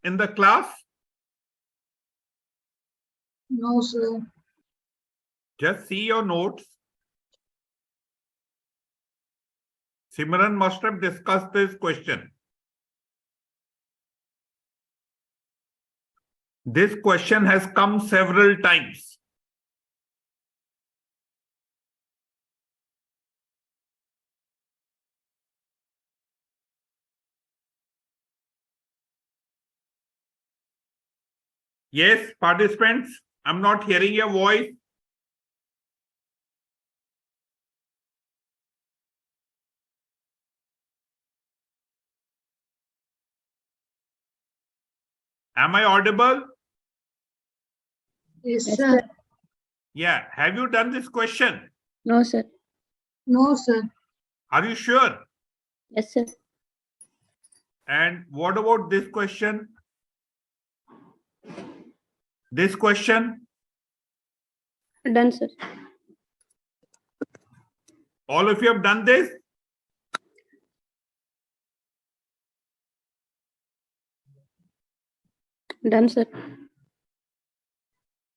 in the class? No, sir. Just see your notes. Simran must have discussed this question. This question has come several times. Yes, participants, I'm not hearing your voice. Am I audible? Yes, Yes, sir. sir. Yeah. Have you done this question? No, sir. No, sir. Are you sure? Yes, sir. And what about this question? This question? Done, sir. All of you have done this? Done, sir.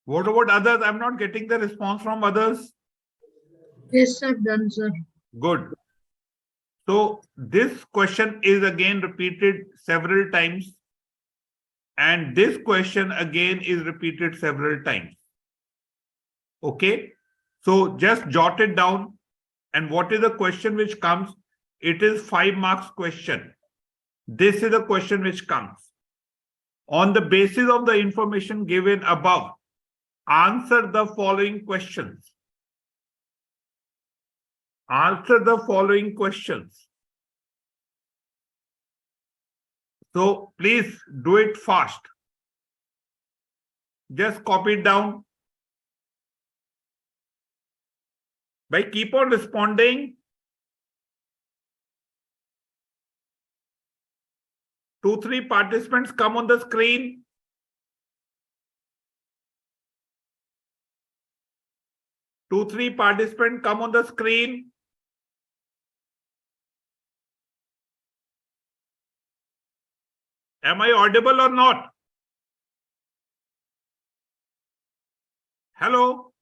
What about others? I'm not getting the response from others. Yes, sir. Done, sir. Good. So this question is again repeated several times. And this question again is repeated several times. Okay. So just jot it down. And what is the question which comes? It is 5 marks question. This is the question which comes. On the basis of the information given above, answer the following questions. Answer the following questions. So please do it fast. Just copy it down. By keep on responding. 2-3 participants come on the screen. Two, three participants come on the screen. Am I audible or not? Hello?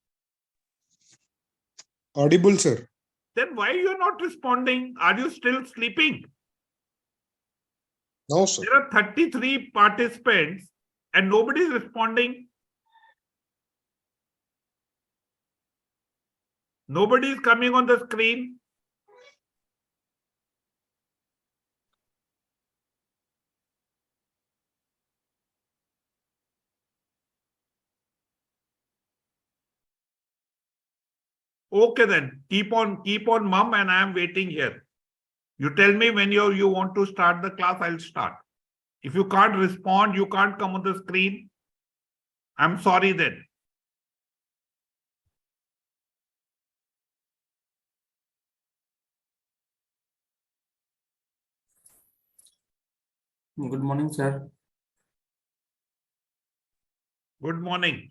Audible, sir. Then why you're not responding? Are you still sleeping? No, sir. There are 33 participants and nobody is responding. Nobody is coming on the screen. Okay, then keep on mum, and I am waiting here. You tell me when you want to start the class, I'll start. If you can't respond, you can't come on the screen. I'm sorry then. Good morning, sir. Good morning.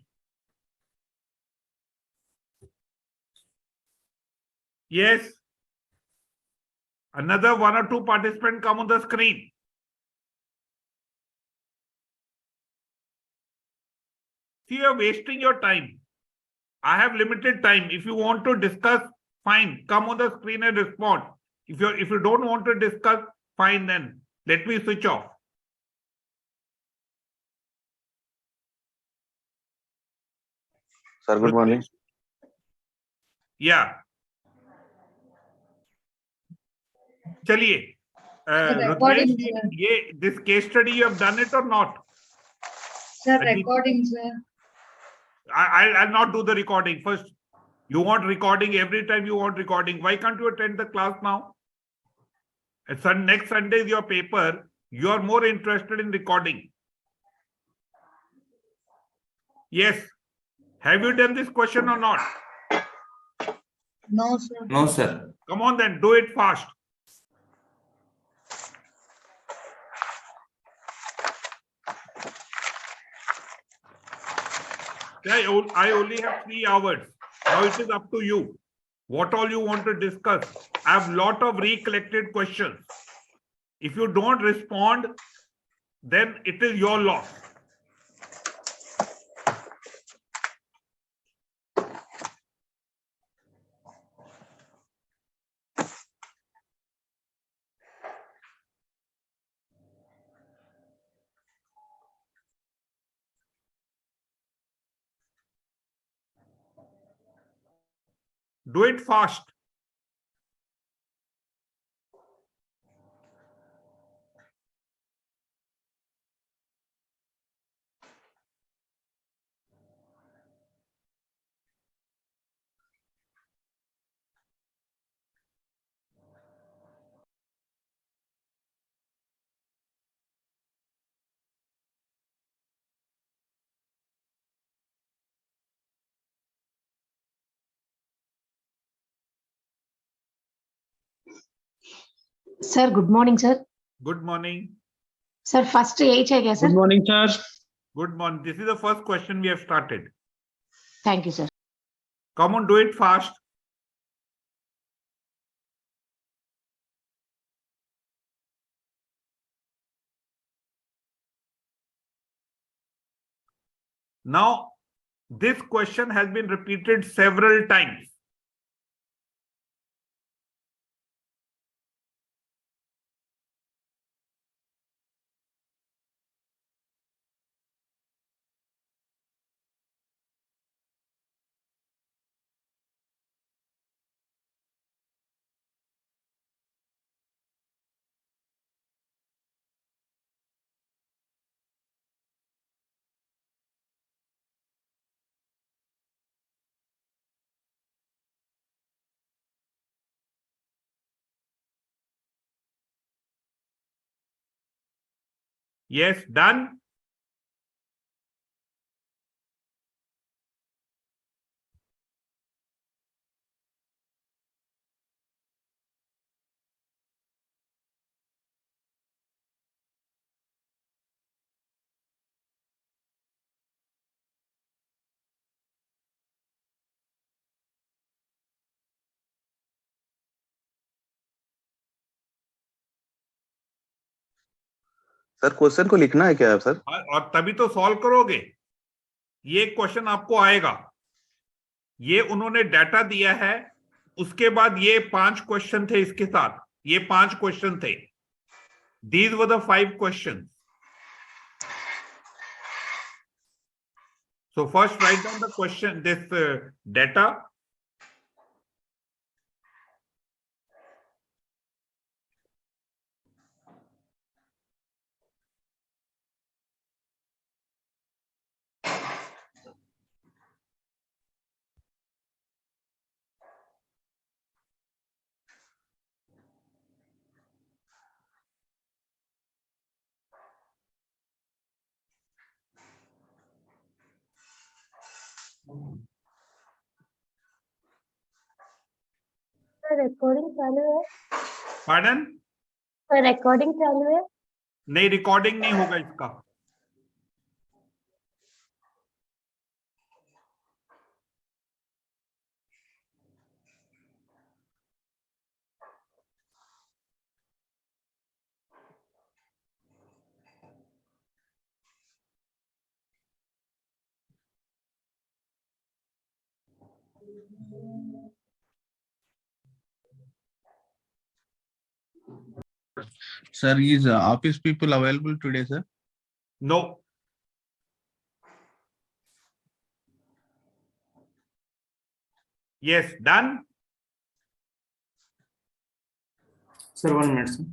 Yes. Another 1 or 2 participants come on the screen. See, you're wasting your time. I have limited time. If you want to discuss, fine. Come on the screen and respond. If you don't want to discuss, fine then. Let me switch off. Sir, good morning. Yeah. चलिए, recording, Rudresh, sir. ये this case study you have done it or not? Sir, recording, sir. I'll not do the recording first. You want recording every time you want recording. Why can't you attend the class now? Next Sunday is your paper. You are more interested in recording. Yes. Have you done this question or not? No, sir. No, sir. Come on then, do it fast. I only have 3 hours. Now it is up to you. What all you want to discuss? I have lot of recollected questions. If you don't respond, then it is your loss. Do it fast. Sir, good morning, sir. Good morning. Sir, first H, I guess, sir. Good morning, sir. Good morning. This is the first question we have started. Thank you, sir. Come on, do it fast. Now, this question has been repeated several times. Yes, done. Sir question को लिखना है क्या sir? और तभी तो solve करोगे. ये question आपको आएगा. ये उन्होंने डाटा दिया है, उसके बाद ये 5 क्वेश्चन थे इसके साथ. ये 5 क्वेश्चन थे. These were the 5 questions. So first write down the question, this data. Recording चालू है. Pardon? रिकॉर्डिंग चालू है. नहीं, रिकॉर्डिंग नहीं होगा इसका. Sir, is office people available today, sir? No. Yes, done. Sir, 1 minute. Sir.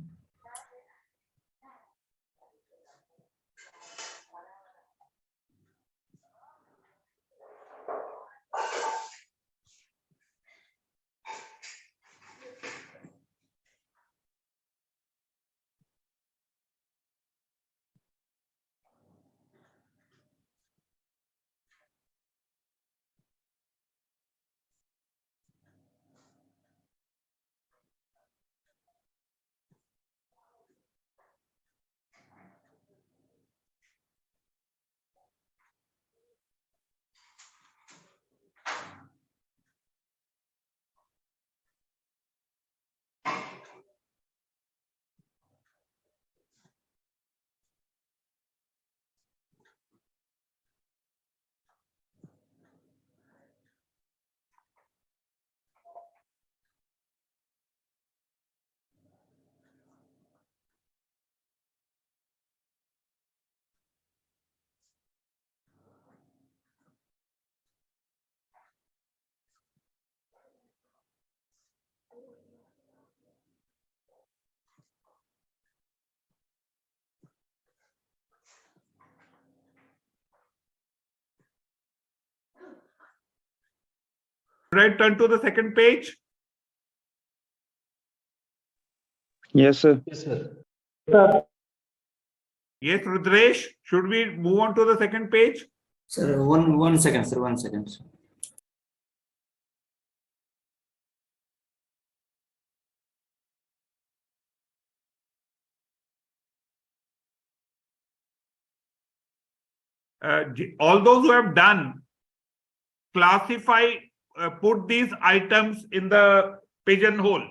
Should I turn to the second page? Yes, sir. Yes, sir. Yes, Rudresh, should we move on to the second page? Sir, one second, sir. 1 second. All those who have done, classify, put these items in the pigeonhole.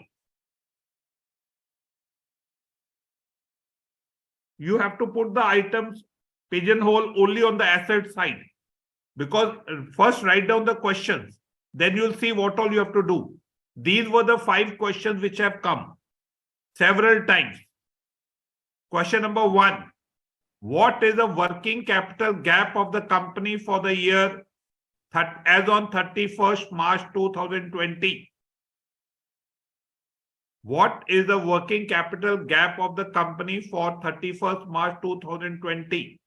You have to put the items pigeonhole only on the asset side, because first write down the questions, then you'll see what all you have to do. These were the 5 questions which have come several times. Question number 1. What is the working capital gap of the company for the year as on 31st March 2020? What is the working capital gap of the company for 31st March 2020?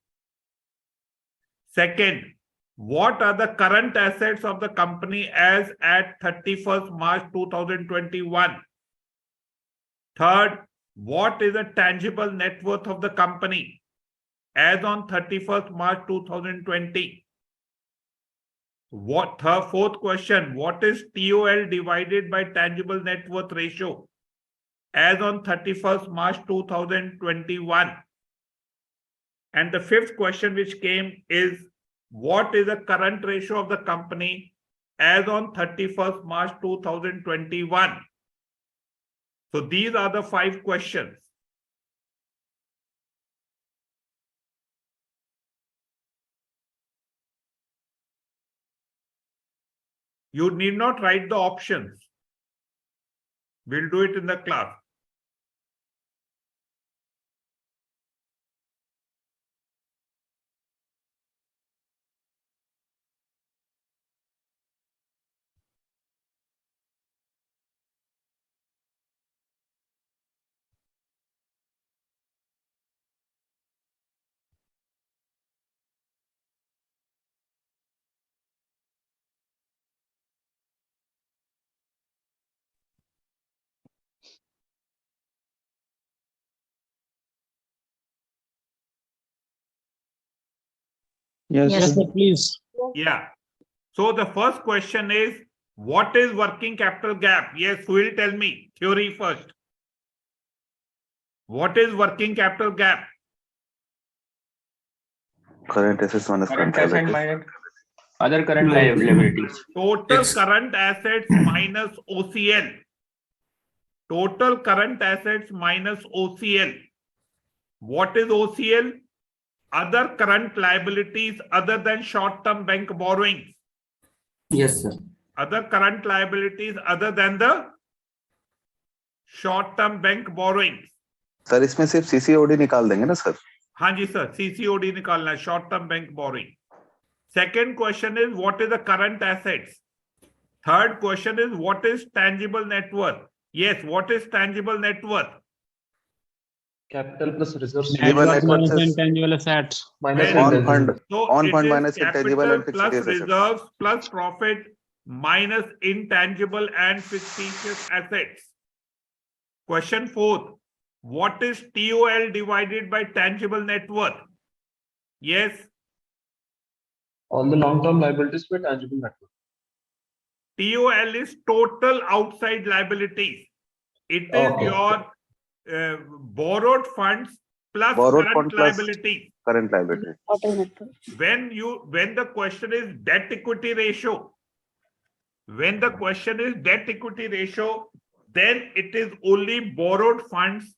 Second, what are the current assets of the company as at 31st March 2021? Third, what is the tangible net worth of the company as on 31st March 2020? Fourth question, what is TOL divided by tangible net worth ratio as on 31st March 2021? And the fifth question which came is, what is the current ratio of the company as on 31st March 2021? So these are the 5 questions. You need not write the options. We'll do it in the class. Yes, Yes, sir. sir. Please. Yeah. So the first question is, what is working capital gap? Yes, who will tell me? Theory first. What is working capital gap? Current assets minus current Current asset liabilities. minus other current liabilities. Total Yes. current assets minus OCL. Total current assets minus OCL. What is OCL? Other current liabilities other than short-term bank borrowings. Yes, sir. Other current liabilities other than the short-term bank borrowings. Sir इसमें सिर्फ CCOD निकाल देंगे ना sir? हाँ जी sir, CCOD निकालना है, short-term bank borrowing. Second question is, what is the current assets? Third question is, what is tangible net worth? Yes, what is tangible net worth? Capital plus reserves. Tangible net worth is intangible assets. Minus on fund. So On it fund is minus intangible capital and fixed plus assets. reserves plus profit minus intangible and fictitious assets. Question 4. What is TOL divided by tangible net worth? Yes. All the long-term liabilities by tangible net worth. TOL is total outside liabilities. It is Okay. your borrowed funds plus Borrowed current fund plus liabilities. current liability. Total net worth. When the question is debt equity ratio, when the question is debt equity ratio, then it is only borrowed funds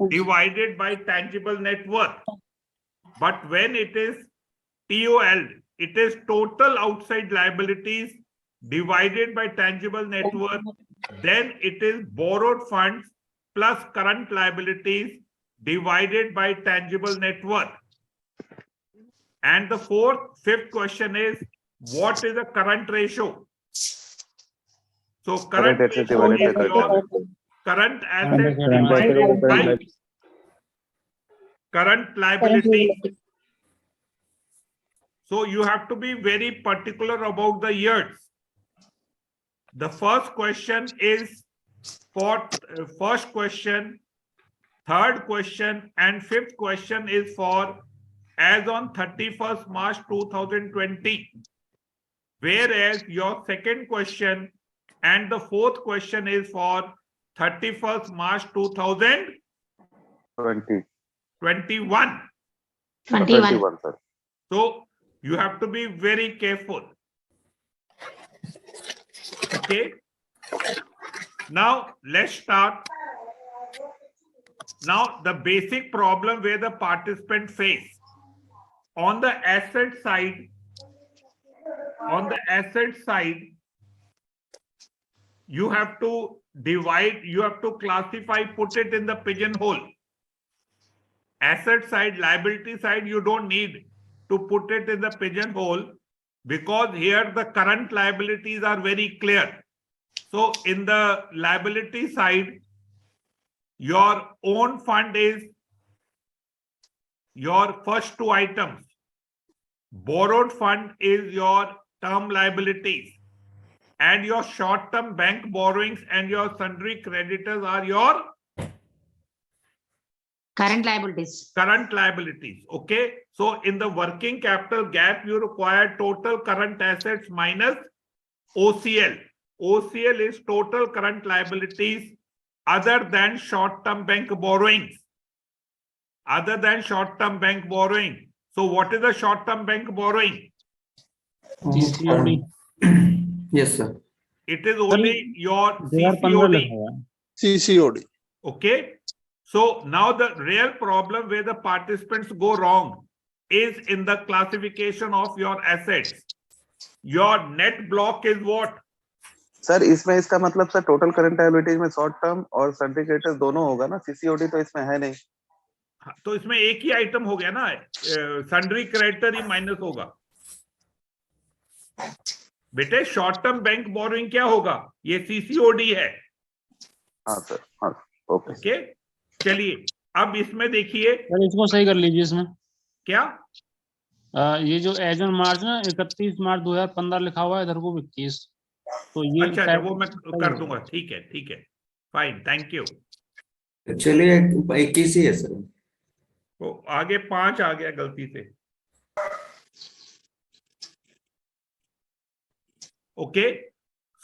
divided by tangible net worth. But when it is TOL, it is total outside liabilities divided by tangible net worth, then it is borrowed funds plus current liabilities divided by tangible net worth. And the fifth question is, what is the current ratio? So current Current assets ratio divided by is current your liabilities. current assets Current divided by liabilities. current Current liabilities. liabilities. So you have to be very particular about the years. The first question is for first question, third question, and fifth question is for as on 31st March 2020. Whereas your second question and the fourth question is for 31st March 2021. 21, 21. sir. So you have to be very careful. Okay. Now let's start. Now the basic problem where the participant face on the asset side. On the asset side, you have to divide, you have to classify, put it in the pigeonhole. Asset side, liability side, you don't need to put it in the pigeonhole because here the current liabilities are very clear. So in the liability side, your own fund is your first two items. Borrowed fund is your term liabilities, and your short-term bank borrowings and your sundry creditors are your Current liabilities. current liabilities. Okay. So in the working capital gap, you require total current assets minus OCL. OCL is total current liabilities other than short-term bank borrowings. Other than short-term bank borrowing. So what is the short-term bank borrowing? CCOD. Yes, sir. It is only your 2015 CCOD. लिखा हुआ है। CCOD. Okay. So now the real problem where the participants go wrong is in the classification of your assets. Your net block is what? Sir इसमें इसका मतलब sir total current liabilities में short term और sundry creditors दोनों होगा ना, CCOD तो इसमें है नहीं। तो इसमें एक ही आइटम हो गया ना, सन्ड्री क्रेडिटर ही माइनस होगा। बेटे शॉर्ट टर्म बैंक बोरोइंग क्या होगा? ये सीसीओडी है। हाँ सर, हाँ ओके। ओके, चलिए अब इसमें देखिए। सर इसको सही कर लीजिए इसमें। क्या? ये जो एज ऑन मार्च ना 31 मार्च 2015 लिखा हुआ है, इधर को 21, तो ये अच्छा वो मैं कर दूंगा। ठीक है, ठीक है, फाइन, थैंक यू। चलिए 21 ही है सर। तो आगे 5 आ गया गलती से। Okay,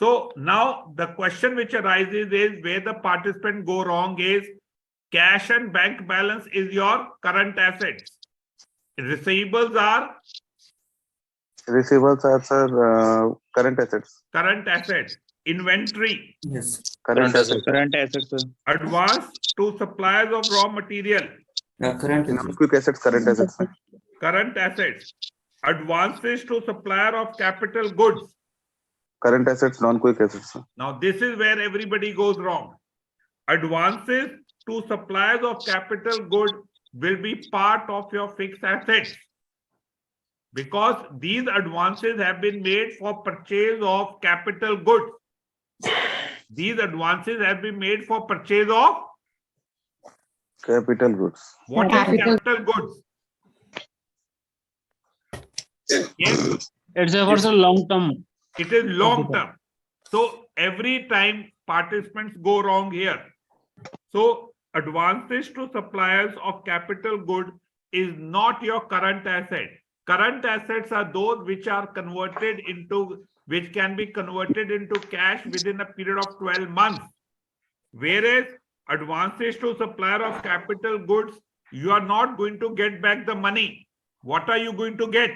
so now the question which arises is where the participant go wrong is cash and bank balance is your current assets. Receivables are sir current assets. Current assets. Inventory. Yes. Current assets. Current assets, sir. Advance to suppliers of raw material. Current Non-quick assets, current assets. Current assets. Advances to supplier of capital goods. Current assets, non-quick assets. Now this is where everybody goes wrong. Advances to suppliers of capital goods will be part of your fixed assets because these advances have been made for purchase of capital goods. These advances have been made for purchase of Capital goods. what is capital goods? Yes, It's a for long term. it is long term. So every time participants go wrong here. So advances to suppliers of capital good is not your current asset. Current assets are those which are converted into, which can be converted into cash within a period of 12 months. Whereas advances to supplier of capital goods, you are not going to get back the money. What are you going to get?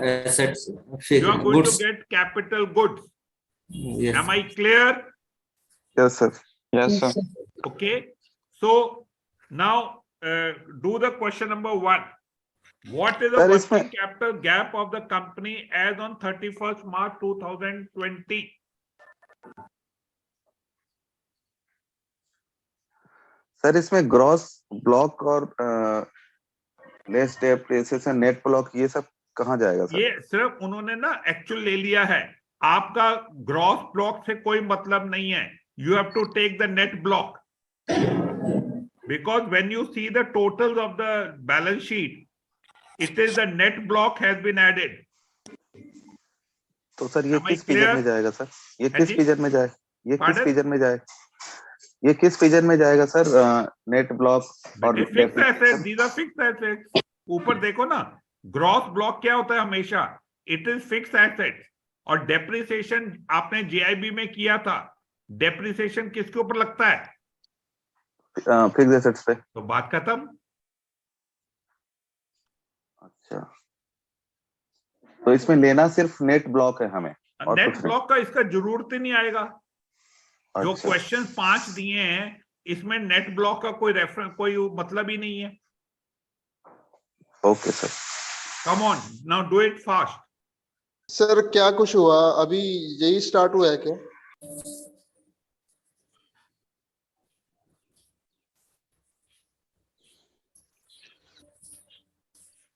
Assets. You are going to get capital goods. Yes. Am I clear? Yes, sir. Yes, sir. Okay. So now do the question number 1. What is the Sir, इसमें- working capital gap of the company as on 31st March 2020? Sir इसमें gross block और less depreciation net block ये सब कहाँ जाएगा sir? ये सिर्फ उन्होंने ना एक्चुअल ले लिया है। आपका ग्रॉस ब्लॉक से कोई मतलब नहीं है। You have to take the net block because when you see the totals of the balance sheet, it is the net block has been added. तो सर ये Am I किस पीरियड clear? में जाएगा सर? ये हाँ किस जी? Period में जाए? ये किस Pardon? पीरियड में जाए? ये किस पीरियड में जाएगा सर? नेट ब्लॉक और fix asset, depreciation? These are fix asset. ऊपर देखो ना, ग्रॉस ब्लॉक क्या होता है हमेशा? It is fix asset. और डेप्रिसिएशन आपने जेआईबी में किया था, डेप्रिसिएशन किसके ऊपर लगता है? फिक्स एसेट्स पे। तो बात खत्म। अच्छा, तो इसमें लेना सिर्फ नेट ब्लॉक है हमें और नेट कुछ नहीं? ब्लॉक का इसका जरूरत ही नहीं आएगा। जो अच्छा, क्वेश्चन 5 दिए हैं इसमें नेट ब्लॉक का कोई रेफरेंस, कोई मतलब ही नहीं है। Okay sir. Come on, now do it fast. Sir क्या कुछ हुआ अभी? यही स्टार्ट हुआ है क्या?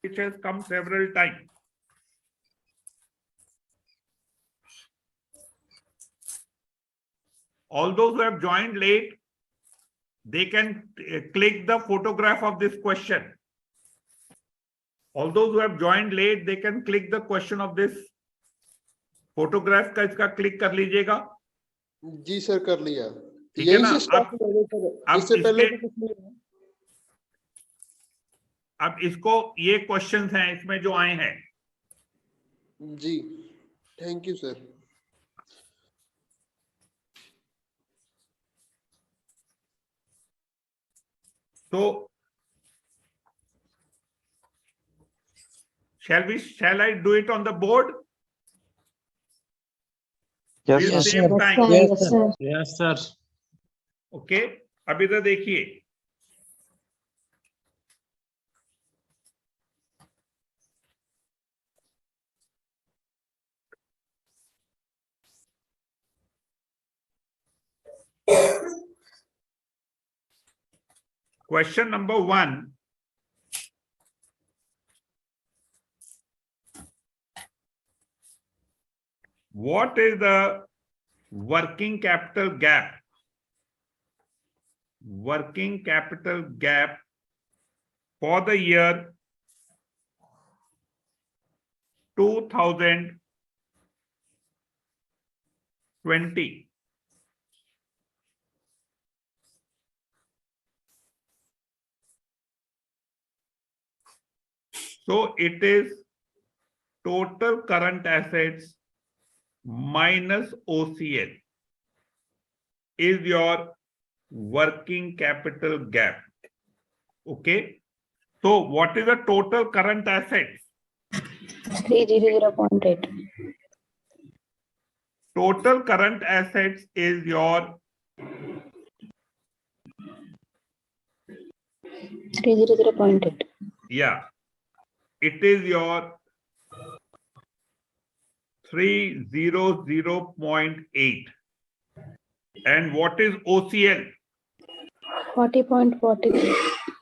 It has come several times. All those who have joined late, they can click the photograph of this question. All those who have joined late, they can click the question of this photograph का इसका click कर लीजिएगा। जी sir कर लिया। ठीक है यही ना? से स्टार्ट हुआ है सर, इससे पहले तो कुछ नहीं हुआ। अब इसको, ये क्वेश्चंस हैं इसमें जो आए हैं। जी thank you sir. So shall I do it on the board? Yes, We'll sir. save time. Yes, sir. Yes sir. Okay, अब इधर देखिए, question number 1, what is the working capital gap? Working capital gap for the year 2020. So it is total current assets minus OCL is your working capital gap. Okay. So what is the total current assets? 300.8. Total current assets is your 300.8. yeah, it is your 300.8. And what is OCL? 40.43.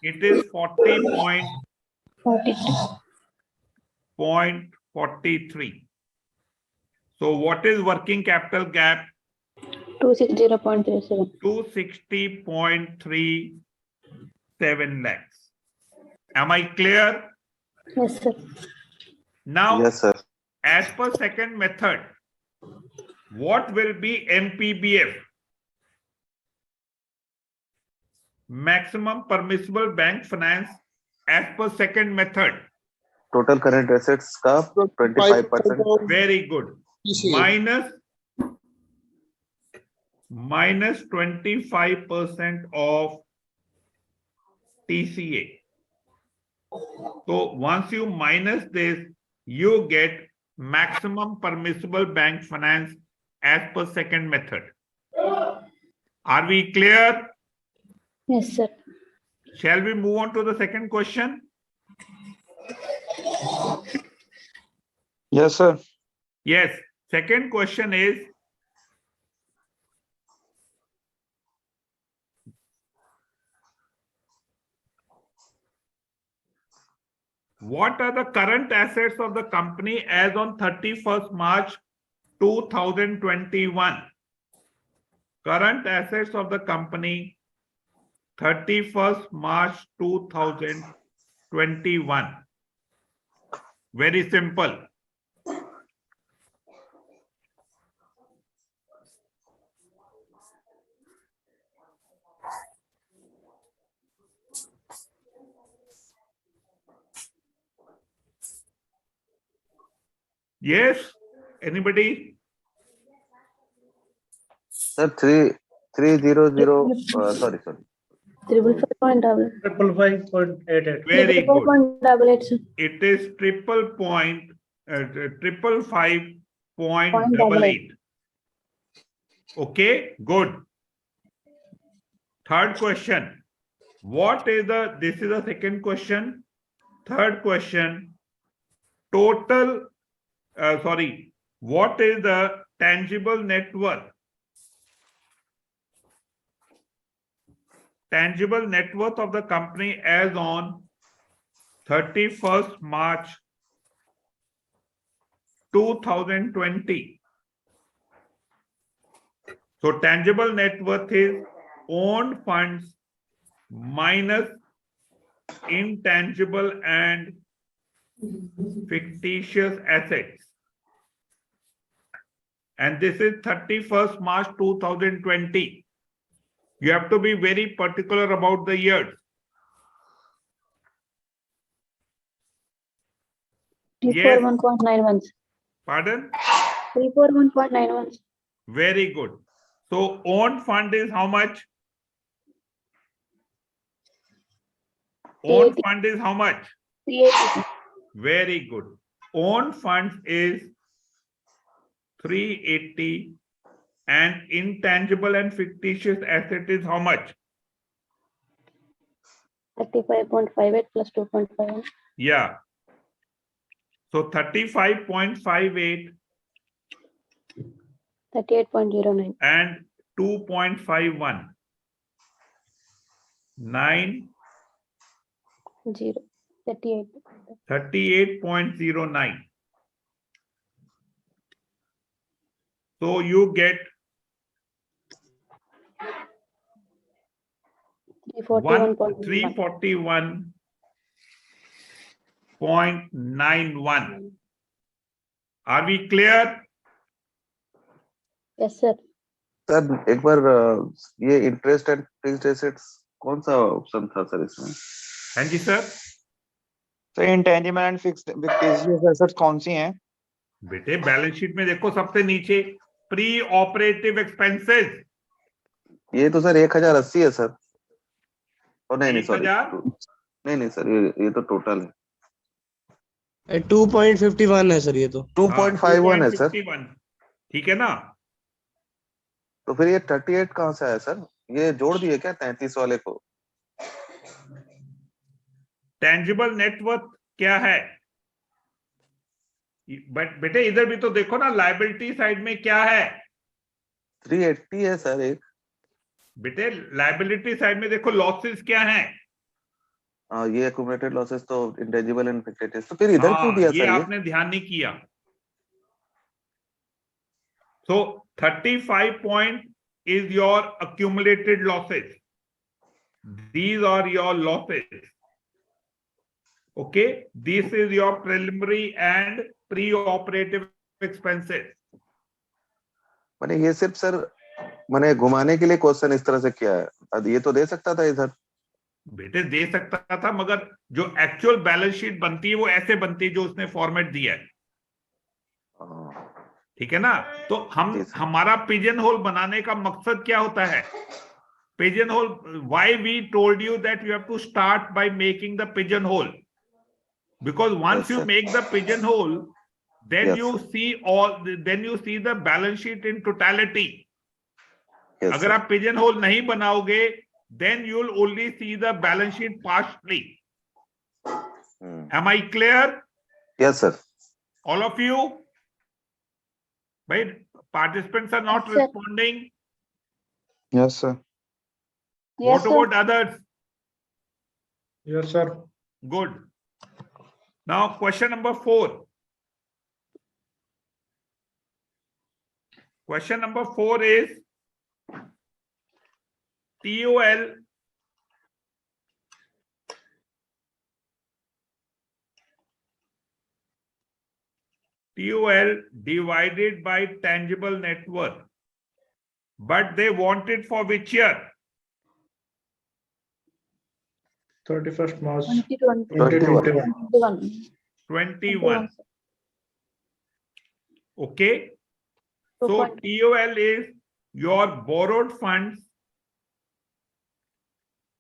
It is 40.43. So what is working capital gap? 260.37. 260.37 lakhs. Am I clear? Yes, sir. Now, Yes, sir. as per second method, what will be MPBF? Maximum permissible bank finance as per second method. Total current assets का 25%। Very good. Minus 25% of TCA. So once you minus this, you get maximum permissible bank finance as per second method. Are we clear? Yes, sir. Shall we move on to the second question? Yes, sir. Yes. Second question is, what are the current assets of the company as on 31st March 2021? Current assets of the company 31st March 2021. Very simple. Yes? Anybody? Sir, 300. Sorry. 555.88. 555.88. Very good. 555.88, sir. It is 555.88. Okay, good. Third question. What is this is the second question. Third question. Total, what is the tangible net worth? Tangible net worth of the company as on 31st March 2020. So tangible net worth is owned funds minus intangible and fictitious assets. And this is 31st March 2020. You have to be very particular about the years. Yes. 341.91. Pardon? 341.91. Very good. So owned fund is how much? Owned 380. fund is how much? 380. Very good. Owned funds is 380 and intangible and fictitious asset is how much? 35.58 plus 2.51. Yeah. So 35.58 38.09. and 2.51. 9. 0. 38. 38.09. So you get 341.91. 341.91. Are we clear? Yes, sir. Sir एक बार ये interest and fixed assets कौन सा option था sir इसमें? हाँ जी sir. तो intangible and fixed assets कौन सी हैं? बेटे बैलेंस शीट में देखो सबसे नीचे प्री ऑपरेटिव एक्सपेंसेस. ये तो सर 1080 है सर. और नहीं 1000? नहीं सर ये तो टोटल है. 2.51 है सर ये तो. 2.51 है सर. 2.51. ठीक है ना? तो फिर ये 38 कहाँ से आया सर? ये जोड़ दिए क्या 33 वाले को? टेंजिबल नेटवर्थ क्या है? बट बेटे इधर भी तो देखो ना, लायबिलिटी साइड में क्या है? 380 है सर एक. बेटे लायबिलिटी साइड में देखो लॉसेस क्या हैं? ये एक्यूमुलेटेड लॉसेस तो इंटेंजिबल एंड फिक्स्ड. तो फिर इधर क्यों दिया सर? ये आपने ध्यान नहीं किया. So 35 point is your accumulated losses. These are your losses. Okay, this is your preliminary and pre-operative expenses. मैंने ये सिर्फ सर मैंने घुमाने के लिए क्वेश्चन इस तरह से किया है. ये तो दे सकता था इधर. बेटे दे सकता था, मगर जो एक्चुअल बैलेंस शीट बनती है वो ऐसे बनती है जो उसने फॉर्मेट दिया है. ठीक है ना? तो हमारा पिजन होल बनाने का मकसद क्या होता है? Pigeon hole, why we told you that you have to start by making the pigeon hole, because once you make the pigeon hole, then you see the balance sheet in totality. अगर आप pigeon hole नहीं बनाओगे, then you will only see the balance sheet partially. Am I clear? Yes sir. All of you? Right? Participants are not Yes, sir. responding. Yes sir. Yes, What about others? Yes sir. Good. Now question number 4. Question number 4 is TOL divided by tangible net worth. But they want it for which year? 31st March 2021. 2021. 21. Okay. So 2.2. TOL is your borrowed funds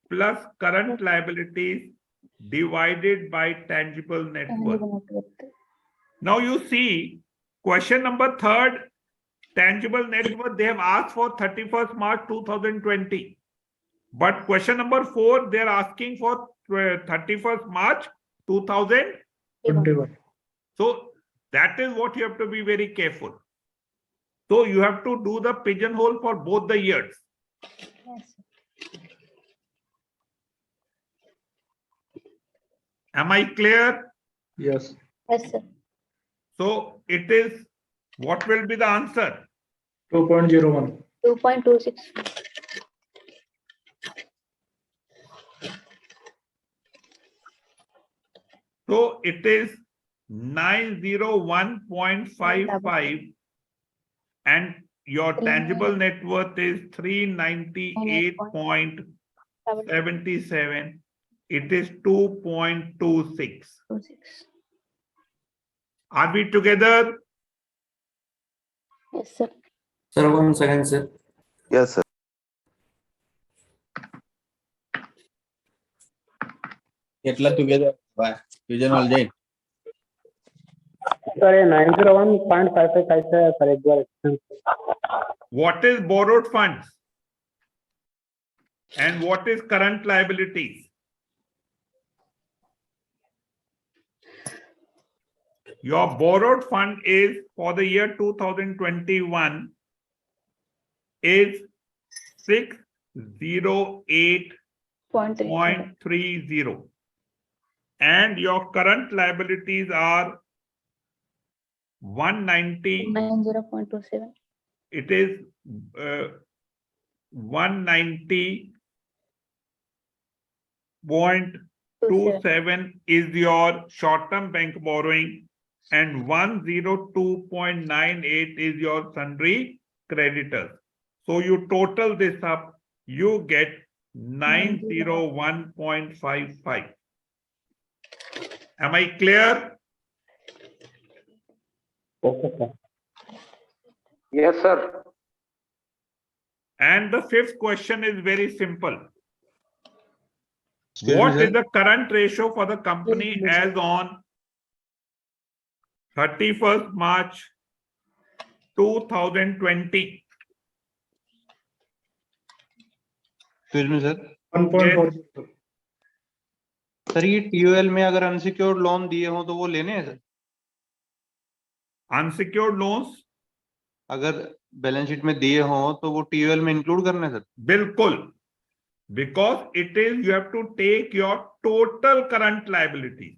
plus current liabilities divided by tangible net worth. Tangible net worth. Now you see question number 3, tangible net worth, they have asked for 31st March 2020. But question number 4, they are asking for 31st March 2021. So that is what you have to be very careful. So you have to do the pigeonhole for both the years. Yes. Am I clear? Yes. Yes, sir. So it is, what will be the answer? 2.01. 2.26. So it is 901.55 and your tangible net worth is 398.77. It is 2.26. 26. Are we together? Yes, sir. Sir, 1 second, sir. Yes, sir. ఎట్లా together pigeonhole చేయి. Sir ये 901.55 कैसे है sir, एक बार explain करें। What is borrowed funds? And what is current liabilities? Your borrowed fund is for the year 2021 is 608.30. And your current liabilities are 190. 90.27. It is 190.27 is your short-term bank borrowing and 102.98 is your sundry creditors. So you total this up, you get 901.55. Am I clear? Okay, sir. Yes, sir. And the 5th question is very simple. Excuse What me, sir. is the current ratio for the company as on 31st March 2020? Excuse me, sir. 1.4. Sir ये TOL में अगर unsecured loan दिए हो तो वो लेने हैं sir? Unsecured loans? अगर बैलेंस शीट में दिए हो तो वो TOL में इंक्लूड करना है sir? Bilkul. Because it is, you have to take your total current liabilities.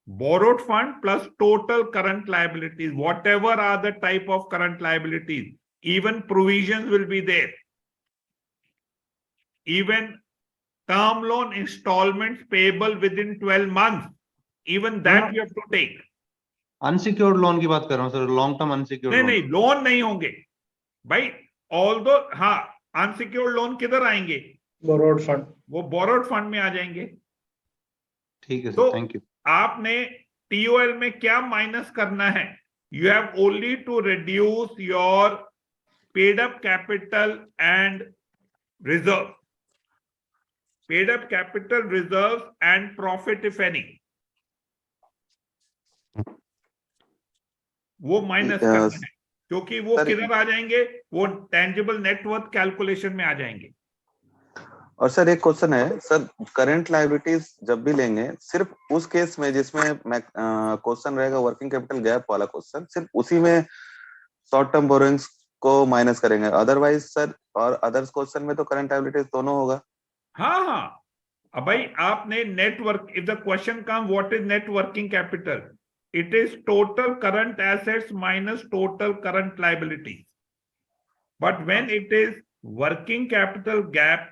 Borrowed fund plus total current liabilities, whatever are the type of current liabilities, even provisions will be there. Even term loan installments payable within 12 months, even that you have to take. Unsecured loan की बात कर रहा हूँ sir, long term unsecured नहीं loan. नहीं, loan नहीं होंगे भाई। ऑल्दो हाँ, अनसिक्योर्ड लोन किधर आएंगे? Borrowed fund. वो बोरोड फंड में आ जाएंगे। ठीक है सर, तो थैंक यू। आपने टीओएल में क्या माइनस करना है? You have only to reduce your paid up capital and reserve, paid up capital, reserve and profit if any, वो माइनस करना है, क्योंकि वो किधर आ जाएंगे? वो टेंजिबल नेटवर्थ कैलकुलेशन में आ जाएंगे। और सर एक क्वेश्चन है सर, करंट लायबिलिटीज जब भी लेंगे सिर्फ उस केस में जिसमें क्वेश्चन रहेगा वर्किंग कैपिटल गैप वाला क्वेश्चन, सिर्फ उसी में शॉर्ट टर्म बोरोइंग्स को माइनस करेंगे, अदरवाइज सर और अदर्स क्वेश्चन में तो करंट लायबिलिटीज दोनों होगा। हाँ हाँ, अब भाई आपने network, if the question come what is net working capital, it is total current assets minus total current liabilities. But when it is working capital gap,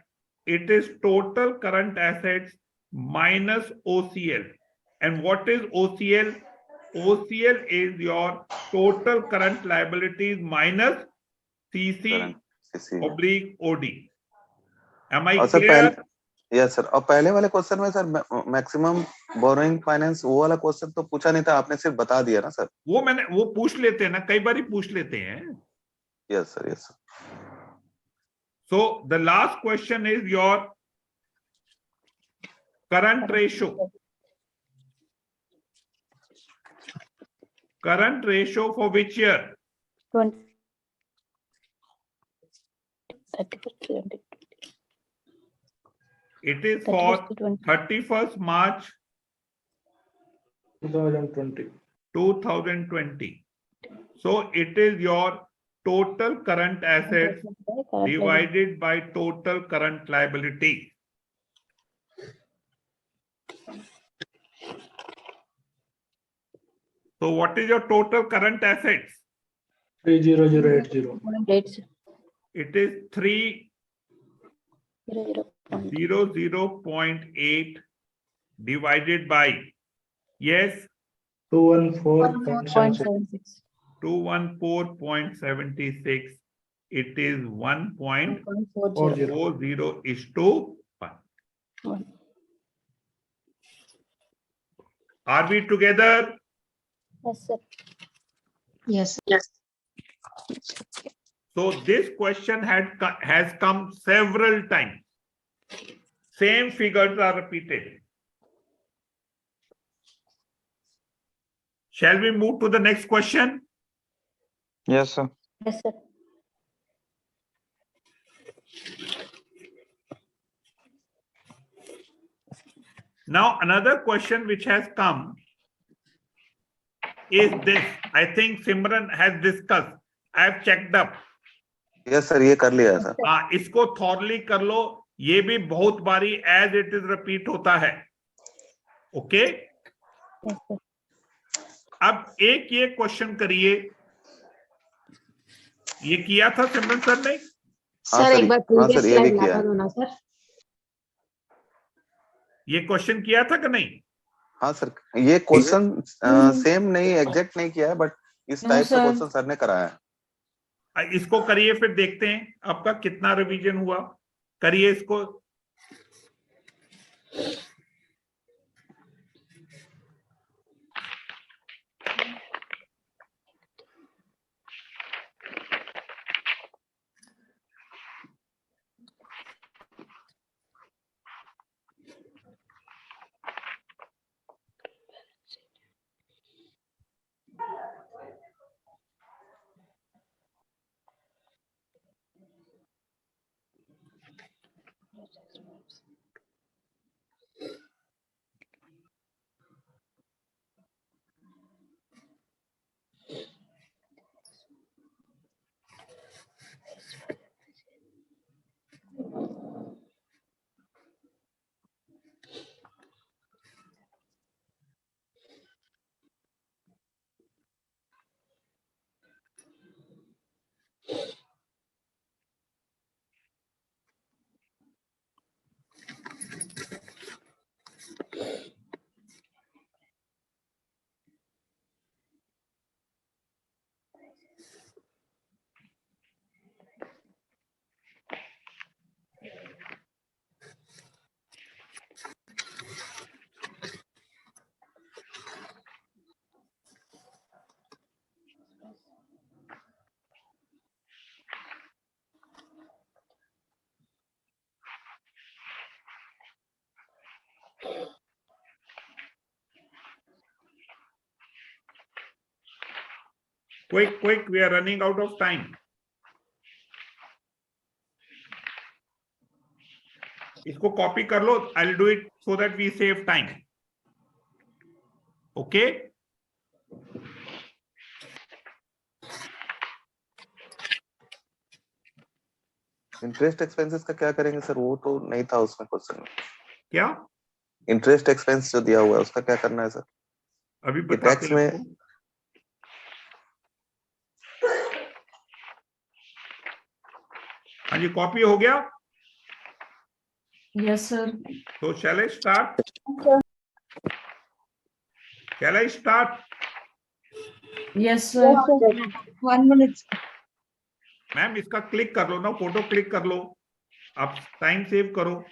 it is total current assets minus OCL. And what is OCL? OCL is your total current liabilities minus CC oblique OD. Am I clear? Yes sir, और पहले वाले question में sir maximum borrowing finance वो वाला question तो पूछा नहीं था, आपने सिर्फ बता दिया ना सर। वो पूछ लेते हैं ना, कई बार ही पूछ लेते हैं। Yes sir, yes sir. So the last question is your current ratio. Current ratio for which year? 20. 31st, It is for 31st March 2020. So it is your total current assets divided by total current liability. So what is your total current assets? 30080. It is 300.8 divided by, yes, 214.76. 214.76. It is 1.40 1.40. is to 1. Are we together? Yes, sir. Yes. So this question has come several times. Same figures are repeated. Shall we move to the next question? Yes, sir. Yes, sir. Now another question which has come is this. I think Simran has discussed. I have checked up. Yes sir, ये कर लिया है sir. हाँ, इसको thoroughly कर लो, ये भी बहुत बारी एज इट इज रिपीट होता है। ओके, अब एक ये क्वेश्चन करिए, ये किया था सिमरन सर ने? सर एक बार प्रीवियस ये भी स्लाइड किया लाकर है। दो ना सर। ये क्वेश्चन किया था कि नहीं? हाँ सर, ये क्वेश्चन सेम नहीं, एग्जैक्ट नहीं किया है, बट इस टाइप का क्वेश्चन सर ने कराया है। इसको करिए, फिर देखते हैं आपका कितना रिवीजन हुआ। करिए इसको। Quick, we are running out of time. इसको कॉपी कर लो. I'll do it so that we save time. Okay? Interest expenses का क्या करेंगे सर? वो तो नहीं था उसमें क्वेश्चन में। क्या? इंटरेस्ट एक्सपेंस जो दिया हुआ है उसका क्या करना है सर? अभी कि टैक्स में हाँ जी, कॉपी हो गया? Yes sir. So shall I start? Shall I start? Yes sir. 1 minute. Ma'am इसका क्लिक कर लो ना, फोटो क्लिक कर लो, आप टाइम सेव करो।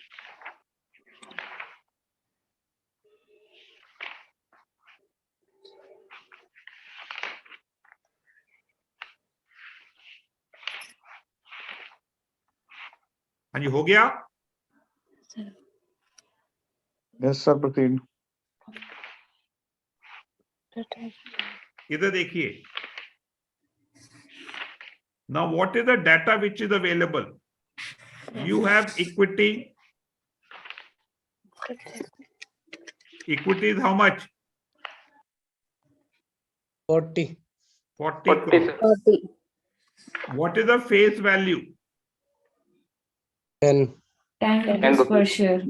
हाँ जी, हो गया? Yes, sir. Proceed. इधर देखिए. Now, what is the data which is available? You have equity. Equity is how much? 40. 40 crores. 40. What is the face value? 10. 10 rupees per share.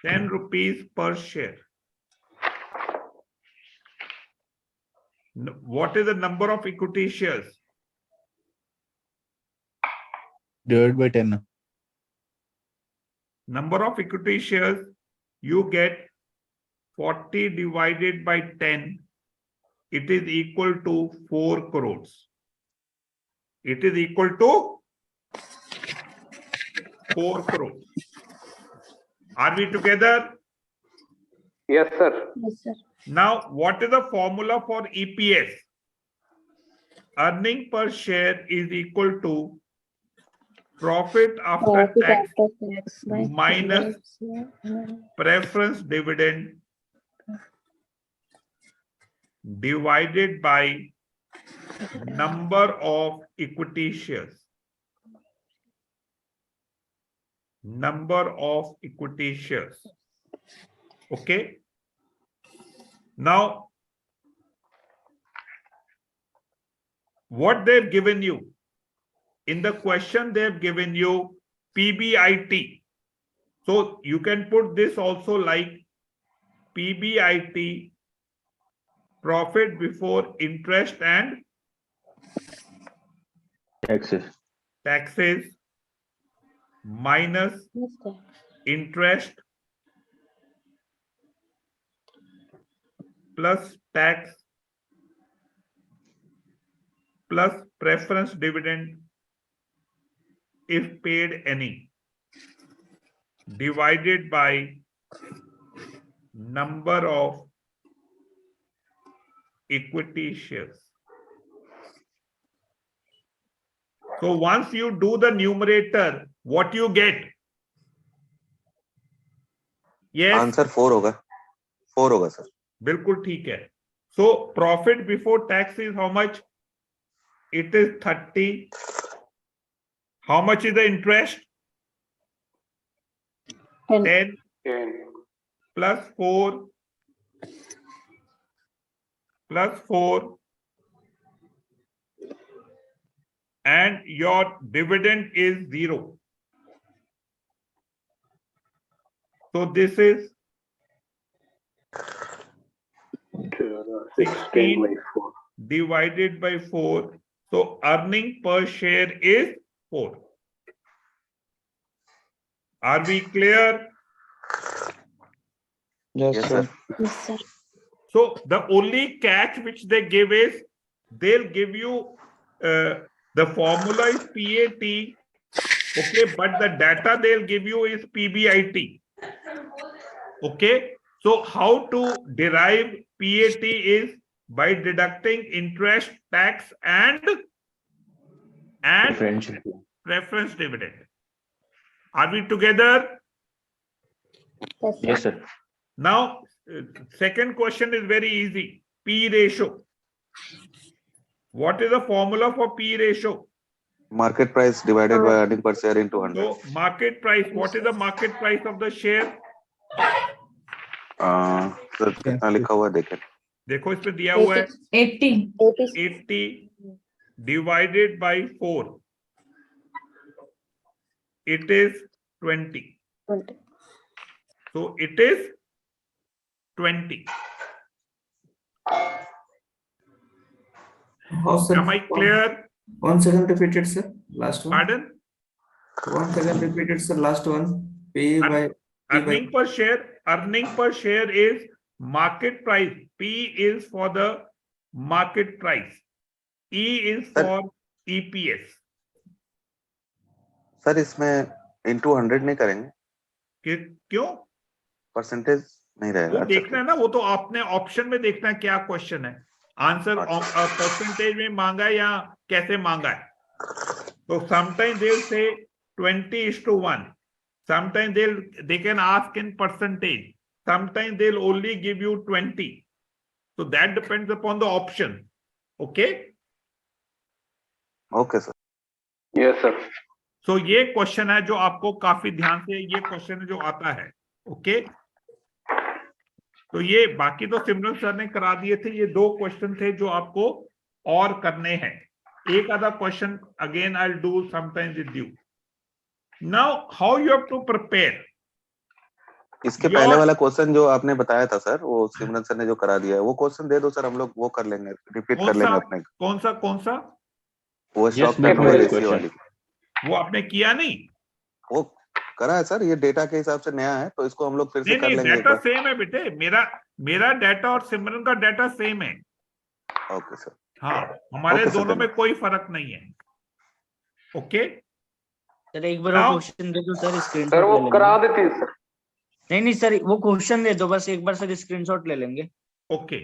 10 rupees per share. What is the number of equity shares? Divided by 10. Number of equity shares, you get 40 divided by 10. It is equal to 4 crores. It is equal to 4 crores. Are we together? Yes, sir. Yes, sir. Now, what is the formula for EPS? Earning per share is equal to profit after Profit tax after tax by minus preference dividend divided by number of equity shares. Number of equity shares. Okay. Now, what they've given you in the question, they've given you PBIT. So you can put this also like PBIT, profit before interest and taxes minus interest plus tax plus preference dividend if paid any divided by number of equity shares. So once you do the numerator, what you get? Yes. Answer 4 होगा. 4 होगा sir. बिल्कुल ठीक है. So profit before tax is how much? It is 30. How much is the interest? 10 plus 4 plus 4 and your dividend is 0. So this is 16 divided by 4. So earning per share is 4. Are we clear? Yes, sir. Yes, sir. So the only catch which they give is they'll give you the formula is PAT, okay, but the data they'll give you is PBIT. Okay, so how to derive PAT is by deducting interest, tax, and preference dividend. Are we together? Yes, sir. Now, second question is very easy. P ratio. What is the formula for P ratio? Market price divided by earning per share into 100. So market price. What is the market price of the share? Sir कितना लिखा हुआ है देखें. देखो इसमें दिया हुआ है 80 divided by 4. It is 20. So it is 20. Am I clear? 1 second repeated, sir. Last one. Pardon? 1 second repeated, sir. Last one. P by Earning per share. Earning per share is market price. P is for the market price. E is for EPS. Sir इसमें into 100 नहीं करेंगे. क्यों? Percentage नहीं रहेगा. वो देखना है ना, वो तो आपने ऑप्शन में देखना है क्या क्वेश्चन है. आंसर परसेंटेज में मांगा है या कैसे मांगा है. तो समटाइम दे से 20:1. Sometimes they can ask in percentage. Sometimes they'll only give you 20. So that depends upon the option. Okay? Okay, sir. Yes, sir. So ये क्वेश्चन है जो आपको काफी ध्यान से ये क्वेश्चन जो आता है. ओके? तो ये बाकी तो सिमरन सर ने करा दिए थे. ये 2 क्वेश्चन थे जो आपको और करने हैं. एक आधा question again I will do sometime with you. Now how you have to prepare. इसके पहले वाला क्वेश्चन जो आपने बताया था सर, वो सिमरन सर ने जो करा दिया है, वो क्वेश्चन दे दो सर, हम लोग वो कर लेंगे, रिपीट कर लेंगे अपने. कौन सा वो स्टॉक टर्नओवर रेशियो वाली. वो आपने किया नहीं? वो करा है सर. ये डेटा के हिसाब से नया है, तो इसको हम लोग फिर से कर लेंगे. डेटा सेम है बेटे. मेरा डाटा और सिमरन का डाटा सेम है. Okay sir. हाँ, हमारे दोनों में कोई फर्क नहीं है. ओके सर एक बार वो क्वेश्चन दे दो सर, स्क्रीनशॉट सर वो करा देती सर. नहीं सर, वो क्वेश्चन दे दो बस एक बार सर, स्क्रीनशॉट ले लेंगे. ओके.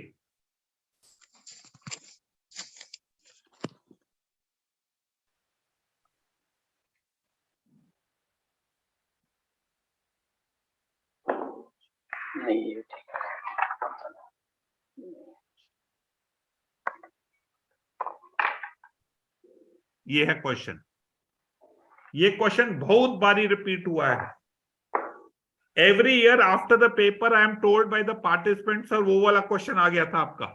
नहीं ये है क्वेश्चन. ये क्वेश्चन बहुत बारी रिपीट हुआ है. Every year after the paper I am told by the participant, sir वो वाला क्वेश्चन आ गया था आपका.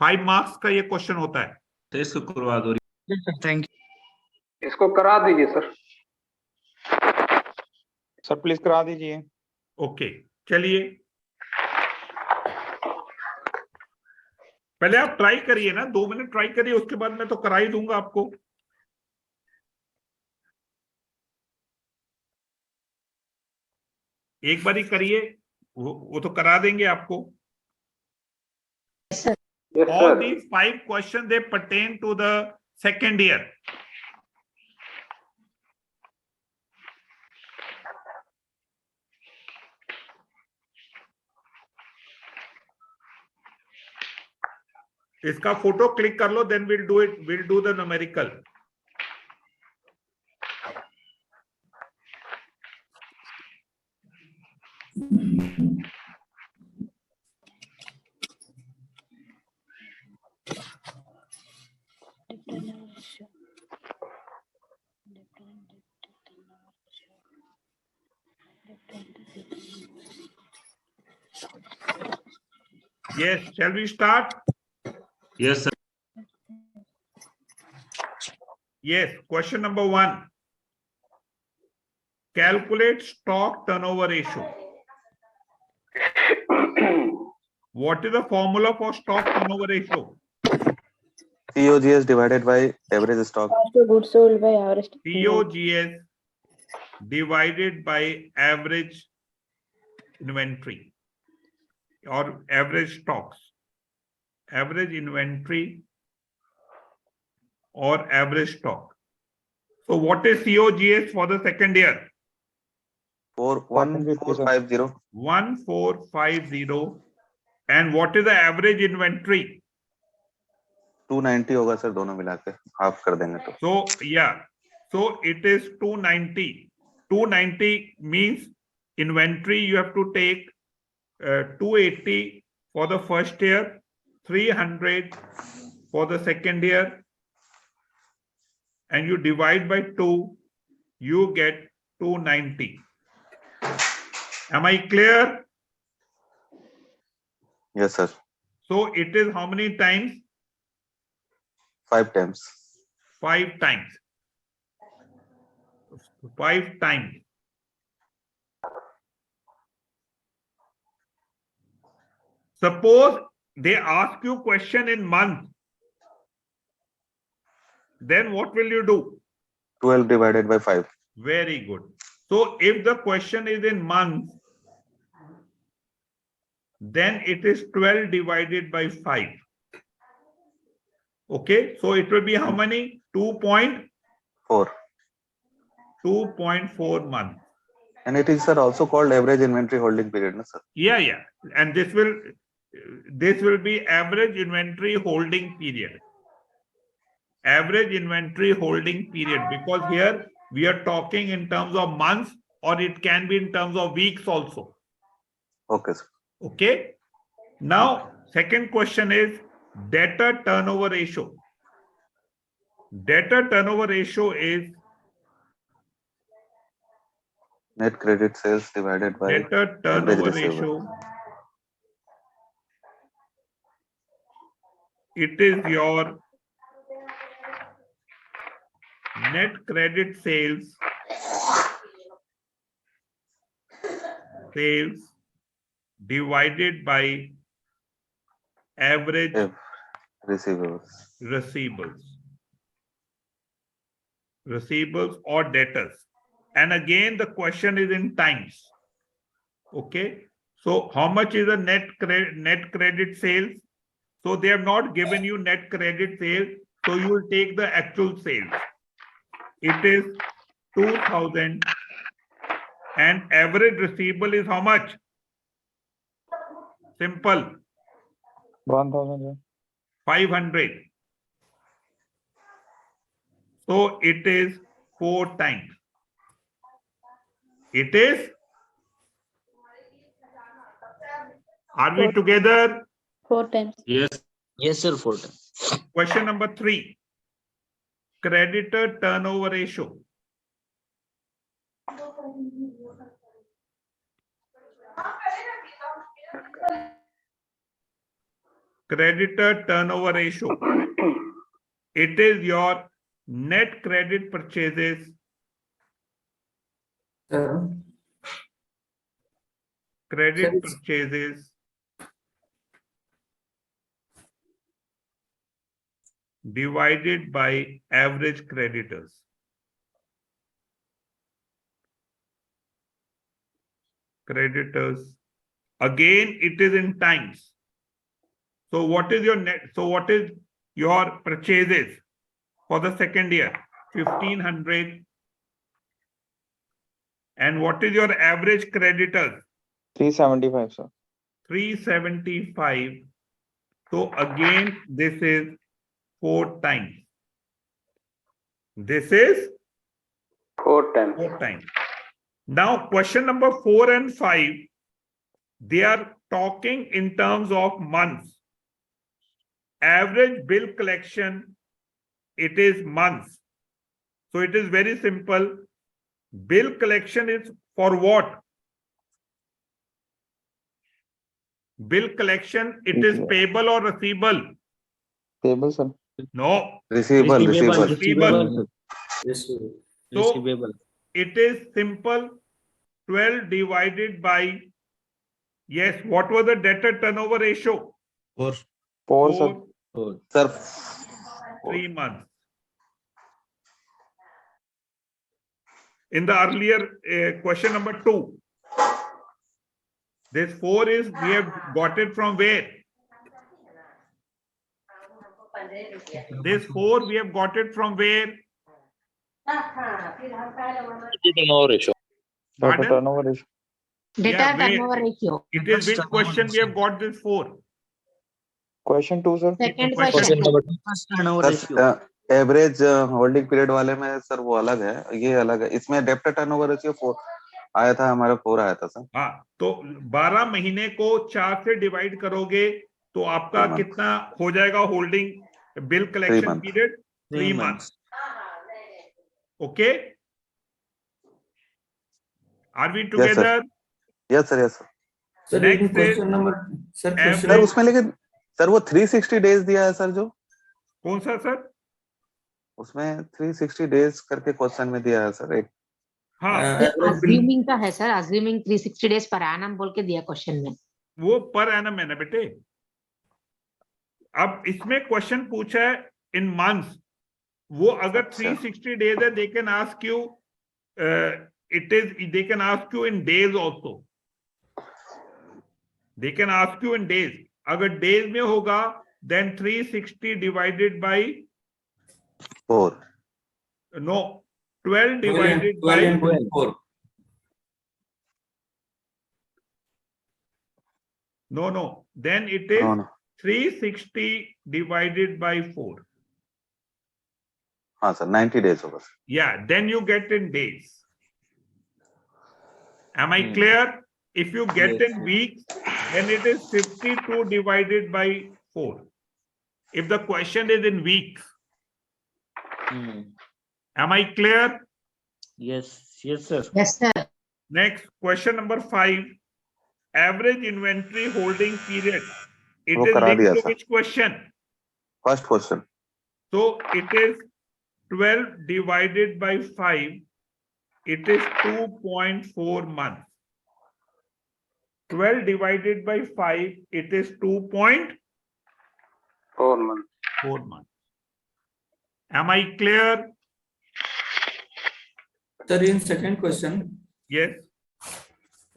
5 मार्क्स का ये क्वेश्चन होता है. तो इसको करवा दो. Thank you. इसको करा दीजिए सर. सर प्लीज करा दीजिए. ओके चलिए, पहले आप ट्राई करिए ना, 2 मिनट ट्राई करिए, उसके बाद मैं तो करा ही दूंगा आपको. एक बारी करिए, वो तो करा देंगे आपको. All these 5 questions they pertain to the second year. इसका फोटो क्लिक कर लो, then we'll do the numerical. Yes, shall we start? Yes, sir. Yes, question number 1. Calculate stock turnover ratio. What is the formula for stock turnover ratio? COGS divided by average stock. Cost of goods sold by average. COGS divided by average inventory or average stocks. Average inventory or average stock. So what is COGS for the second year? 1450. 1450. And what is the average inventory? 290 होगा sir, दोनों मिला के half कर देंगे तो. So yeah, so it is 290. 290 means inventory you have to take 280 for the first year, 300 for the second year, and you divide by 2, you get 290. Am I clear? Yes sir. So it is how many times? 5 times. 5 times. 5 times. Suppose they ask you question in month, then what will you do? 12 divided by 5. Very good. So if the question is in month, then it is 12 divided by 5. Okay, so it will be how many? 2.4. 2.4 months. And it is sir also called average inventory holding period, no sir? Yeah, yeah. And this will be average inventory holding period. average inventory holding period, because here we are talking in terms of months, or it can be in terms of weeks also. Okay, sir. Okay. Now, second question is debtor turnover ratio. Debtor turnover ratio is Net credit sales divided by debtor average turnover receivable. ratio. It is your net credit sales divided by average Receivables. Receivables or debtors. And again, the question is in times. Okay. So how much is the net credit sales? So they have not given you net credit sales. So you will take the actual sales. It is 2,000 and average receivable is how much? Simple. 1,000. 500. So it is 4 times. It is. Are we together? 4 times. Yes. Yes, sir. 4 times. Question number 3. Creditor turnover ratio. Creditor turnover ratio. It is your net credit purchases. Credit purchases divided by average creditors. Creditors. Again, it is in times. So what is your net? So what is your purchases for the second year? 1,500. And what is your average creditors? 375, sir. 375. So again, this is 4 times. This is 4 times. 4 times. Now, question number 4 and 5, they are talking in terms of months. Average bill collection, it is months. So it is very simple. Bill collection is for what? Bill collection, it is payable or receivable? Payable, sir. No. Receivable. Receivable. So Receivable. it is simple. 12 divided by, yes, what was the debtor turnover ratio? 4. 4, sir. 4. Sir, 3 months. In the earlier question number 2, this 4 is, we have got it from where? This 4 we have got it from where? Turnover ratio. Pardon? Turnover ratio. Yeah, where? It is which question we have got this 4? Question 2, sir. Second Question question. Sir average holding period वाले में sir वो अलग है, ये अलग है. इसमें डेप्ट turnover ratio 4 आया था, हमारा 4 आया था सर. हाँ, तो 12 महीने को 4 से डिवाइड करोगे तो आपका कितना हो जाएगा holding bill collection period? 3 months. Okay? Are we together? Yes, sir. Yes, sir. Sir Next question number sir उसमें लेकिन सर वो 360 डेज दिया है सर, जो कौन सा सर? उसमें 360 डेज करके क्वेश्चन में दिया है सर एक. हाँ, अज्यूमिंग का है sir, assuming 360 days per annum बोल के दिया क्वेश्चन में. वो पर एनम है ना बेटे. अब इसमें क्वेश्चन पूछा है इन मंथ्स. वो अगर 360 डेज है, they can ask you they can ask you in days also. They can ask you in days. अगर डेज में होगा then 360 divided by 4. No, 12 divided by 4. No. Then it is 360 divided by 4. हाँ sir 90 days होगा sir. Yeah, then you get in days. Am I clear? If you get in weeks, then it is 52 divided by 4. If the question is in weeks. Am I clear? Yes, sir. Yes, sir. Next, question number 5. Average inventory holding period. It वो is करा linked दिया to sir. which question? First question. So it is 12 divided by 5. It is 2.4 months. 12 divided by 5. It is 2.4 months. Am I clear? Sir, in second question, Yes.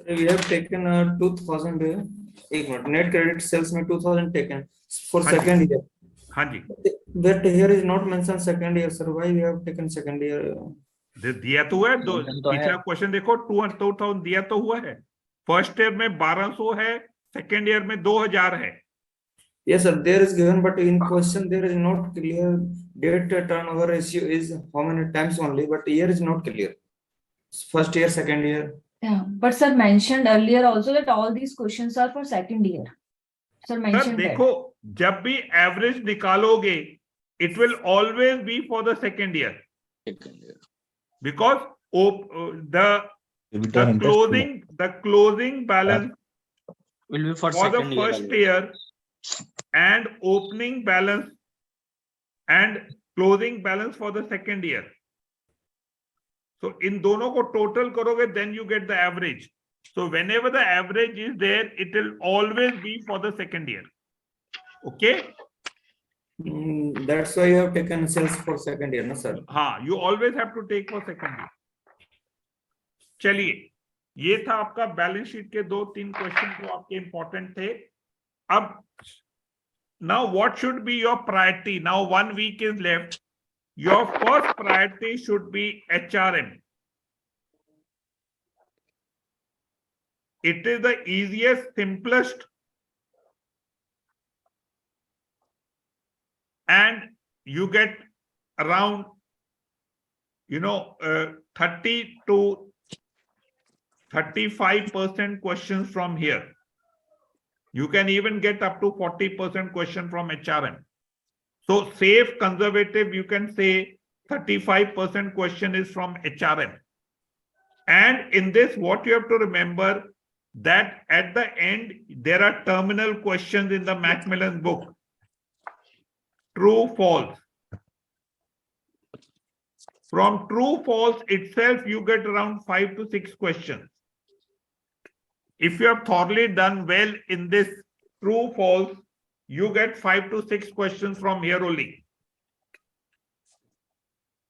we have taken 2000. एक minute, net credit sales में 2000 taken for हाँ जी. second year. हाँ जी. But here is not mentioned second year, sir. Why we have taken second year? दिया तो है. दो पिछला question देखो. 2000 दिया तो हुआ है. फर्स्ट ईयर में 1200 है, सेकेंड ईयर में 2000 है. Yes, sir. There is given, but in question there is not clear. Debt turnover ratio is how many times only, but year is not clear. First year, second year. Yeah, but sir mentioned earlier also that all these questions are for second year. Sir sir mentioned that. देखो, जब भी average निकालोगे, it will always be for the second year. Because the closing balance Will be for for the second year. first year and opening balance and closing balance for the second year. So in दोनों को total करोगे, then you get the average. So whenever the average is there, it will always be for the second year. Okay? That's why you have taken sales for second year, no sir? हाँ, you always have to take for second year. चलिए, ये था आपका balance sheet के 2-3 question जो आपके important थे. अब now what should be your priority? Now 1 week is left. Your first priority should be HRM. It is the easiest, simplest, and you get around 30 to 35% questions from here. You can even get up to 40% question from HRM. So safe, conservative, you can say 35% question is from HRM. And in this, what you have to remember that at the end, there are terminal questions in the Macmillan book. True, false. From true, false itself, you get around 5 to 6 questions. If you have thoroughly done well in this true, false, you get 5 to 6 questions from here only.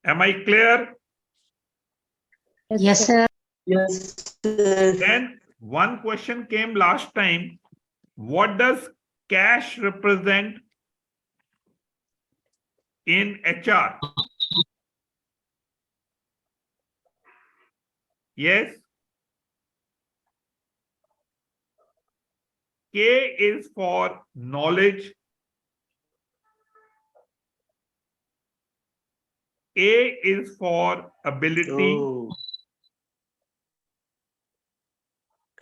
Am I clear? Yes, sir. Yes. Then one question came last time. What does cash represent in HR? Yes. K is for knowledge. A is for ability. Oh.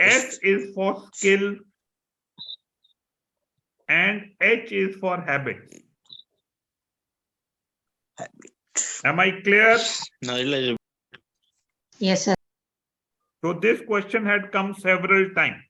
S is for skill. And H is for habit. Am I clear? Yes, sir. So this question had come several times.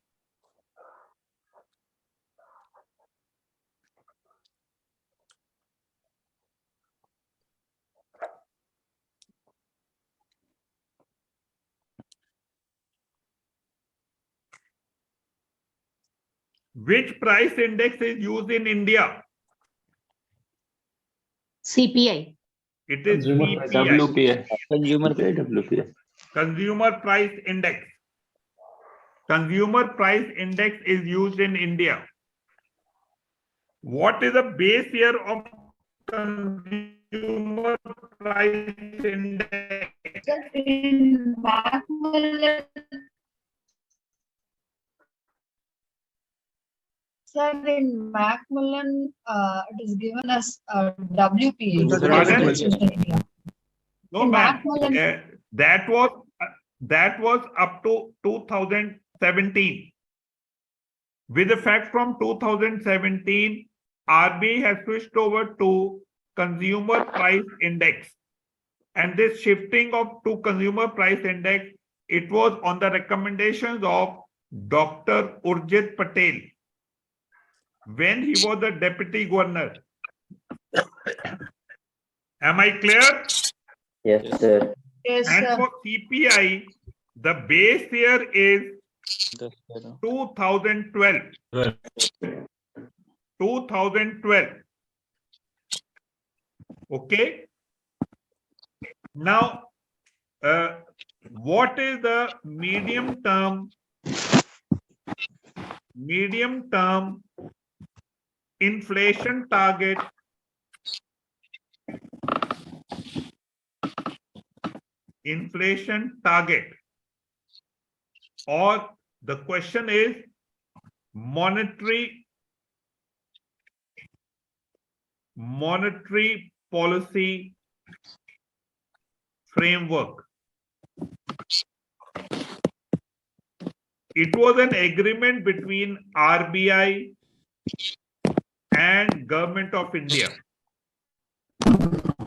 Which price index is used in India? CPI. It is Consumer CPI. WPI. Consumer WPI. Consumer Price Index. Consumer Price Index is used in India. What is the base year of Consumer Price Index? In Macmillan, sir, in Macmillan, it is given as WPA. Pardon? No, ma'am. That was up to 2017. With effect from 2017, RBI has switched over to consumer price index. And this shifting to consumer price index, it was on the recommendations of Dr. Urjit Patel when he was the deputy governor. Am I clear? Yes, sir. And for CPI, the base year is 2012. 2012. Okay. Now, what is the medium term inflation target or the question is monetary policy framework. It was an agreement between RBI and Government of India.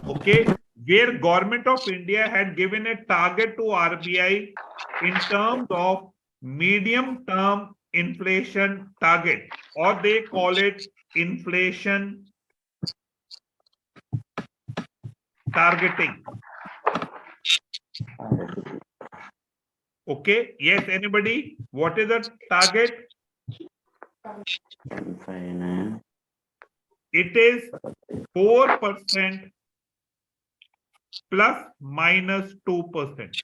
Okay, where Government of India had given a target to RBI in terms of medium term inflation target, or they call it inflation targeting. Okay, yes, anybody? What is the target? It is 4% plus minus 2%.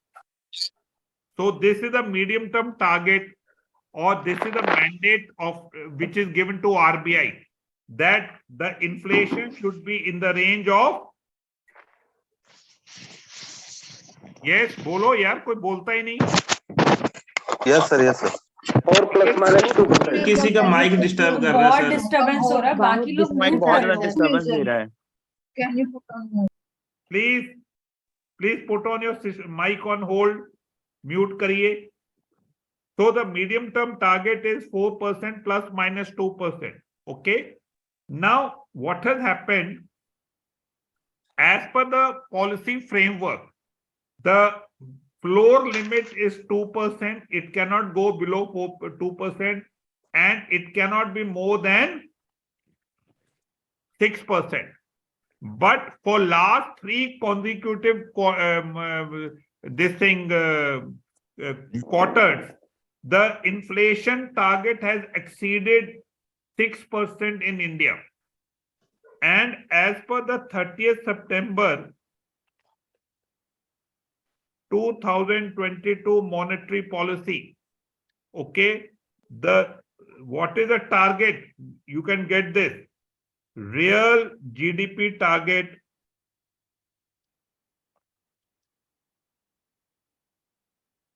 So this is the medium term target, or this is the mandate of which is given to RBI, that the inflation should be in the range of, yes, bolo yaar, koi bolta hi nahi. Yes, sir. Yes, sir. 4 plus minus 2%. किसी का mic disturb कर रहा है बहुत sir. Disturbance हो रहा है, बाकी लोग mute बहुत कर ज्यादा लो. डिस्टर्बेंस दे रहा है. Please put on your mic on hold, mute kariye. So the medium term target is 4% plus minus 2%. Okay. Now what has happened, as per the policy framework, the floor limit is 2%. It cannot go below 2%, and it cannot be more than 6%. But for last 3 consecutive quarters, the inflation target has exceeded 6% in India. And as per the 30th September 2022 monetary policy, okay, what is the target? You can get this. Real GDP target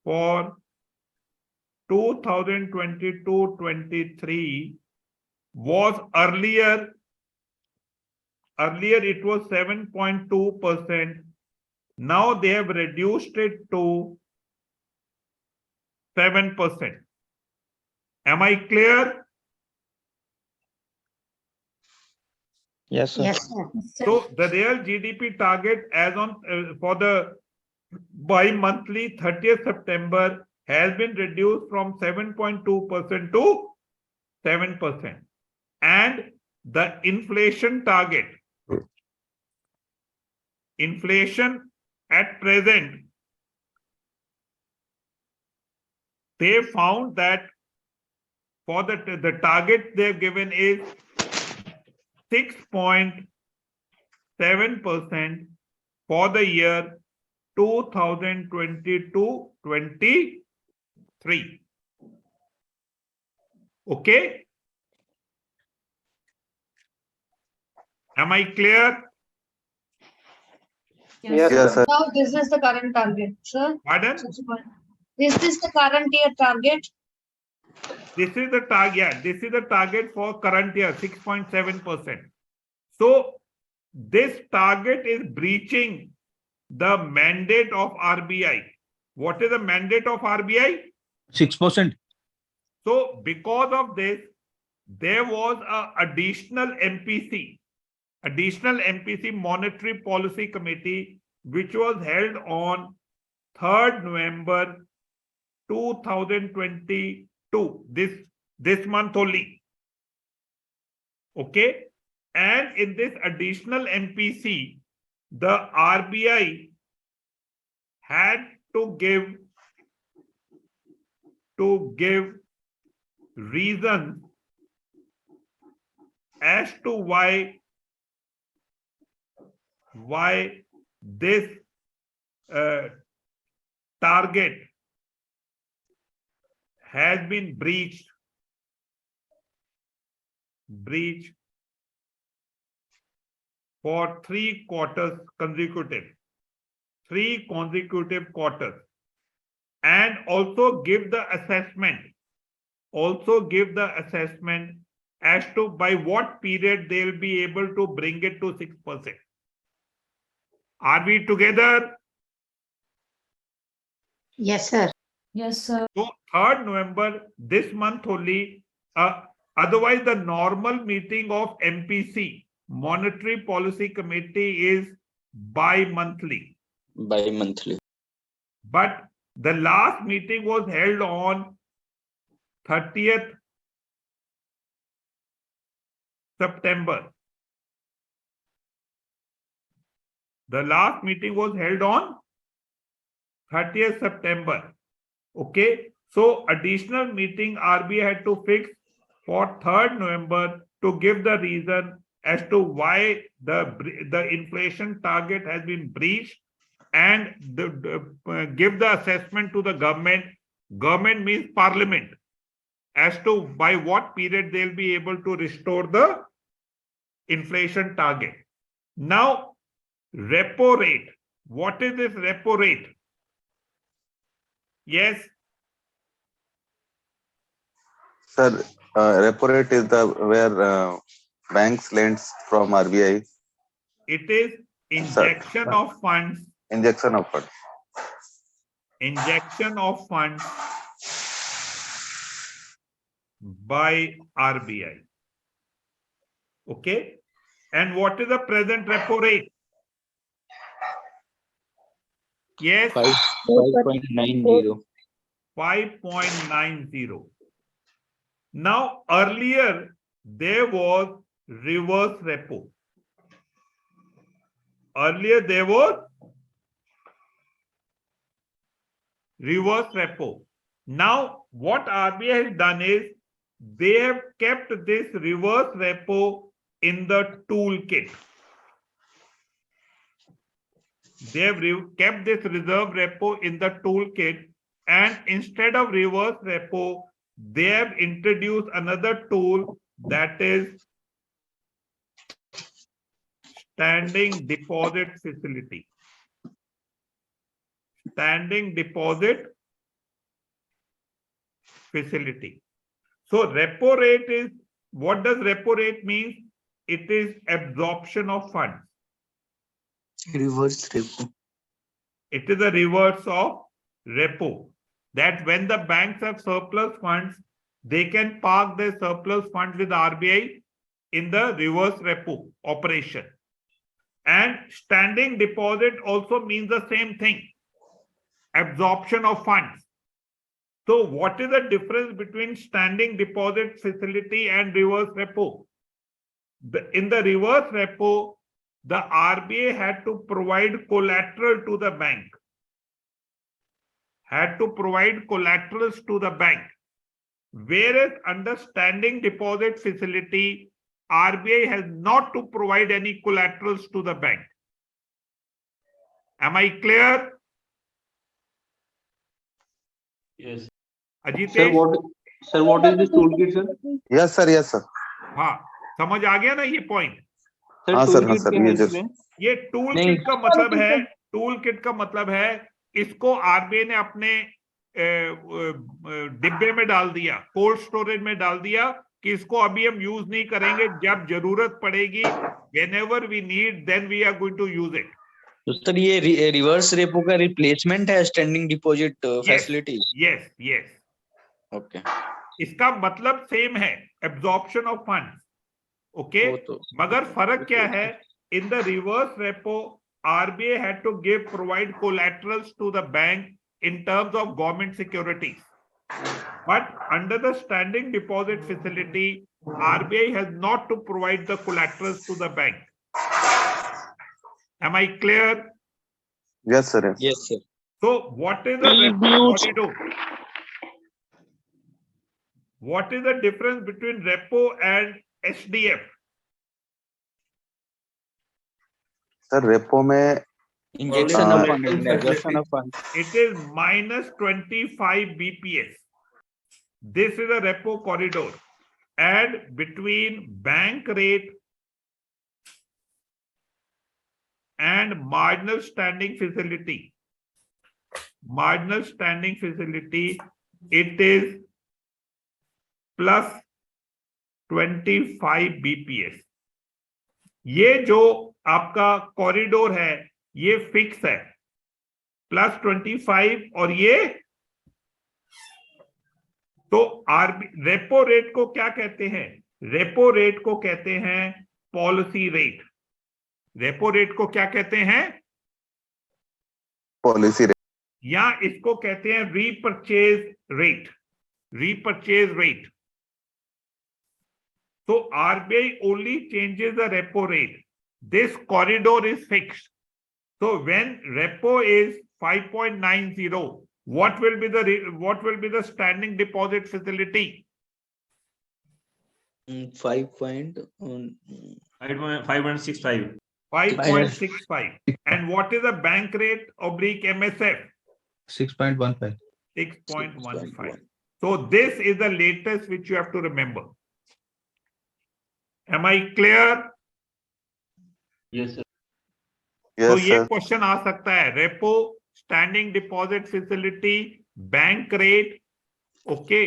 for 2022-23 was earlier it was 7.2%. Now they have reduced it to 7%. Am I clear? Yes, sir. Yes, sir. So the real GDP target as on for the bi-monthly 30th September has been reduced from 7.2% to 7%. And the inflation target, inflation at present, they found that for the target they've given is 6.7% for the year 2022-23. Okay? Am I clear? Yes, Yes, sir. Now this is the current target, sir. Pardon? This is the current year target. This is the target. Yeah, this is the target for current year, 6.7%. So this target is breaching the mandate of RBI. What is the mandate of RBI? 6%. So because of this, there was a additional MPC Monetary Policy Committee, which was held on 3rd November 2022, this month only. Okay. And in this additional MPC, the RBI had to give reasons as to why this target has been breached for 3 consecutive quarters, and also give the assessment as to by what period they'll be able to bring it to 6%. Are we together? Yes, sir. Yes, sir. So 3rd November, this month only. Otherwise, the normal meeting of MPC, Monetary Policy Committee, is bi-monthly. But the last meeting was held on 30th September. The last meeting was held on 30th September. Okay. So additional meeting RBI had to fix for 3rd November to give the reason as to why the inflation target has been breached, and give the assessment to the government. Government means Parliament, as to by what period they'll be able to restore the inflation target. Now, repo rate. What is this repo rate? Yes. Sir, repo rate is where banks lends from RBI. It is injection of funds. Injection of funds. Injection of funds by RBI. Okay. And what is the present repo rate? Yes. 5.90. 5.90. Now, earlier there was reverse repo. Earlier there was reverse repo. Now, what RBI has done is they have kept this reverse repo in the toolkit. They have kept this reserve repo in the toolkit, and instead of reverse repo, they have introduced another tool, that is standing deposit facility. Standing deposit facility. So repo rate is, what does repo rate mean? It is absorption of funds. Reverse repo. It is a reverse of repo. That when the banks have surplus funds, they can park their surplus funds with RBI in the reverse repo operation. And standing deposit also means the same thing. Absorption of funds. So what is the difference between standing deposit facility and reverse repo? In the reverse repo, the RBI had to provide collateral to the bank. Had to provide collaterals to the bank. Whereas under standing deposit facility, RBI has not to provide any collaterals to the bank. Am I clear? Yes. Ajitesh? What is this toolkit, sir? Yes, sir. Yes, sir. हाँ, समझ आ गया ना ये point? हाँ sir, हाँ sir, ये tool kit का मतलब है, टूल किट का मतलब है इसको आरबीआई ने अपने डिब्बे में डाल दिया, कोल्ड स्टोरेज में डाल दिया कि इसको अभी हम यूज नहीं करेंगे, जब जरूरत पड़ेगी, whenever we need, then we are going to use it. तो सर ये रिवर्स रेपो का रिप्लेसमेंट है standing deposit facility? Yes yes, okay, इसका मतलब सेम है, एब्जॉर्प्शन ऑफ फंड्स, ओके। मगर फर्क क्या है, in the reverse repo RBI had to provide collaterals to the bank in terms of government securities, but under the standing deposit facility RBI has not to provide the collaterals to the bank. Am I clear? Yes, sir. Yes, sir. So what is the repo corridor? What is the difference between repo and SDF? Sir, repo में Injection of fund and exhaustion of fund. It is minus 25 BPS. This is a repo corridor. And between bank rate and marginal standing facility, it is plus 25 BPS. ये जो आपका corridor है ये fix है, plus 25, और ये तो repo rate को क्या कहते हैं? रेपो रेट को कहते हैं पॉलिसी रेट। रेपो रेट को क्या कहते हैं? पॉलिसी रेट, या इसको कहते हैं repurchase rate. Repurchase rate. So RBI only changes the repo rate. This corridor is fixed. So when repo is 5.90, what will be the standing deposit facility? 5.65. 5.65. And what is the bank rate oblique MSF? 6.15. 6.15. So this is the latest which you have to remember. Am I clear? Yes, sir. तो ये question आ सकता है, repo, standing deposit facility, bank rate, okay,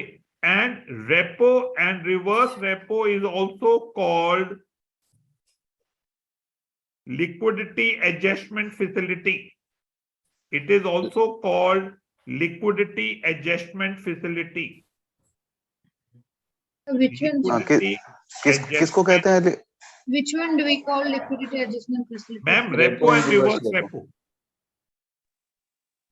and repo and reverse repo is also called liquidity adjustment facility. It is also called liquidity adjustment facility. Which one? किसको कहते हैं? Which one do we call liquidity adjustment facility? Ma'am, repo and reverse repo.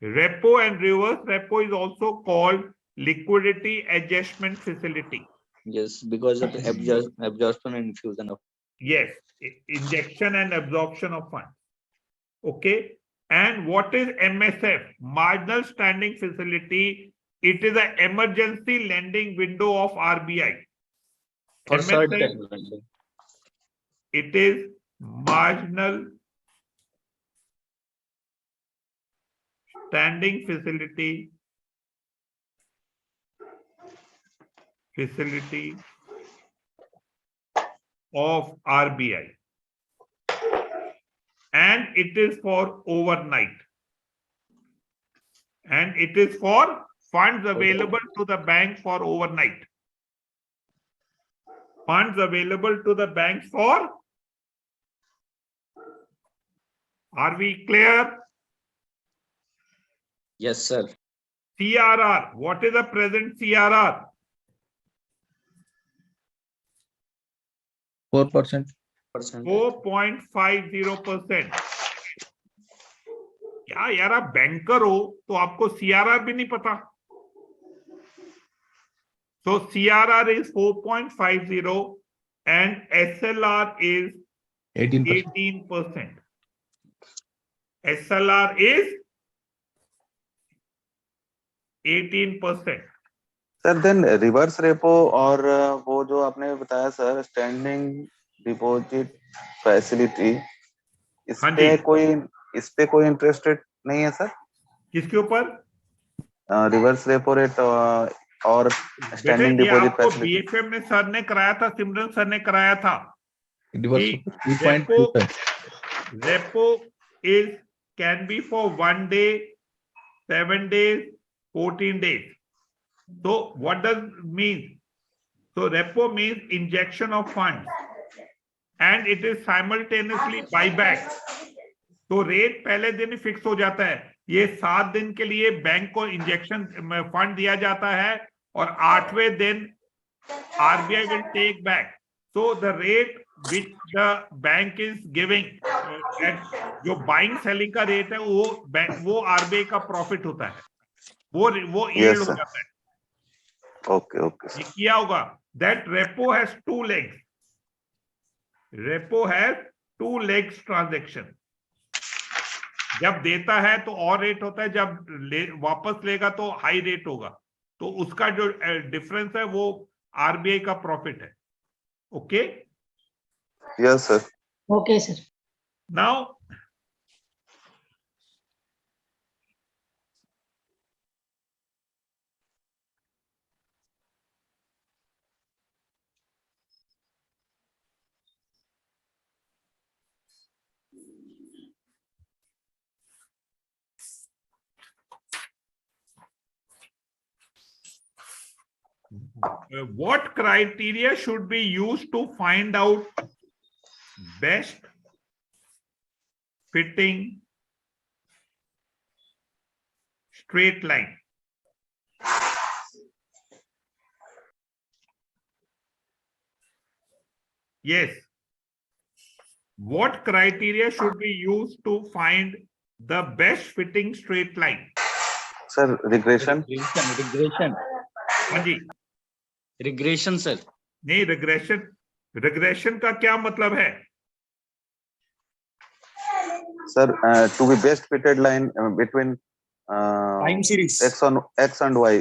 Repo and reverse repo is also called liquidity adjustment facility. Yes, because of absorption and infusion of. Yes, injection and absorption of funds. Okay. And what is MSF? Marginal standing facility. It is an emergency lending window of RBI. For MSF, it is marginal standing facility of RBI, and it is for overnight, and it is for funds available to the bank for overnight. Funds available to the banks for. Are we clear? Yes, sir. CRR. What is the present CRR? 4%. 4.50%. क्या यार, आप banker हो तो आपको CRR भी नहीं पता? So CRR is 4.50 and SLR is 18%. SLR is 18%. Sir then reverse repo और वो जो आपने बताया सर स्टैंडिंग डिपॉजिट फैसिलिटी, इस पे कोई इंटरेस्टेड नहीं है सर? किसके ऊपर? रिवर्स रेपो रेट और स्टैंडिंग डिपॉजिट फैसिलिटी। BFM ने सर ने कराया था, सिमरन सर ने कराया था। Repo is can be for 1 day, 7 days, 14 days. So what does it mean? So repo means injection of funds, and it is simultaneously buyback. तो rate पहले दिन ही फिक्स हो जाता है। ये 7 दिन के लिए बैंक को इंजेक्शन फंड दिया जाता है और 8वें दिन RBI will take back. So the rate which the bank is giving, जो बाइंग सेलिंग का रेट है वो RBI का प्रॉफिट होता है, वो यील्ड हो जाता है। ओके ये किया होगा। That repo has 2 legs. Repo has 2 legs transaction. जब देता है तो और रेट होता है, जब वापस लेगा तो हाई रेट होगा। तो उसका जो डिफरेंस है वो RBI का प्रॉफिट है। Okay, yes sir. Okay, sir. Now what criteria should be used to find out best fitting straight line? Yes. What criteria should be used to find the best fitting straight line? Sir regression. हाँ जी, regression sir. नहीं, regression का क्या मतलब है? Sir to be best fitted line between time series x and y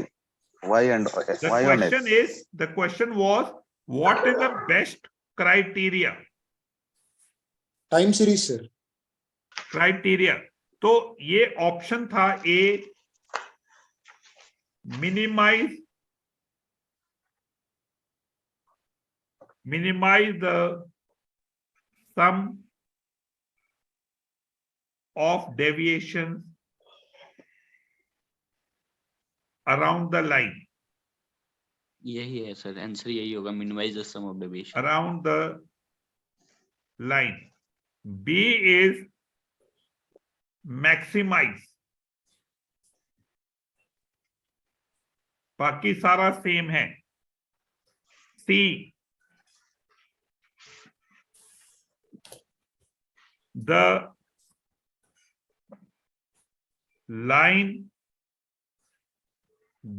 and y on x. The question was, what is the best criteria? Time series sir. Criteria. तो ये option था ए, minimize the sum of deviations around the line, यही है sir, answer यही होगा, minimise the sum of deviation around the line. B is maximize, बाकी सारा same है। C, the line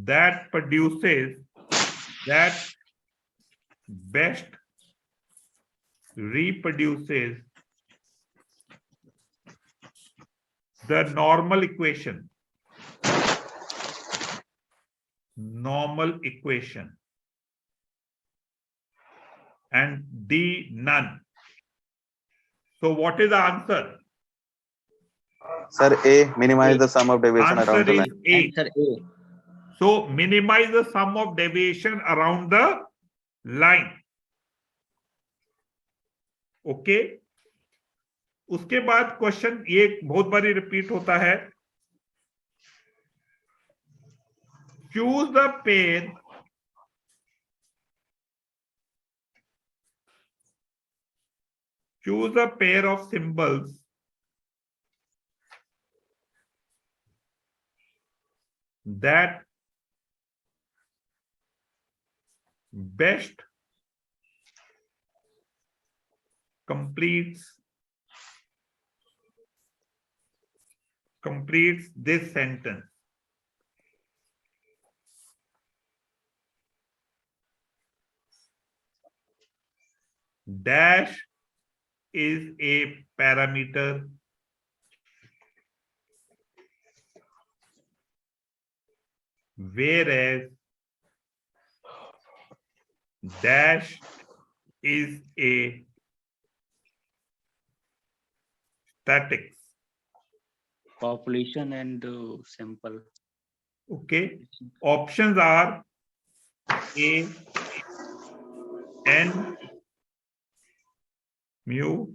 that produces that best reproduces the normal equation. And D, none. So what is the answer? Sir, A, minimize the sum of deviation Answer around the is line. A. Answer A. So minimize the sum of deviation around the line. Okay. उसके बाद question ये बहुत बारी repeat होता है। Choose the pair of symbols that best completes this sentence. Dash is a parameter, whereas dash is a statics. Population and sample. Okay. Options are A, N, mu,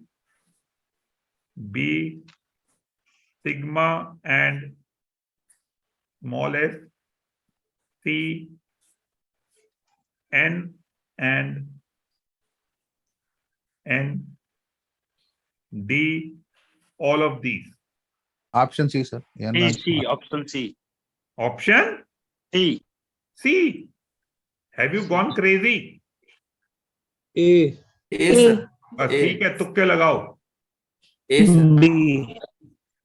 B, sigma and small s, C, N and N, D, all of these? Option C, sir. N and C, small. option C. Option C. C. Have you gone crazy? A, sir. बस A. ठीक है, तुक्के लगाओ. A, sir. B.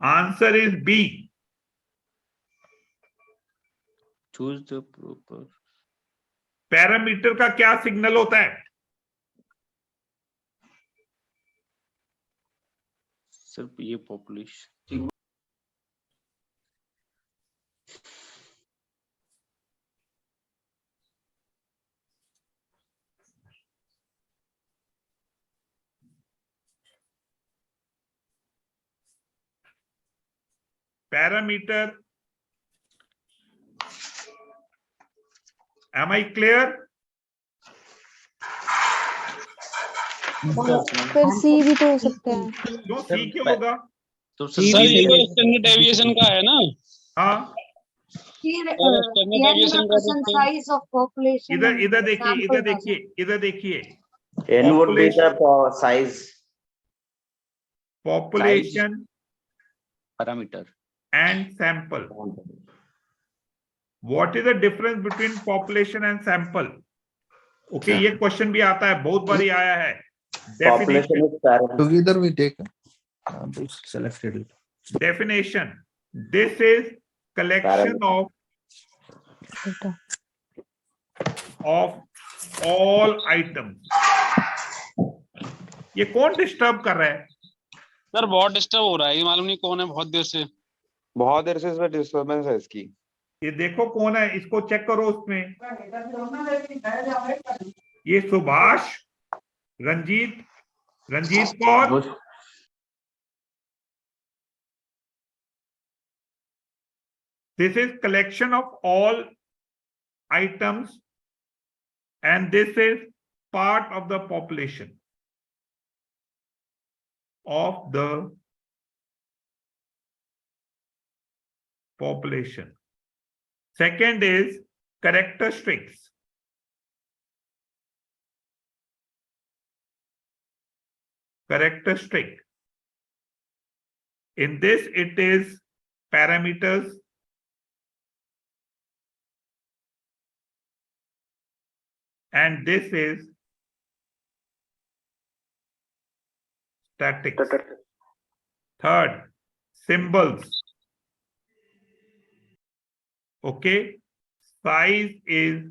Answer is B. Choose the proper. Parameter का क्या signal होता है? सिर्फ ये population. Parameter. Am I clear? फिर सी भी तो हो सकता है. क्यों C क्यों होगा? तो सर ये तो स्टैंडर्ड डेविएशन का है ना. हाँ, Size of population. इधर देखिए. N would be the size. Population parameter and sample. What is the difference between population and sample? Okay, ये क्वेश्चन भी आता है, बहुत बारी आया है. Population is parameter. Together we take this selected it. Definition. This is collection of all items. ये कौन डिस्टर्ब कर रहा है? सर बहुत डिस्टर्ब हो रहा है, ये मालूम नहीं कौन है. बहुत देर से इसमें डिस्टर्बेंस है इसकी. ये देखो कौन है, इसको चेक करो उसमें. ये Subhash, Ranjit Kaur. This is collection of all items and this is part of the population of the population. Second is characteristics. Characteristic. In this it is parameters. And this is statics. Third, symbols. Okay, size is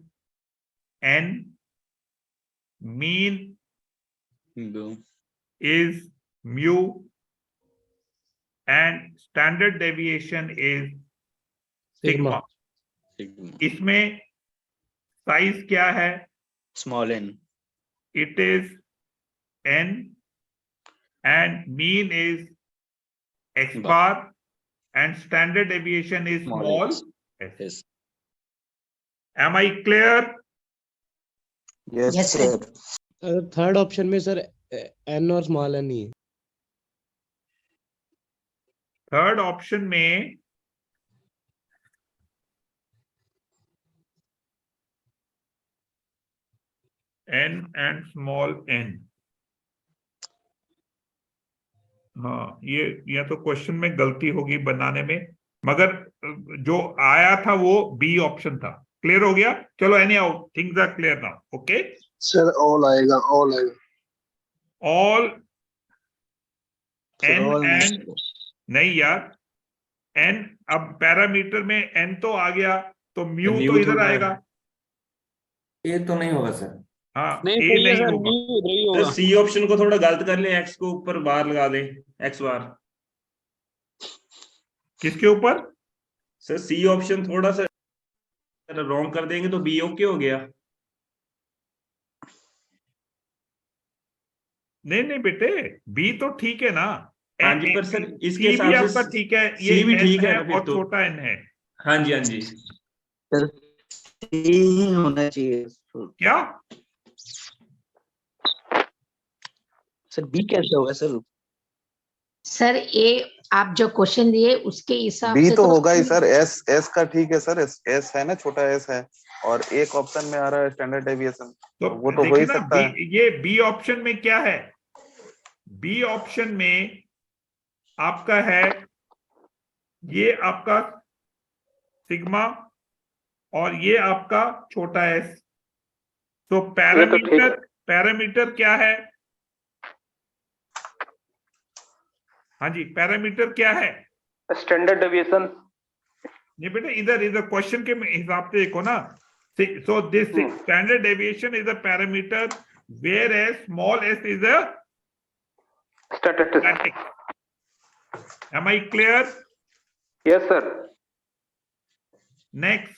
N, mean is mu, and standard deviation is sigma. इसमें size क्या है? Small n. It is N and mean is X bar and standard deviation is small s. Yes. Am I clear? Yes, sir. Third option में sir N और small N ही है. Third option में n and small n. हाँ, ये तो question में गलती होगी बनाने में, मगर जो आया था वो बी ऑप्शन था. क्लियर हो गया? चलो anyhow things are clear now. Okay sir all आएगा. ऑल n एंड नहीं यार, n अब पैरामीटर में n तो आ गया तो म्यू तो इधर आएगा. ए तो नहीं होगा सर. हाँ, नहीं ए सही है नहीं सर, होगा. नहीं उधर ही होगा. सी ऑप्शन को थोड़ा गलत कर ले, एक्स को ऊपर बार लगा दे, एक्स बार. किसके ऊपर? सर सी ऑप्शन थोड़ा सा रॉन्ग कर देंगे तो बी ओके हो गया. नहीं बेटे, बी तो ठीक है ना. हाँ जी, पर सर इसके सी भी हिसाब से आपका ठीक है, सी भी ठीक है ना फिर और तो. छोटा n है. हाँ जी. होना चाहिए. क्या सर बी कैसे होगा सर? सर ये आप जो क्वेश्चन दिए उसके हिसाब बी से तो होगा ही सर. एस का ठीक है सर, एस है ना, छोटा एस है, और एक ऑप्शन में आ रहा है स्टैंडर्ड डेविएशन, तो वो तो हो ही देखिए ना, सकता है. ये बी ऑप्शन में क्या है? बी ऑप्शन में आपका है, ये आपका सिग्मा और ये आपका छोटा एस। तो पैरामीटर क्या है? हाँ जी, पैरामीटर क्या है? Standard deviation. नहीं बेटा, इधर क्वेश्चन के हिसाब से देखो ना। So this standard deviation is a parameter, whereas small s is a static. Am I clear? Yes, sir. Next,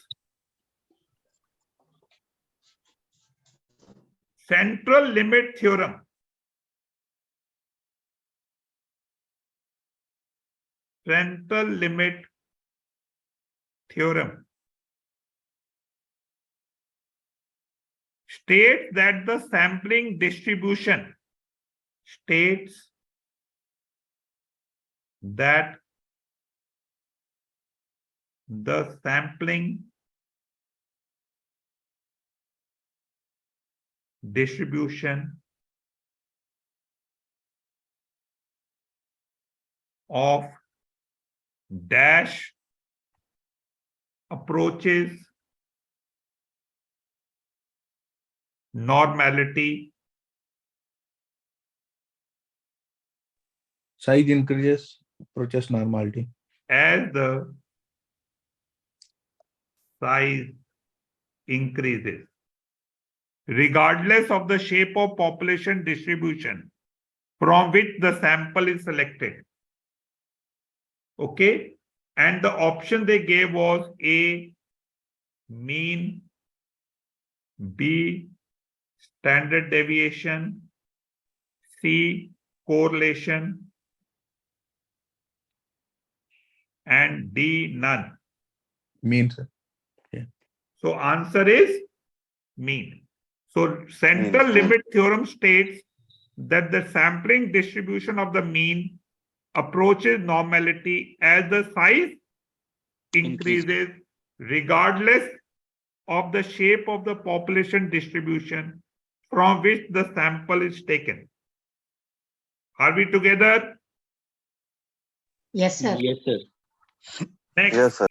central limit theorem. Central limit theorem states that the sampling distribution states that the sampling distribution of dash approaches normality Size increases, approaches normality. as the size increases, regardless of the shape of population distribution from which the sample is selected. Okay, and the option they gave was A, mean, B, standard deviation, C, correlation, and D, none. Mean, sir. So answer is mean. So central limit theorem states that the sampling distribution of the mean approaches normality as the size increases, regardless of the shape of the population distribution from which the sample is taken. Are we together? Yes, sir. Yes, sir. Next. Yes, sir.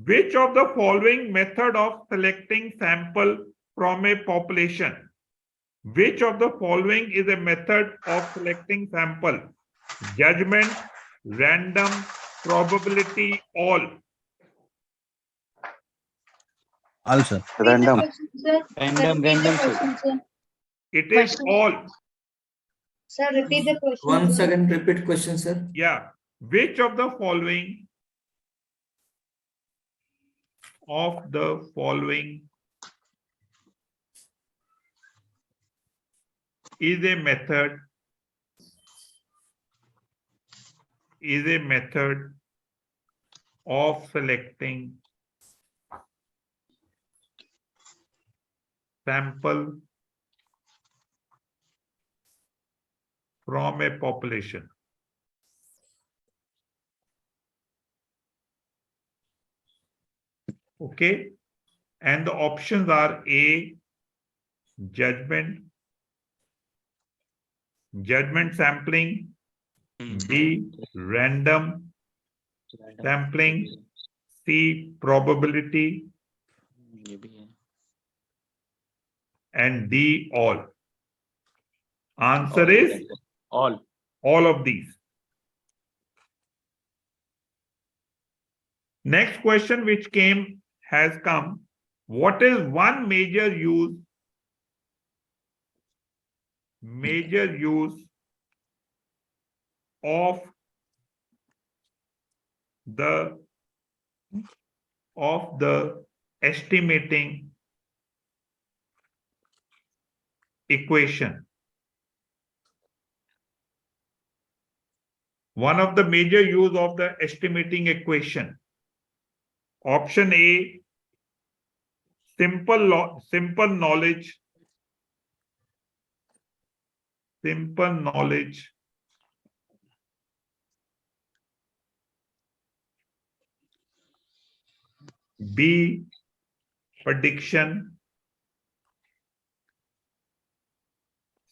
Which of the following method of selecting sample from a population? Which of the following is a method of selecting sample? Judgment, random, probability, all. All, sir. Random. Random, sir. It is all. Sir, repeat the question. Once again, repeat question, sir. Yeah. Which of the following is a method of selecting sample from a population? Okay, and the options are A, judgment sampling, B, random sampling, C, probability, and D, all. Answer is all of these. Next question which has come. What is one major use of the estimating equation? One of the major use of the estimating equation. Option A, simple knowledge. B, prediction.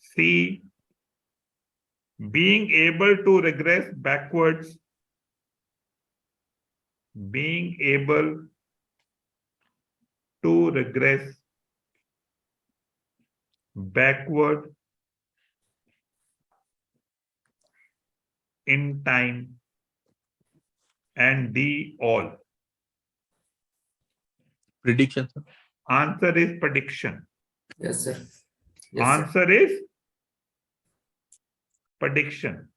C, being able to regress backwards, being able to regress backward in time, and D, all. Prediction, sir. Answer is prediction. Yes, sir. Yes, sir. Answer is prediction.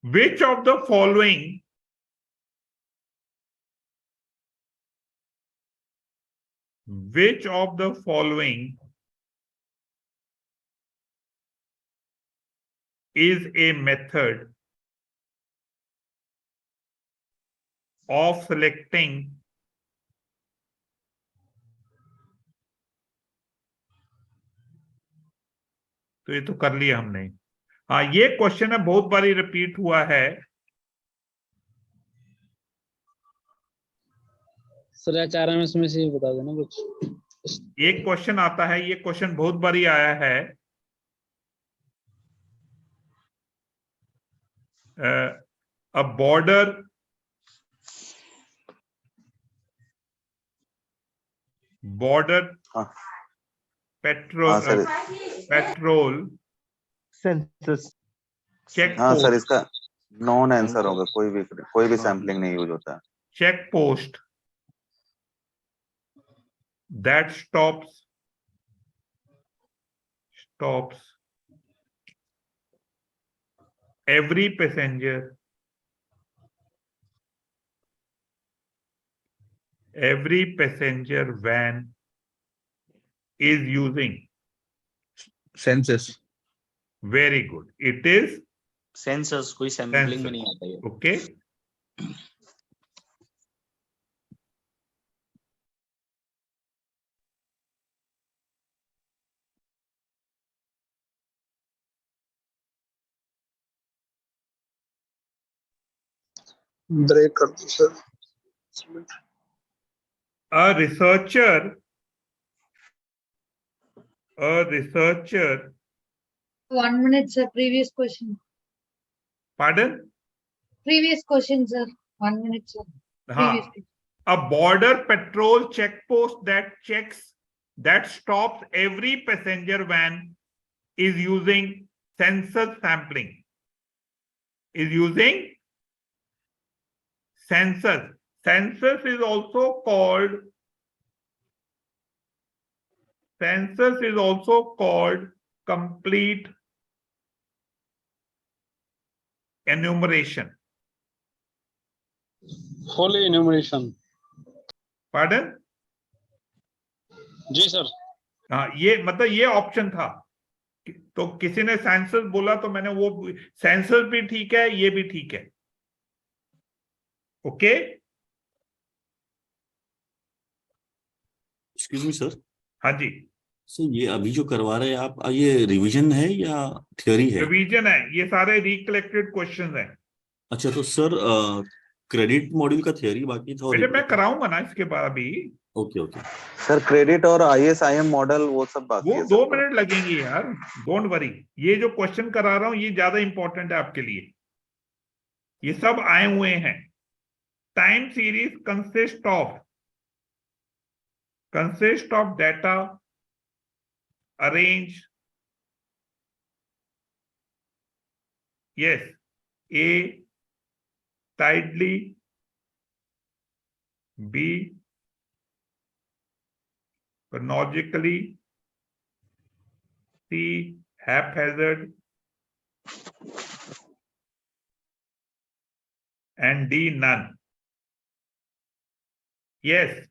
Which of the following is a method of selecting तो ये तो कर लिया हमने. हाँ, ये question है, बहुत बारी रिपीट हुआ है. सर HRMS में से बता दो ना कुछ. एक क्वेश्चन आता है, ये क्वेश्चन बहुत बारी आया है. A border petrol Census. check हाँ सर, post, इसका नॉन आंसर होगा. कोई भी सैम्पलिंग नहीं यूज होता. check post that stops every passenger van is using. Census. Very good. It is census. कोई सैम्पलिंग में नहीं आता ये. okay. ब्रेक कर दो sir. A researcher 1 minute, sir. Previous question. Pardon? Previous question, sir. 1 minute, sir. Previous हाँ. question. A border patrol checkpost that stops every passenger van is using census sampling. Census. Census is also called complete enumeration. Full enumeration. Pardon? Ji sir. हाँ, ये मतलब ये option था. तो किसी ने census बोला तो मैंने वो सेंसस भी ठीक है, ये भी ठीक है. ओके. Excuse me sir. हाँ जी. सर ये अभी जो करवा रहे हैं आप, ये रिवीजन है या थ्योरी है? रिवीजन है. ये सारे रिकलेक्टेड क्वेश्चंस हैं. अच्छा, तो सर क्रेडिट मॉड्यूल का थ्योरी बाकी था. बेटे मैं कराऊंगा ना इसके बाद अभी. ओके ओके सर, क्रेडिट और ISIM मॉडल वो सब बाकी है. 2 मिनट लगेंगे यार, डोंट वरी. ये जो क्वेश्चन करा रहा हूं ये ज्यादा इंपॉर्टेंट है आपके लिए. ये सब आए हुए हैं. Time series consist of data arrange. yes, A, tidally, B, chronologically, C, haphazard, and D, none. Yes.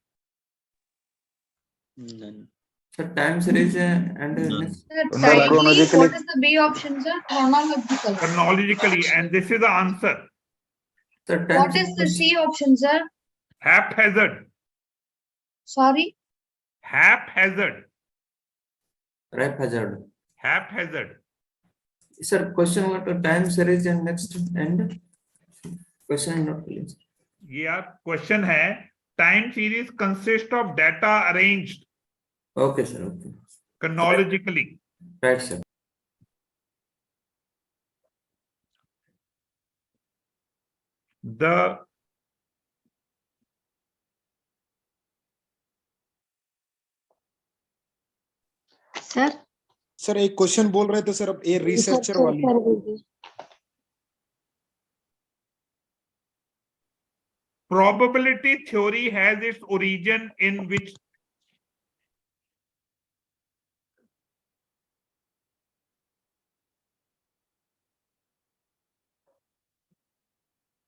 None. Sir, time series and next. Sir, tidally, what is the B option, sir? Chronological. Chronologically, and this is the answer. Sir, What is the C option, sir? Haphazard. Sorry? Haphazard. Haphazard. Haphazard. Sir, question what time series and next and question not clear. ये आप question है time series consist of data arranged Okay, sir. Okay. chronologically. Right, sir. The sir sir एक question बोल रहे थे sir अब ये researcher वाली probability theory has its origin in which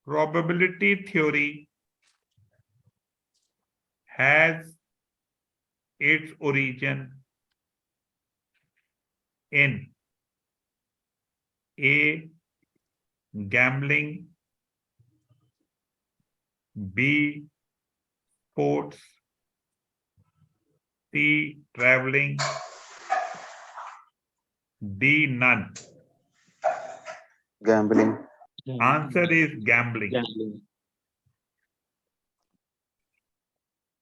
probability theory has its origin in A, gambling, B, sports, C, traveling, D, none. Gambling. Answer is gambling.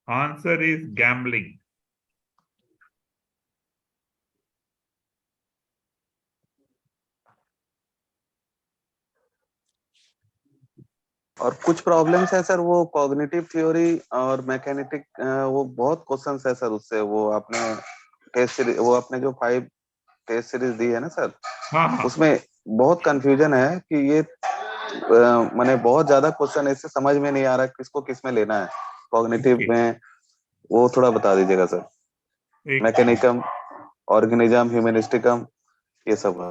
Answer is gambling. और कुछ problems है sir वो cognitive theory और मैकेनिटिक वो बहुत questions है sir उससे वो आपने टेस्ट सीरीज वो आपने जो 5 टेस्ट सीरीज दी है ना सर उसमें बहुत कंफ्यूजन है कि ये माने बहुत ज्यादा क्वेश्चन इससे समझ में नहीं आ रहा किसको किस में लेना है कॉग्निटिव में वो थोड़ा बता दीजिएगा सर मैकेनिकम ऑर्गेनिज्म ह्यूमनिस्टिकम ये सब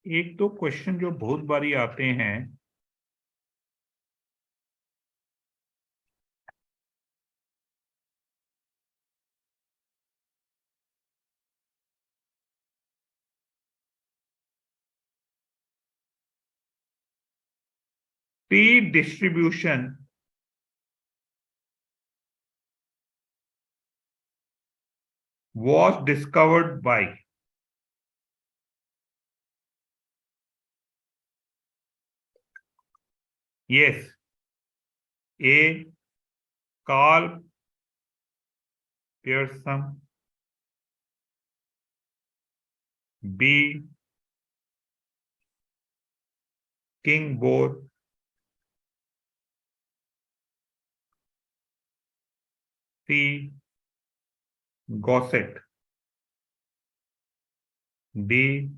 एक तो क्वेश्चन जो बहुत बारी आते हैं T distribution was discovered by yes A, Carl Pearson, B, Kingborough, C, Gossett, D,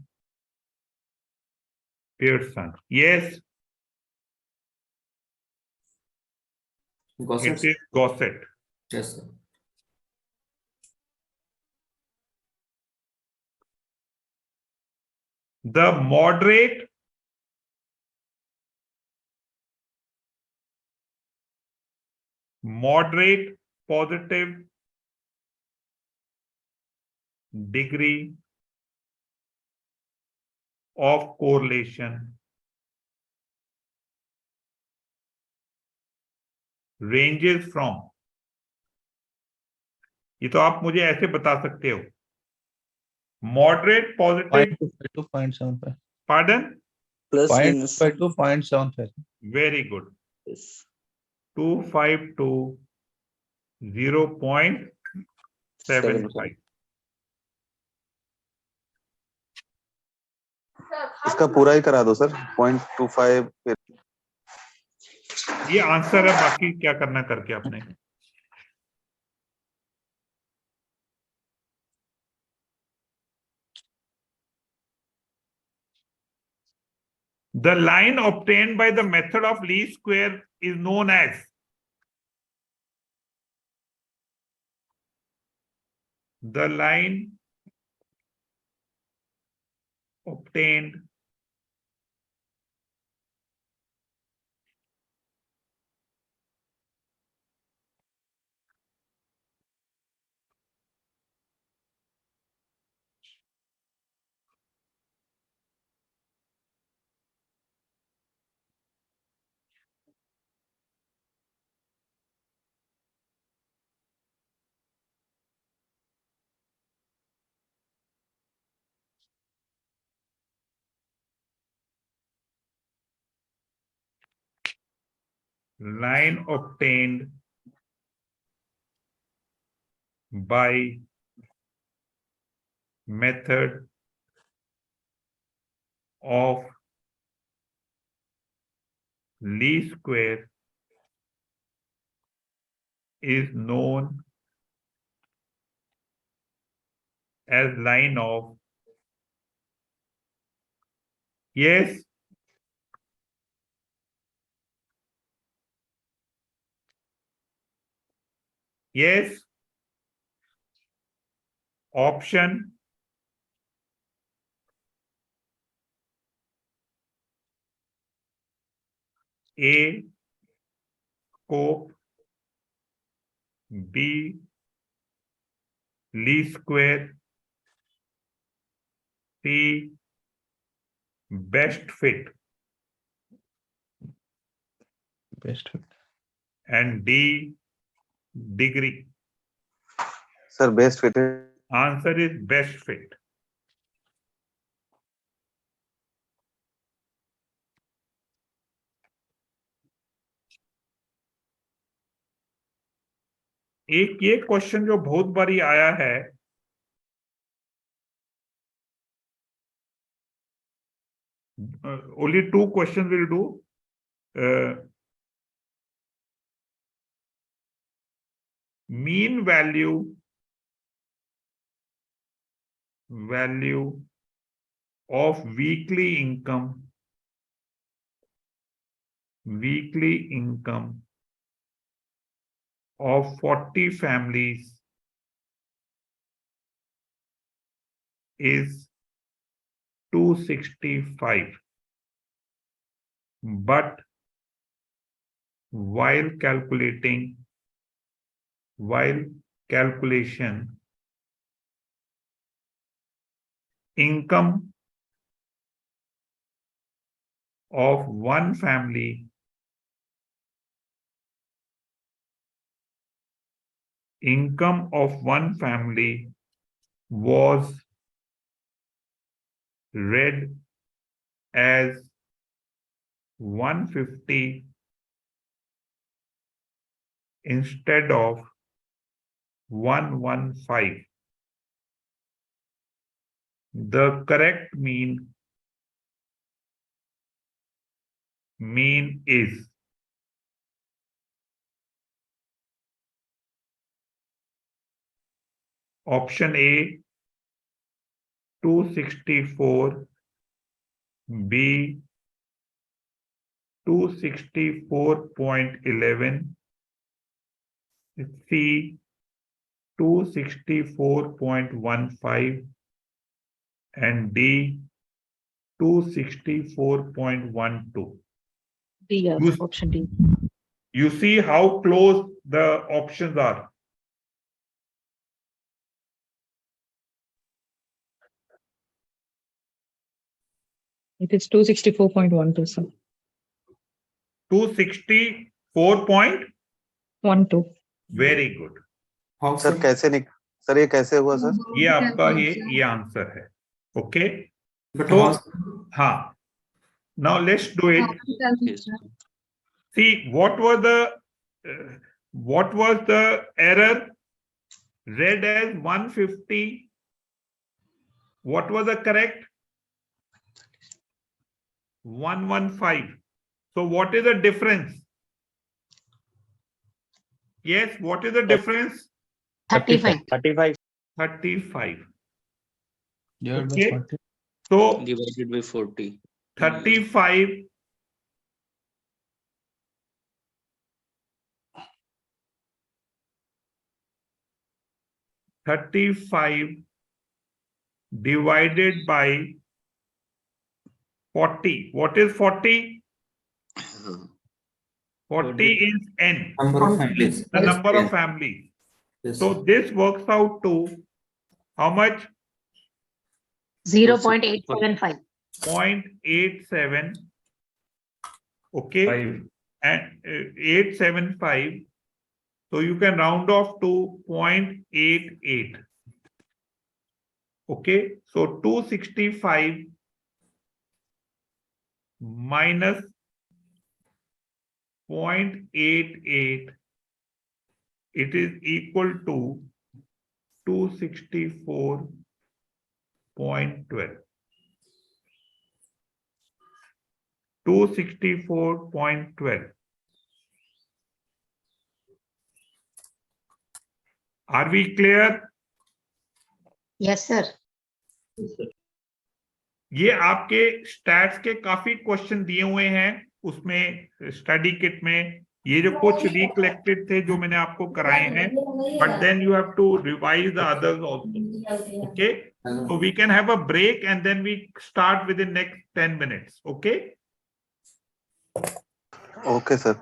Pearson. Yes, Gossett. it is Gossett. Yes, sir. The moderate positive degree of correlation ranges from ये तो आप मुझे ऐसे बता सकते हो moderate positive 0.25 to 0.75. pardon Plus 0.5 to 0.75. very good 25 to 0.75 इसका पूरा ही करा दो सर 0.25 ये आंसर है बाकी क्या करना करके आपने The line obtained by the method of least square is known as the line obtained line obtained by method of least square is known as line of yes. Yes. Option A, scope, B, least square, C, best fit, Best fit. and D, degree. Sir, best fit. Answer is best fit. एक ये question जो बहुत बारी आया है, only 2 questions will do. Mean value of weekly income of 40 families is 265, but while calculation income of one family was read as 150 instead of 115. The correct mean is option A, 264, B, 264.11, C, 264.15, and D, 264.12. D, yes, option D. You see how close the options are. It is 264.12, sir. 264.12. Very good. Sir कैसे sir ये कैसे हुआ sir? ये आपका ये answer है. Okay. So, हाँ. Now let's do it. See what was the error? Read as 150. What was the correct? 115. So what is the difference? Yes, what is the difference? 35. 35. 35. Divided by Okay. 40. So Divided by 40. 35 divided by 40. What is 40? 40 is n. Number of families. The number of families. Yes. So this works out to how much? 0.875. 0.87. Okay. And 875. So you can round off to 0.88. Okay. So 265 minus 0.88, it is equal to 264.12. 264.12. Are we clear? Yes, sir. ये आपके stats के काफी question दिए हुए हैं उसमें study kit में, ये जो कुछ रिकलेक्टेड थे जो मैंने आपको कराए हैं, but then you have to revise the others also. Okay, so we can have a break and then we start within next 10 minutes. Okay. Okay, sir.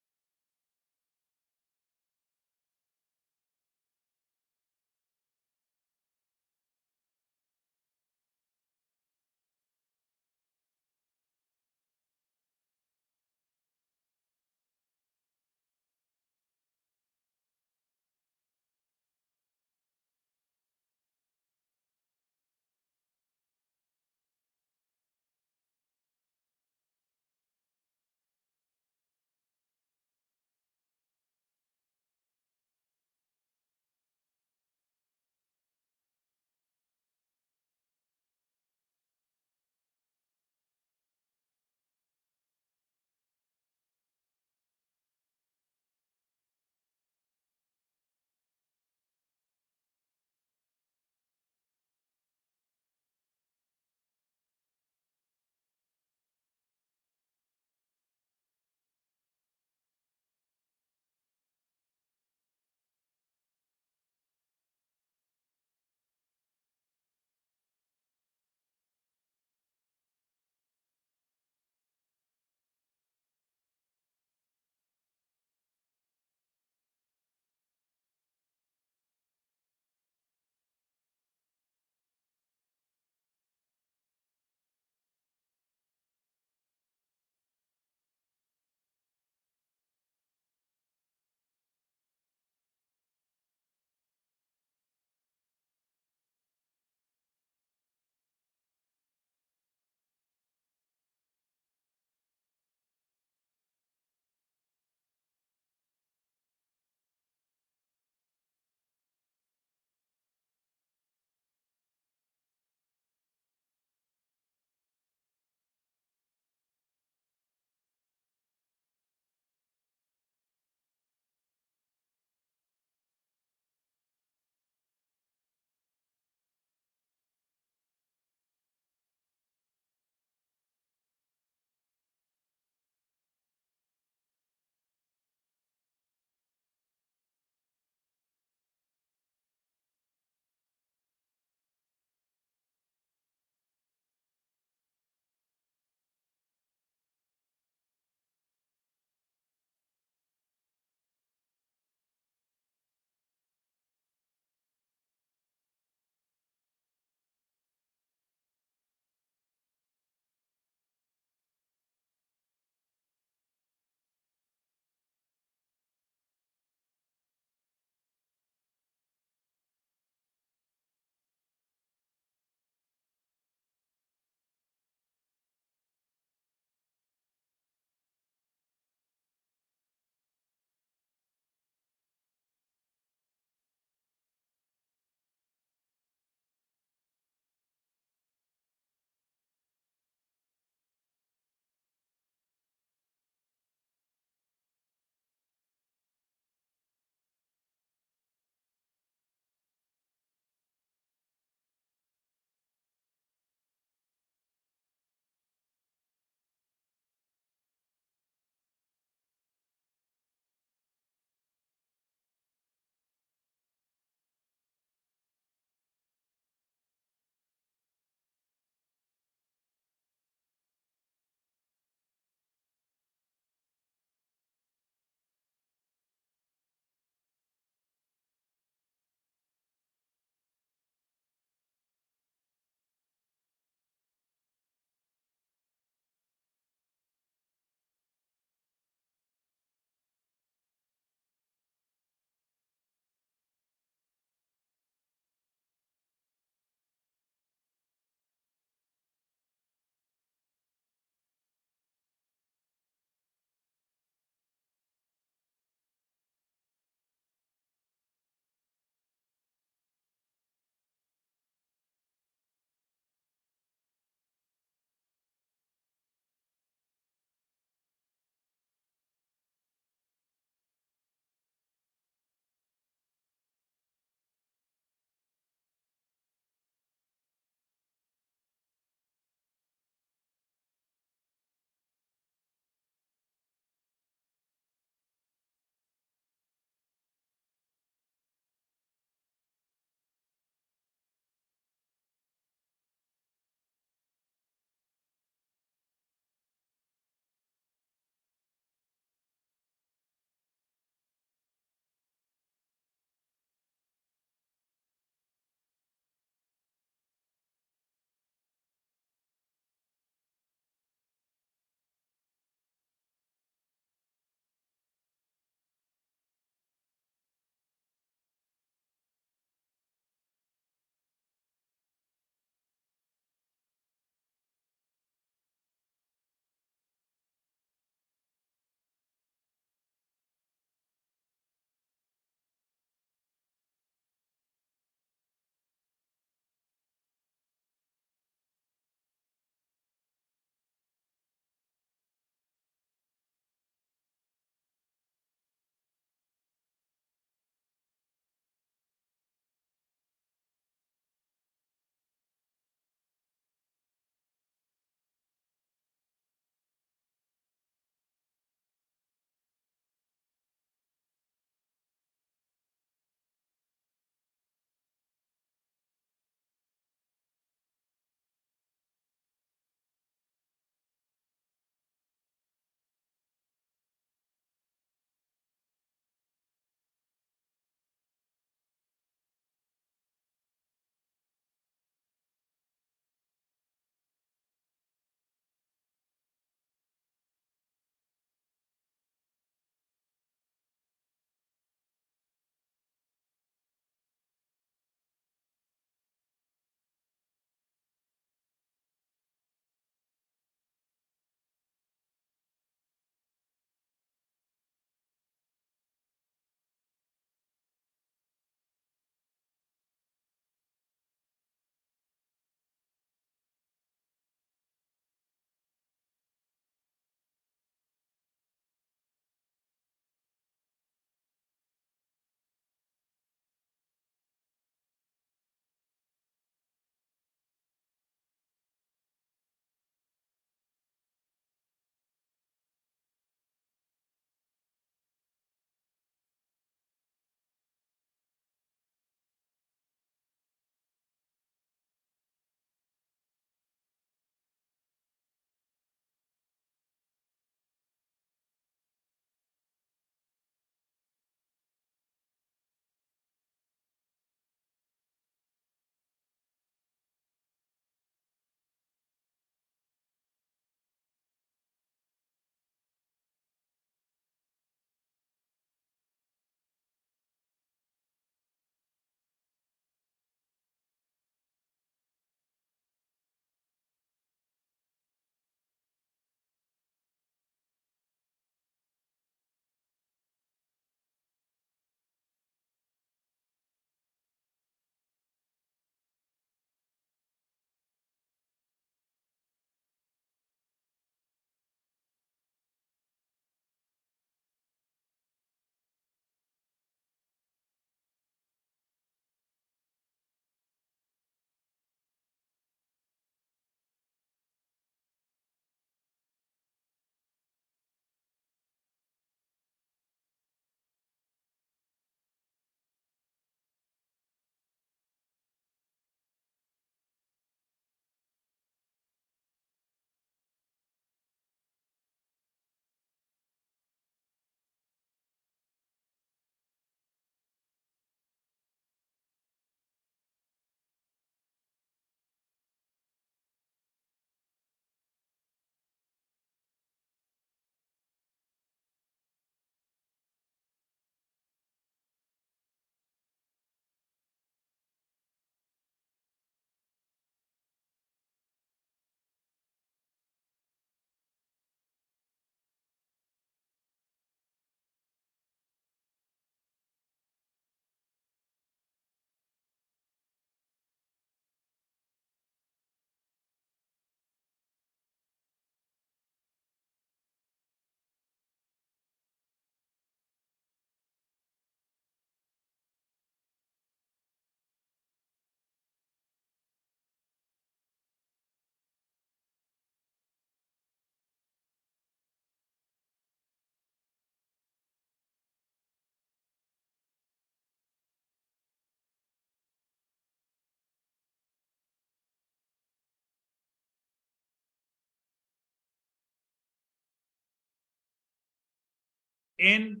in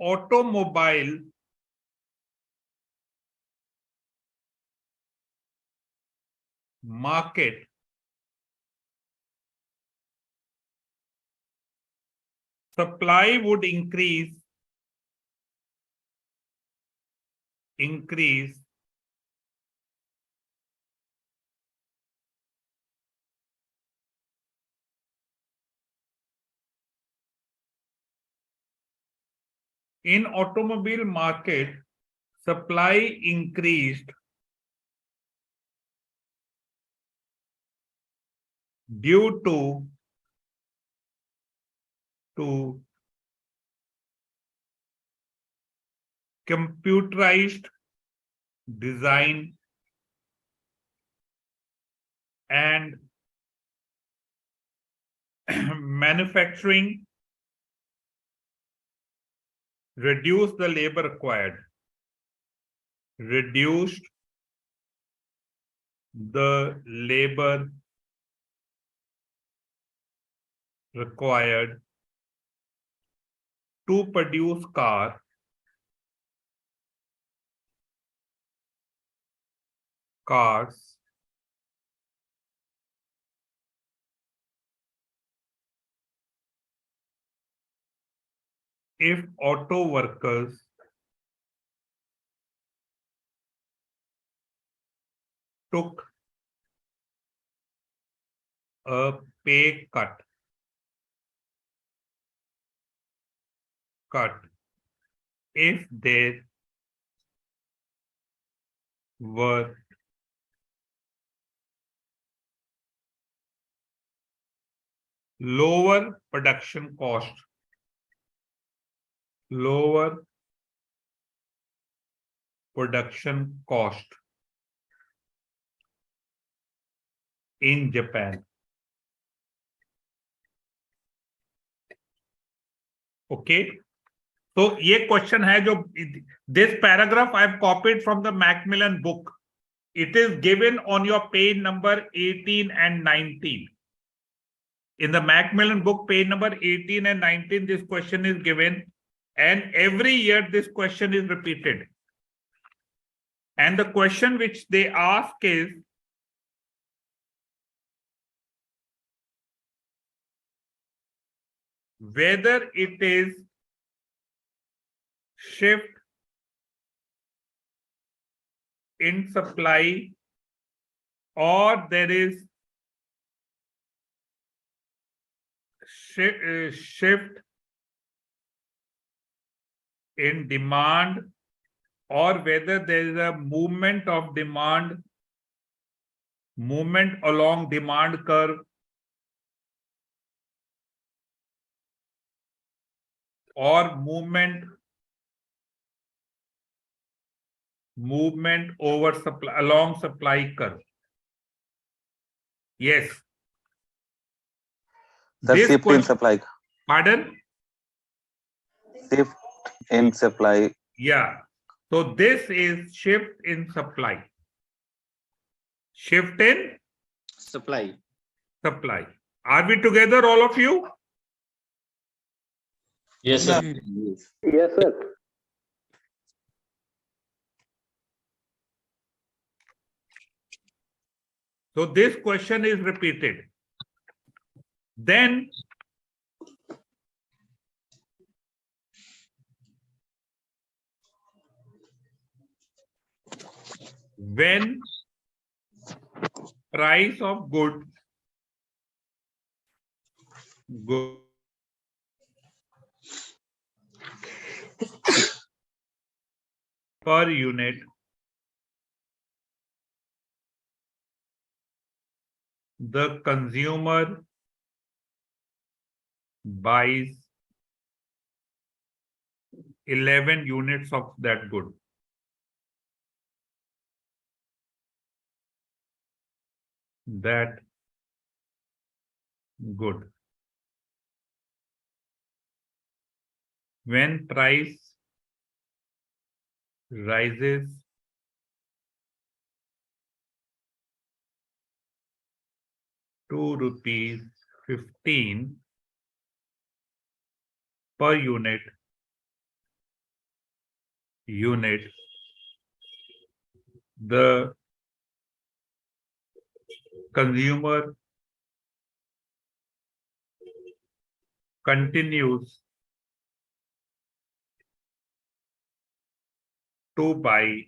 automobile market, supply would increase in automobile market, supply increased due to computerized design and manufacturing, reduce the labor required, reduced the labor required to produce cars if auto workers took a pay cut if there were lower production cost in Japan. Okay, so ये question है जो this paragraph I have copied from the Macmillan book. It is given on your page number 18 and 19. In the Macmillan book, page number 18 and 19, this question is given, and every year this question is repeated. And the question which they ask is, whether it is shift in supply or there is shift in demand, or whether there is a movement of demand, movement along demand curve, or movement over supply along supply curve. Yes. Sir, This shift in supply. Pardon? Shift in supply. Yeah. So this is shift in supply. Shift in Supply. Are we together, all of you? Yes, sir. Yes, sir. So this question is repeated. Then when price of goods per unit the consumer buys 11 units of that good. When price rises to ₹15, per unit the consumer continues to buy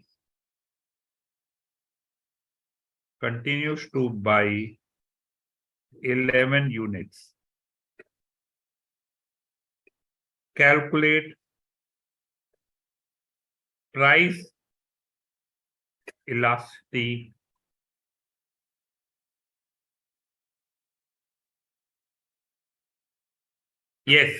11 units. Calculate price elasticity yes.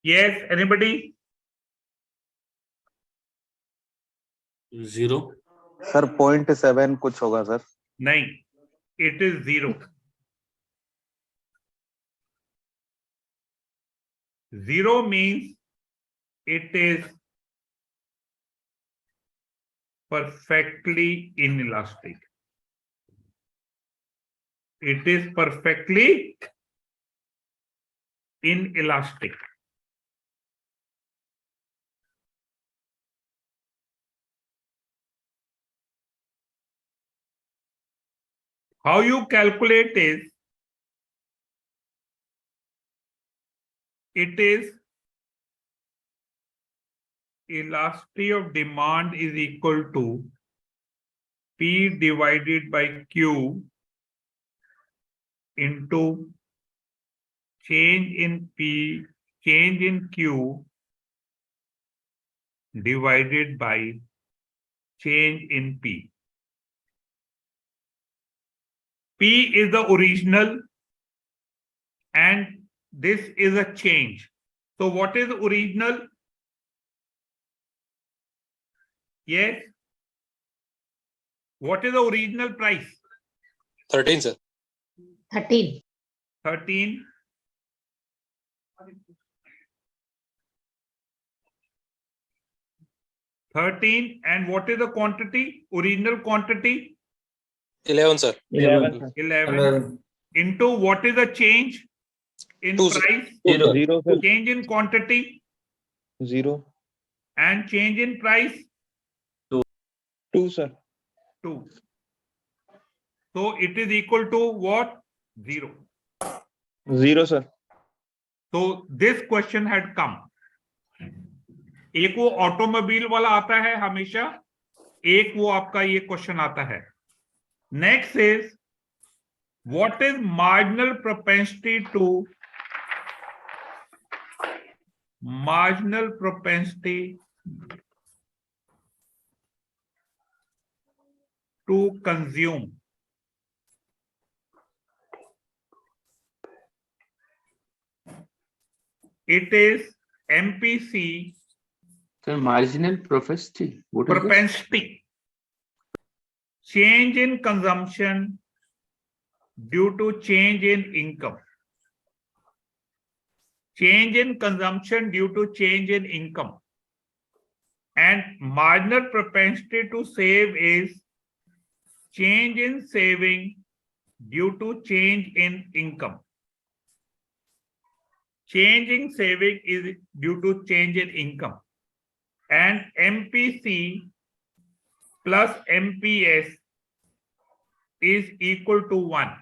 Yes, anybody? 0. Sir 0.7 कुछ होगा sir. नहीं, it is 0. 0 means it is perfectly inelastic. It is perfectly inelastic. How you calculate is, it is elasticity of demand is equal to P divided by Q into change in P, change in Q divided by change in P. P is the original and this is a change. So what is original? Yes. What is the original price? 13, sir. 13. 13. And what is the quantity? Original quantity? 11, sir. 11. Into what is the change in 2, sir. price? 0, sir. Change in quantity 0. and change in price? 2, sir. 2. So it is equal to what? 0. 0, sir. So this question had come. एक वो automobile वाला आता है हमेशा, एक वो आपका ये क्वेश्चन आता है. Next is, what is marginal propensity to consume? It is MPC. Sir, marginal propensity. What is this? Propensity. Change in consumption due to change in income. Change in consumption due to change in income. And marginal propensity to save is change in saving due to change in income. Change in saving is due to change in income. And MPC plus MPS is equal to 1.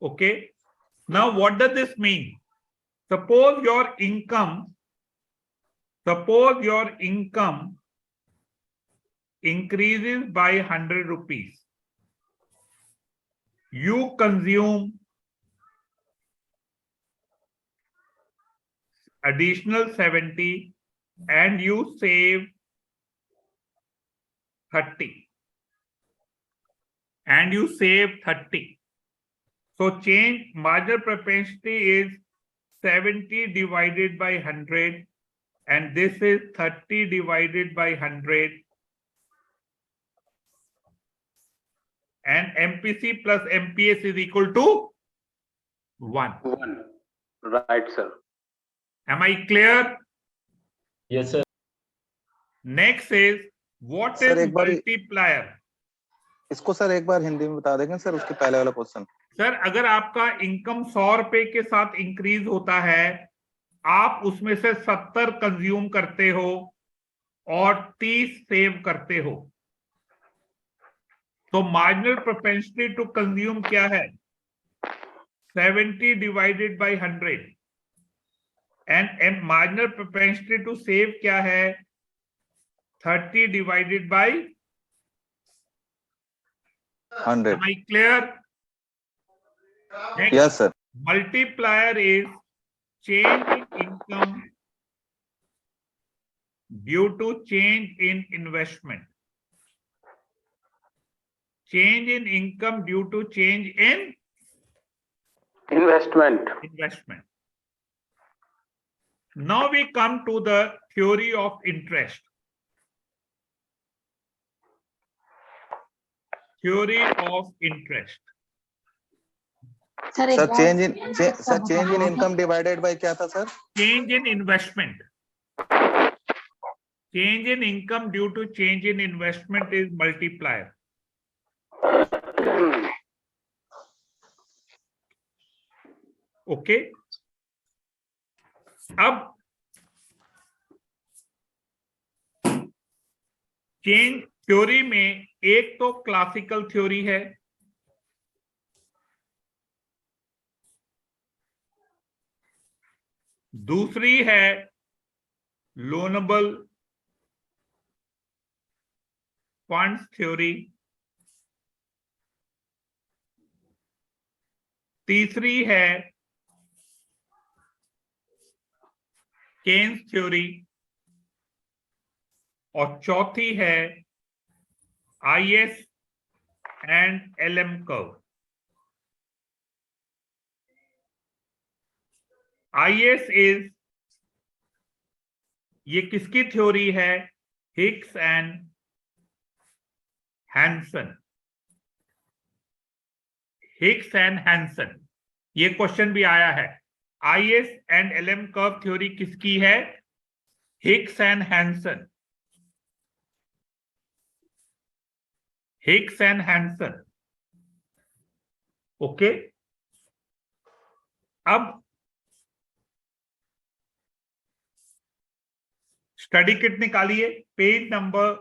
Okay. Now, what does this mean? Suppose your income increases by 100 rupees. You consume additional 70 and you save 30. And you save 30. So change marginal propensity is 70 divided by 100, and this is 30 divided by 100. And MPC plus MPS is equal to 1. 1. Right, sir. Am I clear? Yes, sir. Next is what Sir, is एक बार multiplier? इसको sir एक बार हिंदी में बता देंगे sir, उसके पहले वाला question. Sir अगर आपका इनकम 100 रुपए के साथ इंक्रीज होता है, आप उसमें से 70 कंज्यूम करते हो और 30 सेव करते हो, तो मार्जिनल प्रोपेंसिटी टू कंज्यूम क्या है? 70 divided by 100। And marginal propensity to save क्या है? 30 divided by 100। Am I clear? Next, Yes, sir. multiplier is change in income due to change in investment. Change in income due to change in investment. Now we come to the theory of interest. Theory of interest. Sir change in income divided by क्या था sir? Change in investment. Change in income due to change in investment is multiplier. Okay. अब change theory में एक तो classical theory है, दूसरी है loanable funds theory, तीसरी है केन्स थ्योरी, और चौथी है IS and LM curve. IS is, ये किसकी थ्योरी है? Hicks and Hansen. Hicks and Hansen, ये क्वेश्चन भी आया है। IS and LM curve theory किसकी है? Hicks and Hansen. Hicks and Hansen. Okay. अब स्टडी किट निकालिए, पेज नंबर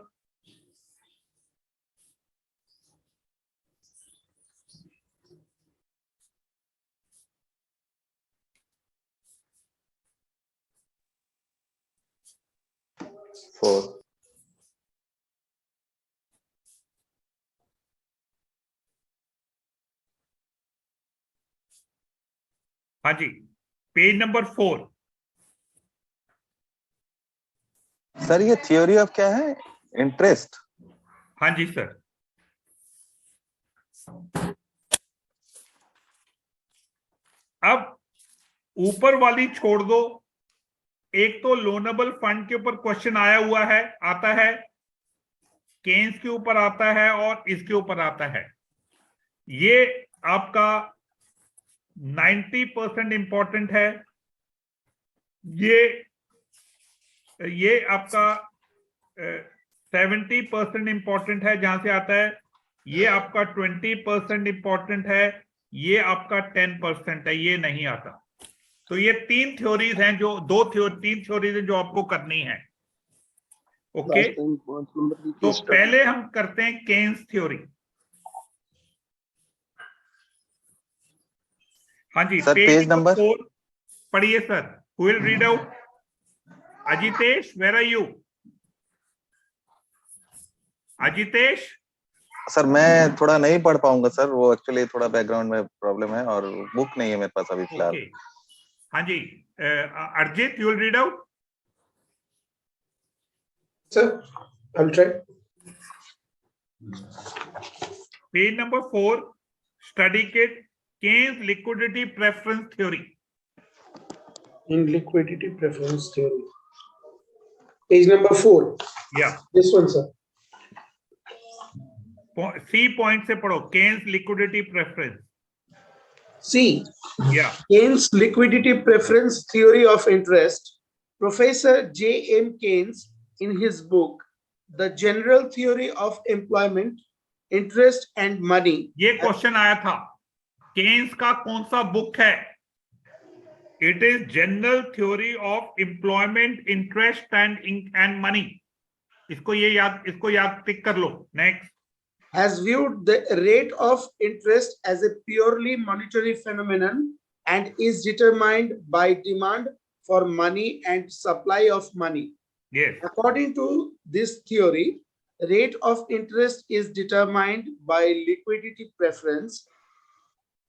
4। हाँ जी, पेज नंबर 4। सर ये थ्योरी ऑफ क्या है? इंटरेस्ट। हाँ जी सर। अब ऊपर वाली छोड़ दो, एक तो लोनेबल फंड के ऊपर क्वेश्चन आया हुआ है, आता है, केन्स के ऊपर आता है और इसके ऊपर आता है। ये आपका 90% इंपॉर्टेंट है। ये आपका 70% इंपॉर्टेंट है जहां से आता है। ये आपका 20% इंपॉर्टेंट है। ये आपका 10% है, ये नहीं आता। तो ये तीन थ्योरीज हैं, जो तीन थ्योरीज हैं जो आपको करनी है। ओके, तो पहले हम करते हैं केन्स थ्योरी। हाँ जी, सर पेज नंबर 4 पढ़िए sir. Who will read out? Ajitesh, where are you? Ajitesh. Sir मैं थोड़ा नहीं पढ़ पाऊंगा सर, वो एक्चुअली थोड़ा बैकग्राउंड में प्रॉब्लम है और बुक नहीं है मेरे पास अभी फिलहाल। हाँ जी, अर्जित, you will read out? Sir, I'll try. Page number 4, study kit, Keynes liquidity preference theory. In liquidity preference theory. Page number 4. Yeah. This one, sir. C point से पढ़ो, Keynes liquidity preference. C. Yeah. Keynes liquidity preference theory of interest. Professor J.M. Keynes, in his book, The General Theory of Employment, Interest and Money. ये question आया था, Keynes का कौन सा book है? It is General Theory of Employment, Interest and Money. इसको याद टिक कर लो. Next. Has viewed the rate of interest as a purely monetary phenomenon and is determined by demand for money and supply of money. Yes. According to this theory, rate of interest is determined by liquidity preference.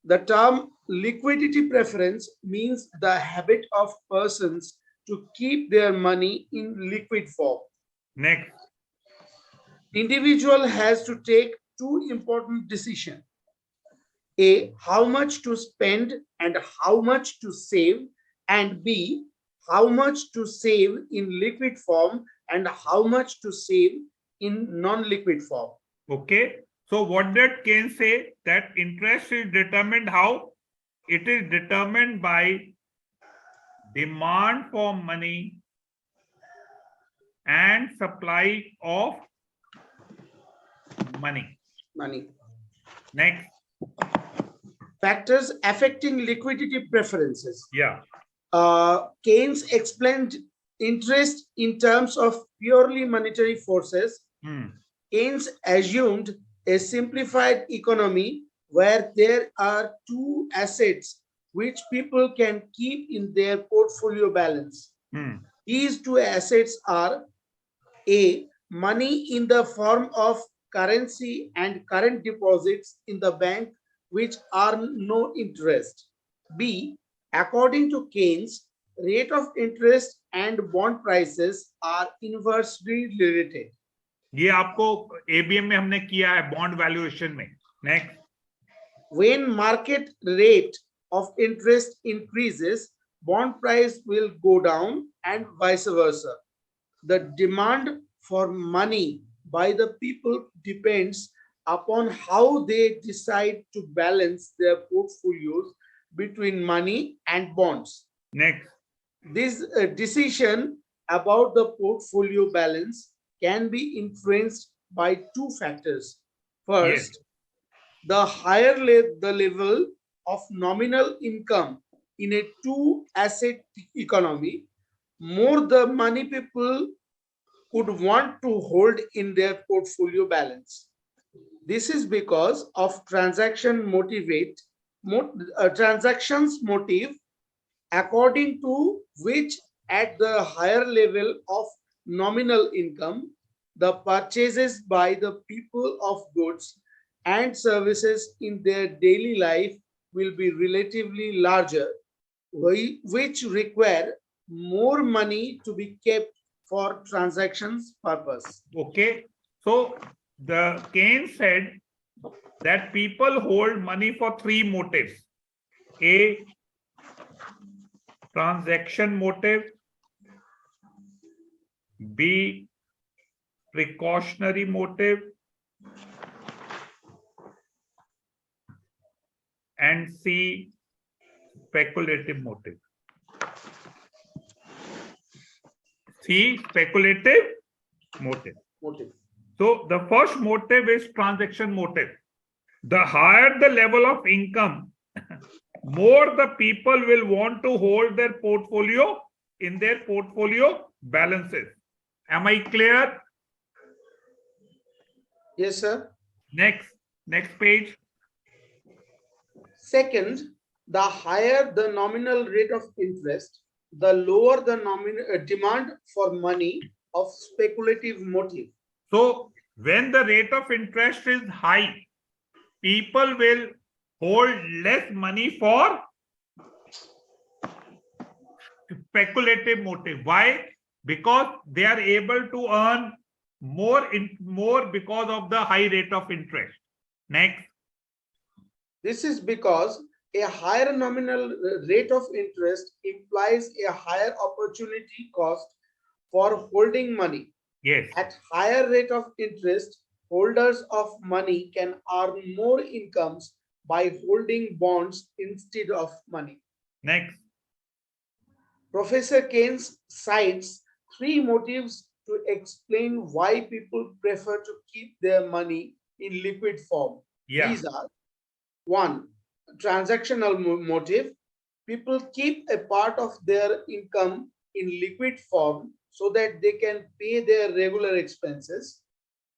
The term liquidity preference means the habit of persons to keep their money in liquid form. Next. Individual has to take two important decisions. A, how much to spend and how much to save, and B, how much to save in liquid form and how much to save in non-liquid form. Okay. So what did Keynes say? That interest is determined how? It is determined by demand for money and supply of money. Next. Factors affecting liquidity preferences. Yeah. Keynes explained interest in terms of purely monetary forces. Keynes assumed a simplified economy where there are two assets which people can keep in their portfolio balance. These two assets are A, money in the form of currency and current deposits in the bank which earn no interest. B, according to Keynes, rate of interest and bond prices are inversely related. ये आपको ABM में हमने किया है bond valuation में. Next. When market rate of interest increases, bond price will go down and vice versa. The demand for money by the people depends upon how they decide to balance their portfolios between money and bonds. Next. This decision about the portfolio balance can be influenced by two factors. First, the higher the level of nominal income in a two-asset economy, more the money people could want to hold in their portfolio balance. This is because of transactions motive, according to which at the higher level of nominal income, the purchases by the people of goods and services in their daily life will be relatively larger, which require more money to be kept for transactions purpose. Okay. So the Keynes said that people hold money for three motives. A, transaction motive. B, precautionary motive. And C, speculative motive. C, speculative motive. So the first motive is transaction motive. The higher the level of income, more the people will want to hold their portfolio in their portfolio balances. Am I clear? Yes, sir. Next page. Second, the higher the nominal rate of interest, the lower the demand for money of speculative motive. So when the rate of interest is high, people will hold less money for speculative motive. Why? because they are able to earn more because of the high rate of interest. Next. This is because a higher nominal rate of interest implies a higher opportunity cost for holding money. Yes. At higher rate of interest, holders of money can earn more incomes by holding bonds instead of money. Next. Professor Keynes cites 3 motives to explain why people prefer to keep their money in liquid form. Yeah. These are: 1, transactional motive. People keep a part of their income in liquid form so that they can pay their regular expenses.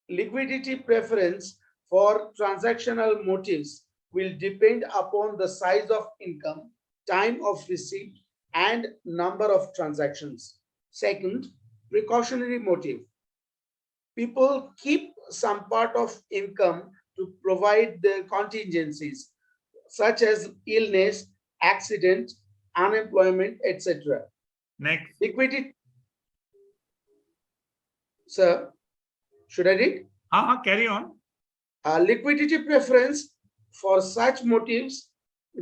Liquidity preference for transactional motives will depend upon the size of income, time of receipt, and number of transactions. Second, precautionary motive. People keep some part of income to provide their contingencies, such as illness, accident, unemployment, etc. Next. Liquidity. Sir, should I read? Carry on. Liquidity preference for such motives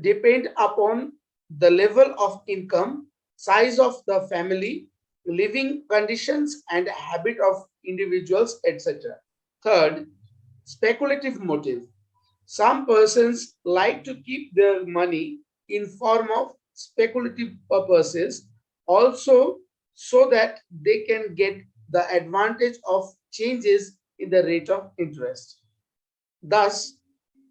depend upon the level of income, size of the family, living conditions, and habit of individuals, etc. Third, speculative motive. Some persons like to keep their money in form of speculative purposes, also so that they can get the advantage of changes in the rate of interest. Thus,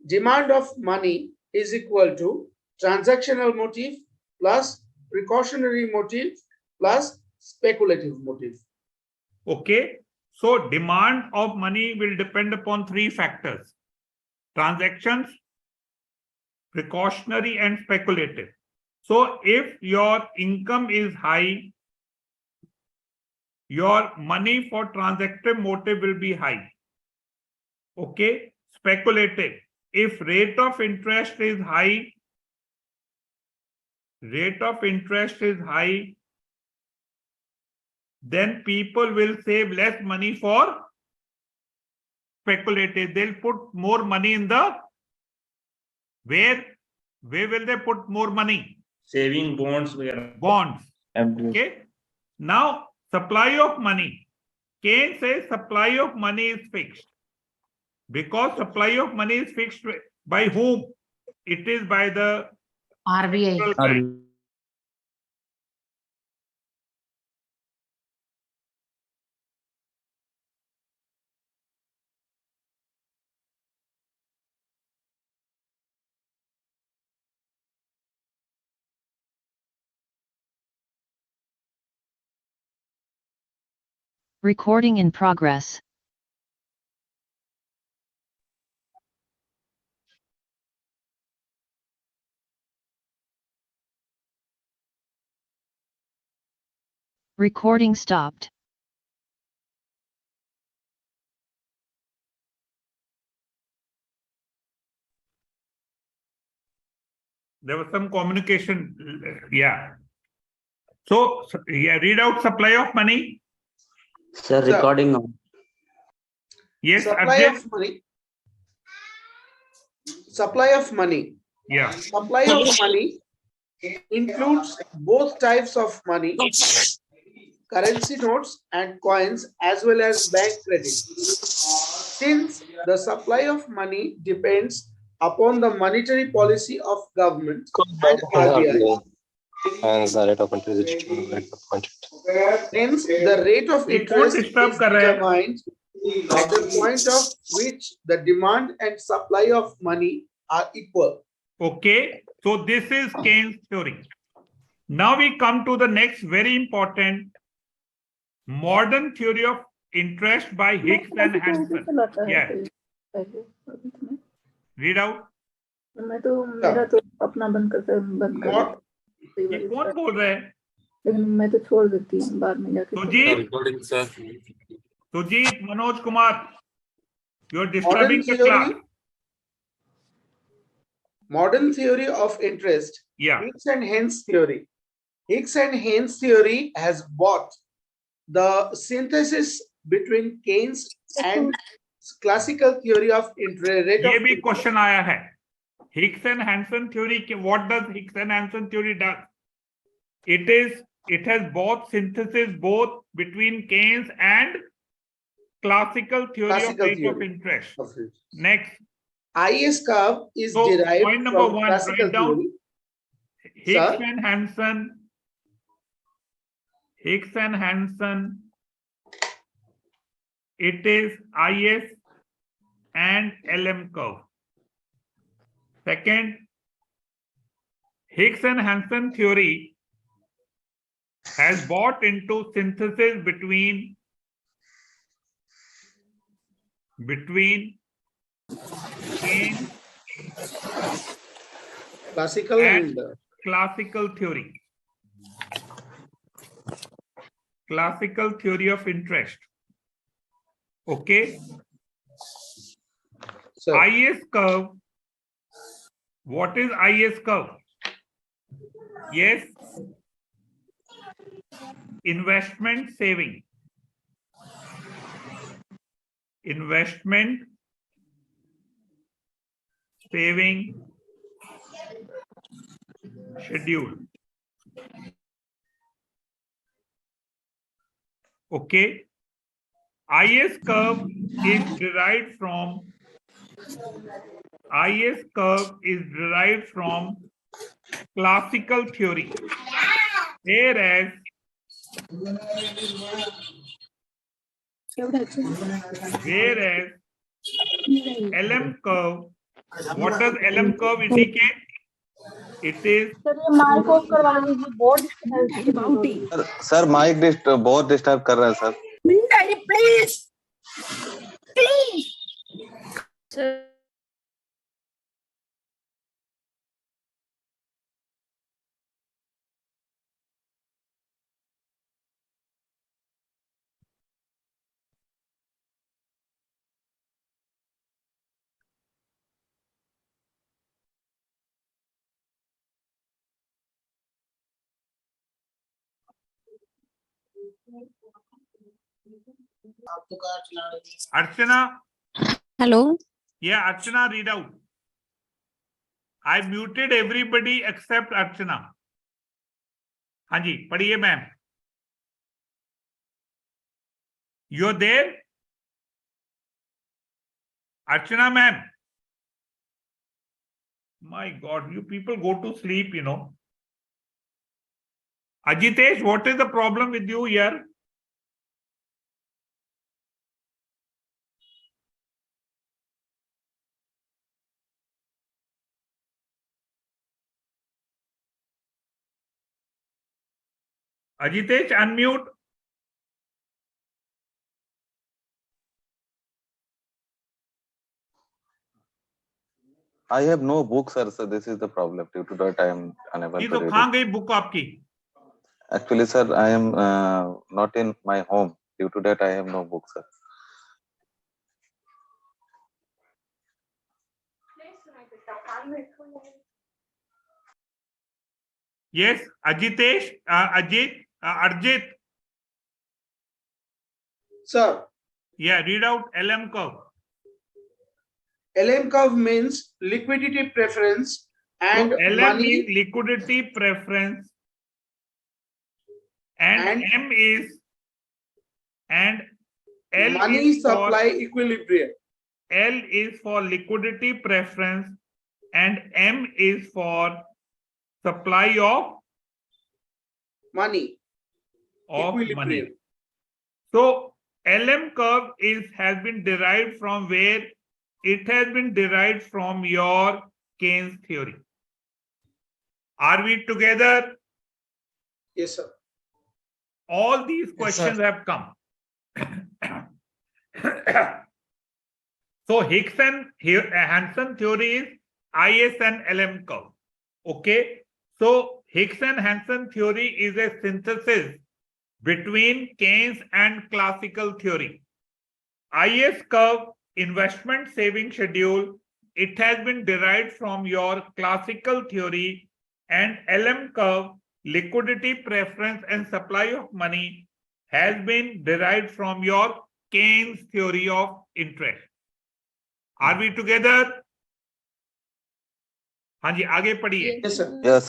demand of money is equal to transactional motive plus precautionary motive plus speculative motive. Okay. So demand of money will depend upon 3 factors: transactions, precautionary, and speculative. So if your income is high, your money for transactive motive will be high. Okay. Speculative. If rate of interest is high, then people will save less money for speculative. They'll put more money in the where will they put more money? Saving bonds. Bonds. Okay. Now, supply of money. Keynes says supply of money is fixed. Because supply of money is fixed by whom? It is by the RBI. Recording in progress. Recording stopped. There was some communication. Yeah. So, yeah, read out supply of money. Sir, recording on. Yes, Supply Arjun. of money. Supply of money. Yeah. Supply of money includes both types of money, currency notes and coins, as well as bank credit. Since the supply of money depends upon the monetary policy of government and RBI, And the rate of interest is hence the rate of interest is determined at the point of which the demand and supply of money are equal. Okay. So this is Keynes' theory. Now we come to the next very important modern theory of interest by Hicks and Hansen. Yeah. Read out. मैं तो मेरा तो अपना बंद कर ये कौन बोल रहे हैं? लेकिन मैं तो छोड़ देती हूँ बाद में जाके Sujit Manoj Kumar, you are disturbing the class. Modern theory of interest. Yeah. Hicks and Haynes theory. Hicks and Haynes theory has both the synthesis between Keynes and classical theory of interest rate ये of भी question आया है. Hicks and Hansen theory. What does Hicks and Hansen theory does? It has both synthesis both between Keynes and classical theory of rate of interest. Next. IS curve is So derived point number from one, classical write down theory. Hicks Sir? and Hansen. Hicks and Hansen. It is IS and LM curve. Second, Hicks and Hansen theory has brought into synthesis between Keynes Classical and classical theory. Classical theory of interest. Okay. Sir. IS curve. What is IS curve? Yes. Investment saving. Investment saving schedule. Okay. IS curve is derived from classical theory, whereas LM curve, what does LM curve indicate? It is sir mike बहुत disturb कर रहा है sir. Archana. Hello. Yeah, Archana, read out. I muted everybody except Archana. हाँ जी, पढ़िए ma'am. You're there? Archana ma'am. My God, you people go to sleep, you know. Ajitesh, what is the problem with you here? Ajitesh, unmute. I have no book, sir. So this is the problem. Due to that, I am unable ये to तो read कहाँ it. गई book आपकी? Actually, sir, I am not in my home. Due to that, I have no book, sir. Yes, Ajitesh, Arjit. Sir. Yeah, read out LM curve. LM curve means liquidity preference and so LM money means liquidity preference, and M is and L money is supply for, equilibrium. L is for liquidity preference and M is for supply of money. Money. So LM curve has been derived from where? It has been derived from your Keynes theory. Are we together? Yes, sir. All these questions have come. So Hicks and Hansen theory is IS and LM curve. Okay. So Hicks and Hansen theory is a synthesis between Keynes and classical theory. IS curve, investment saving schedule, it has been derived from your classical theory, and LM curve, liquidity preference and supply of money, has been derived from your Keynes theory of interest. Are we together? हाँ जी, आगे पढ़िए. Yes, sir. Yes.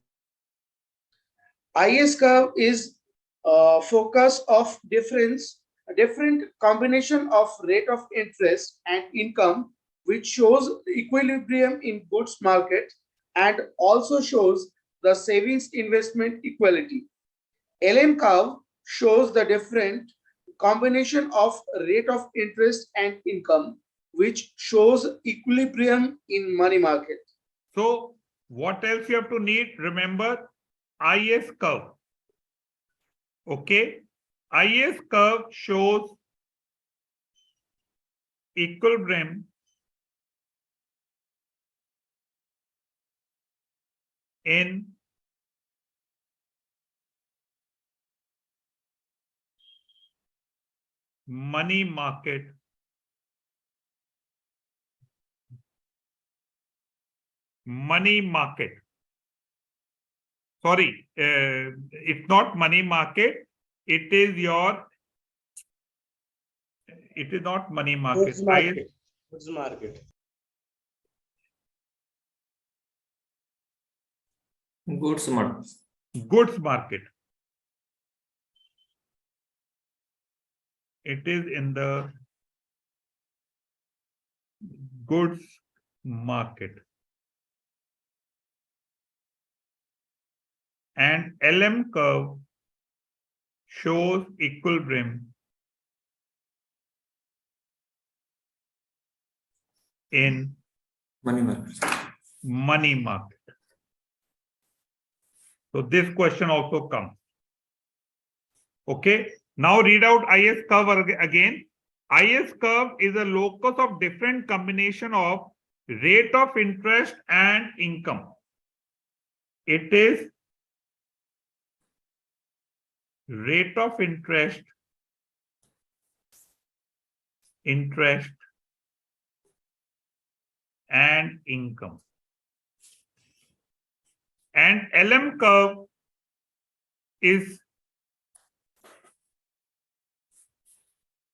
IS curve is focus of different combination of rate of interest and income, which shows equilibrium in goods market and also shows the savings investment equality. LM curve shows the different combination of rate of interest and income, which shows equilibrium in money market. So what else you have to need? Remember IS curve. Okay. IS curve shows equilibrium in money market sorry, it's not money market, it is not money market. Goods market. Goods market. Goods market. Goods market. It is in the goods market. And LM curve shows equilibrium in Money market. money market. So this question also comes. Okay. Now read out IS curve again. IS curve is a locus of different combination of rate of interest and income. It is rate of interest and income. And LM curve is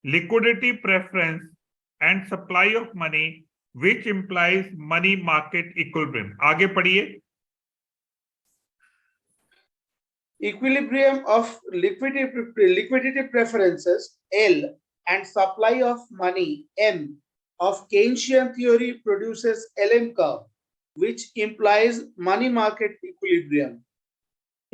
liquidity preference and supply of money, which implies money market equilibrium. आगे पढ़िए. Equilibrium of liquidity preferences L and supply of money M of Keynesian theory produces LM curve, which implies money market equilibrium.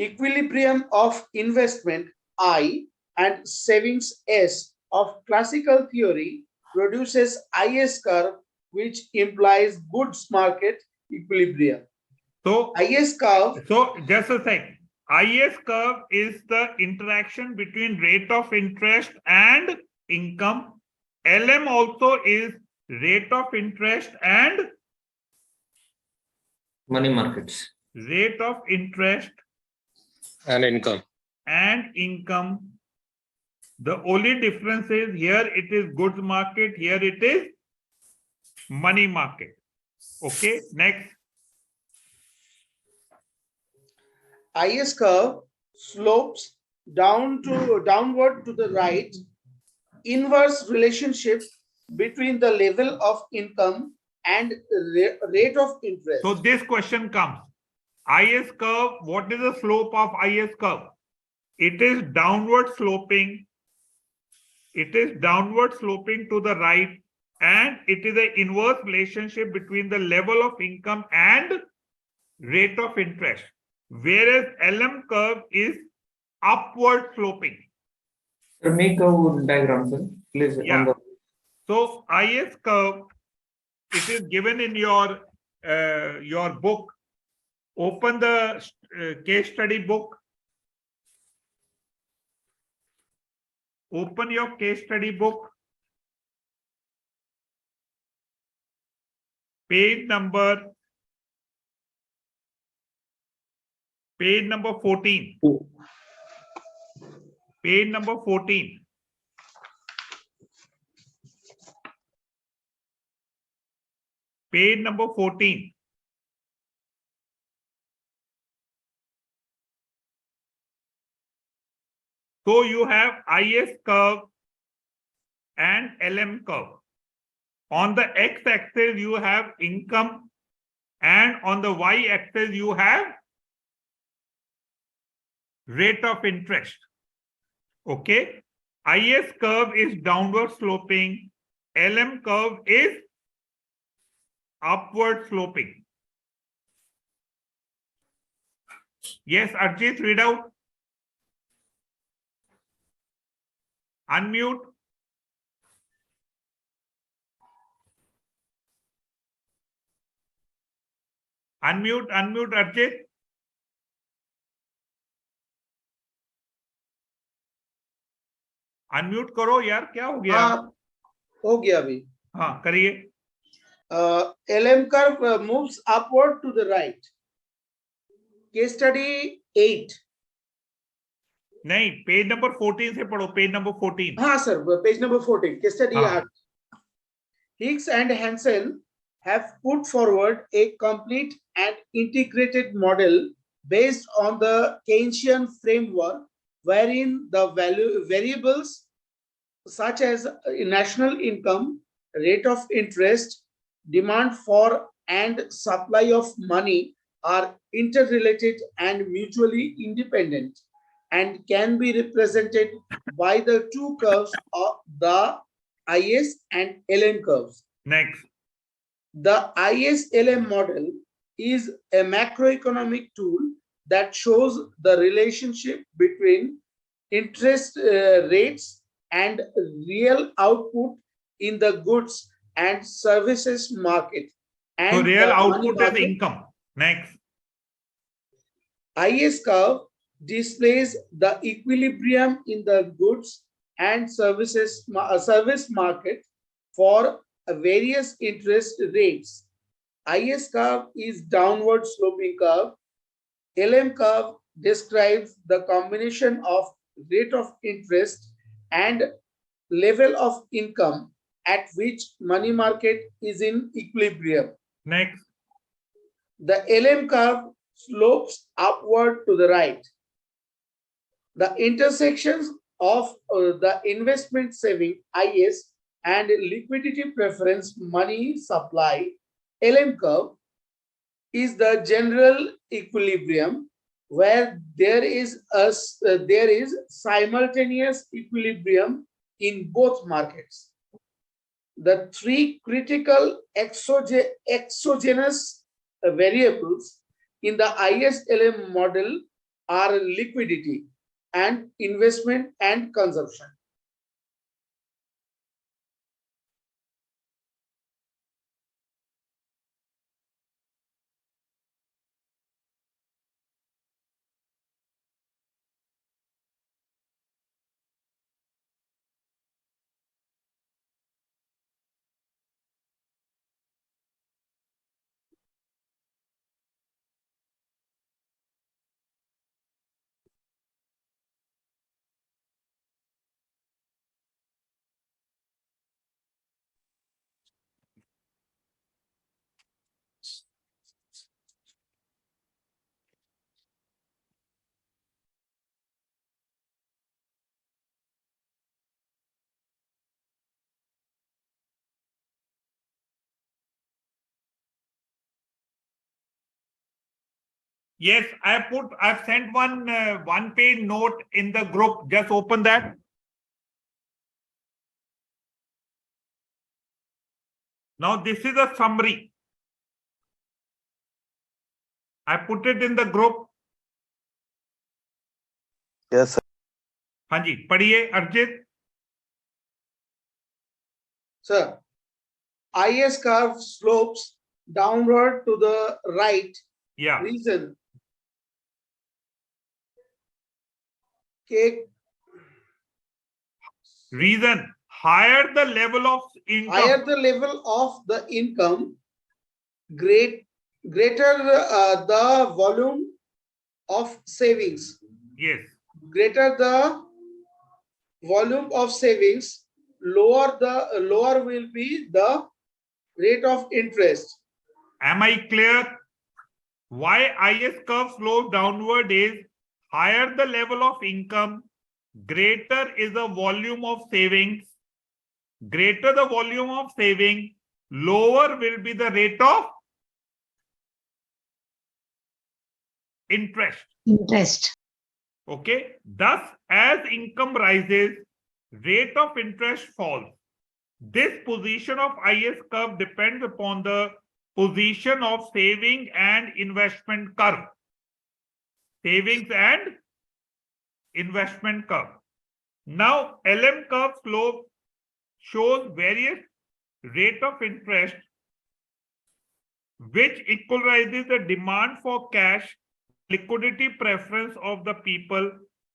Equilibrium of investment I and savings S of classical theory produces IS curve, which implies goods market equilibrium. So IS curve. So just a sec. IS curve is the interaction between rate of interest and income. LM also is rate of interest and Money markets. Rate of interest And income. and income. The only difference is here it is goods market, here it is money market. Okay, next. IS curve slopes downward to the right, inverse relationship between the level of income and rate of interest. So this question comes. IS curve, what is the slope of IS curve? It is downward sloping. It is downward sloping to the right, and it is an inverse relationship between the level of income and rate of interest. Whereas LM curve is upward sloping. Sir, make a diagram, sir. Please. Yeah. So IS curve, it is given in your book. Open the case study book. Open your case study book. Page number 14. Page number 14. Page number 14. So you have IS curve and LM curve. On the x-axis, you have income, and on the y-axis, you have rate of interest. Okay. IS curve is downward sloping. LM curve is upward sloping. Yes, Arjit, read out. Unmute. Unmute, Arjit. Unmute करो यार, क्या हो गया? हो गया अभी। हाँ करिए। LM curve moves upward to the right. Case study 8. नहीं, पेज नंबर 14 से पढ़ो, पेज नंबर 14। हाँ sir, page number 14, case study 8. Hicks and Hansen have put forward a complete and integrated model based on the Keynesian framework, wherein the variables such as national income, rate of interest, demand for and supply of money are interrelated and mutually independent, and can be represented by the two curves of the IS and LM curves. Next. The IS-LM model is a macroeconomic tool that shows the relationship between interest rates and real output in the goods and services market. And so real the output money is market. income. Next. IS curve displays the equilibrium in the goods and services service market for various interest rates. IS curve is downward sloping curve. LM curve describes the combination of rate of interest and level of income at which money market is in equilibrium. Next. The LM curve slopes upward to the right. The intersections of the investment saving IS and liquidity preference money supply LM curve is the general equilibrium where there is simultaneous equilibrium in both markets. The three critical exogenous variables in the IS-LM model are liquidity and investment and consumption. Yes, I've sent one page note in the group. Just open that. Now this is a summary. I put it in the group. Yes, sir. हाँ जी, पढ़िए अर्जित. Sir, IS curve slopes downward to the right. Yeah. Reason. Okay. Reason. Higher the level of income. Higher the level of the income, greater the volume of savings. Yes. Greater the volume of savings, lower will be the rate of interest. Am I clear? Why IS curve slope downward is higher the level of income, greater is the volume of savings, greater the volume of saving, lower will be the rate of interest. Interest. Okay. Thus, as income rises, rate of interest falls. This position of IS curve depends upon the position of saving and investment curve. Savings and investment curve. Now, LM curve slope shows various rate of interest which equalizes the demand for cash, liquidity preference of the people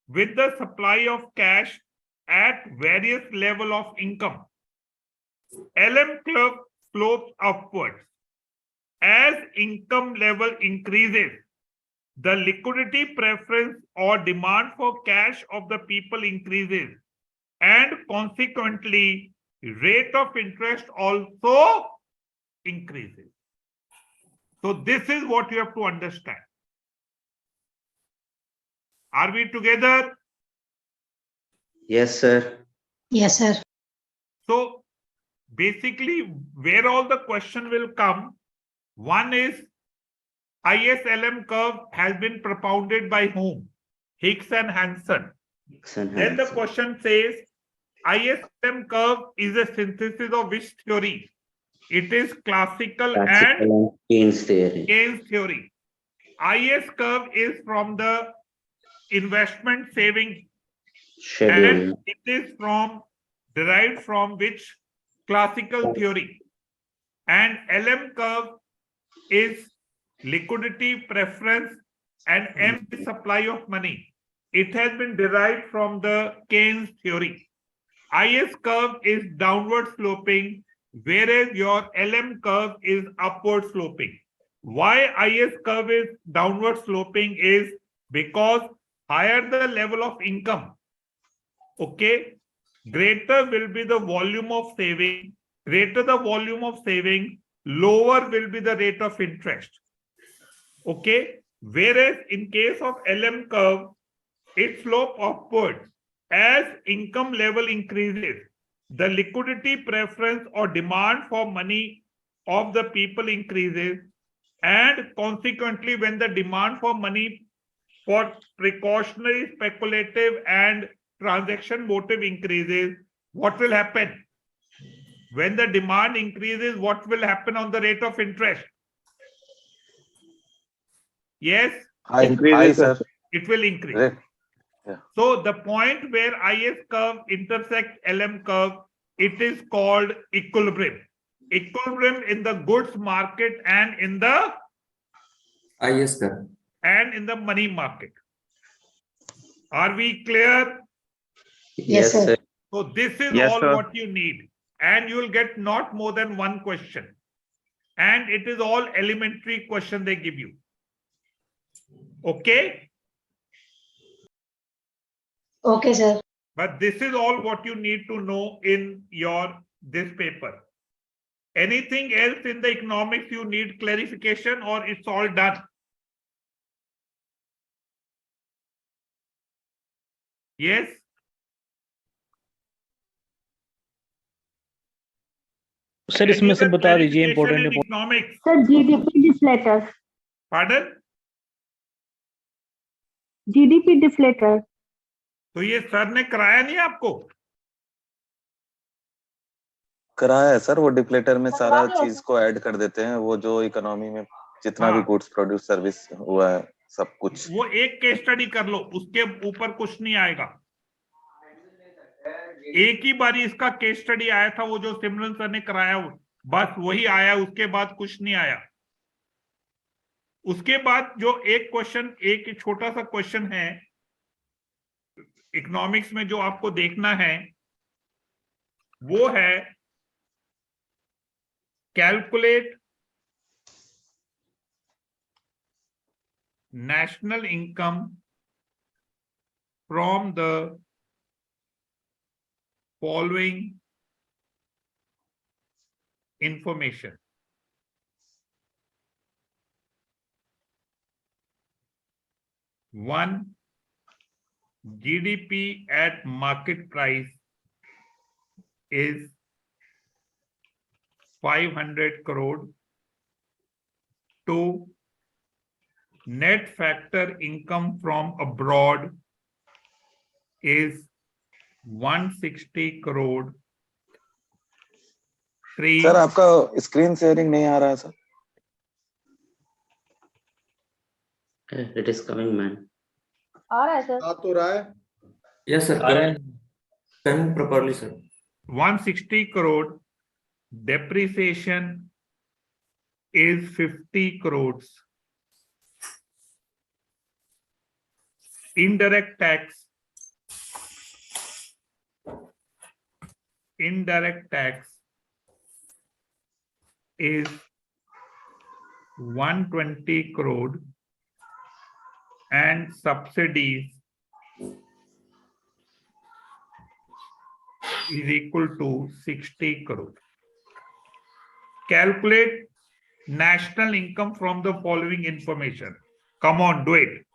with the supply of cash at various level of income. LM curve slopes upwards. As income level increases, the liquidity preference or demand for cash of the people increases, and consequently, rate of interest also increases. So this is what you have to understand. Are we together? Yes, sir. Yes, sir. So basically, where all the question will come, one is ISLM curve has been propounded by whom? Hicks and Hansen. Then the question says, ISLM curve is a synthesis of which theory? It is classical and Keynes theory. Keynes theory. IS curve is from the investment saving Schedule. and it is derived from which classical theory. And LM curve is liquidity preference and M is supply of money. It has been derived from the Keynes theory. IS curve is downward sloping, whereas your LM curve is upward sloping. Why IS curve is downward sloping is because higher the level of income, okay, greater will be the volume of saving, greater the volume of saving, lower will be the rate of interest. Okay, whereas in case of LM curve, it slope upward. As income level increases, the liquidity preference or demand for money of the people increases, and consequently, when the demand for money for precautionary, speculative, and transaction motive increases, what will happen? When the demand increases, what will happen on the rate of interest? Yes? High, sir. It will increase. Right. Yeah. So the point where IS curve intersects LM curve, it is called equilibrium. Equilibrium in the goods market and in the IS curve. And in the money market. Are we clear? Yes, sir. So this is Yes, all sir. what you need. And you will get not more than one question. And it is all elementary question they give you. Okay? Okay, sir. But this is all what you need to know in this paper. Anything else in the economics you need clarification or it's all done? Yes? Sir इसमें से बता दीजिए important economics sir GDP deflator pardon GDP deflator तो ये sir ने कराया नहीं आपको कराया है सर वो डिप्लेटर में सारा चीज को ऐड कर देते हैं वो जो इकोनॉमी में जितना भी गुड्स प्रोड्यूस सर्विस हुआ है सब कुछ वो एक केस स्टडी कर लो उसके ऊपर कुछ नहीं आएगा एक ही बारी इसका केस स्टडी आया था वो जो सिमरन सर ने कराया बस वही आया उसके बाद कुछ नहीं आया उसके बाद जो एक क्वेश्चन एक छोटा सा क्वेश्चन है इकोनॉमिक्स में जो आपको देखना है वो है calculate national income from the following information. One, GDP at market price is 500 crore. 2. Net factor income from abroad is 160 crore. 3. Sir आपका स्क्रीन शेयरिंग नहीं आ रहा है sir. It is coming, man. आ रहा है सर. आ तो रहा है. Yes, sir. Coming properly, sir. 160 crore. Depreciation is 50 crores. Indirect tax is 120 crore and subsidies is equal to 60 crore. Calculate national income from the following information. Come on, do it.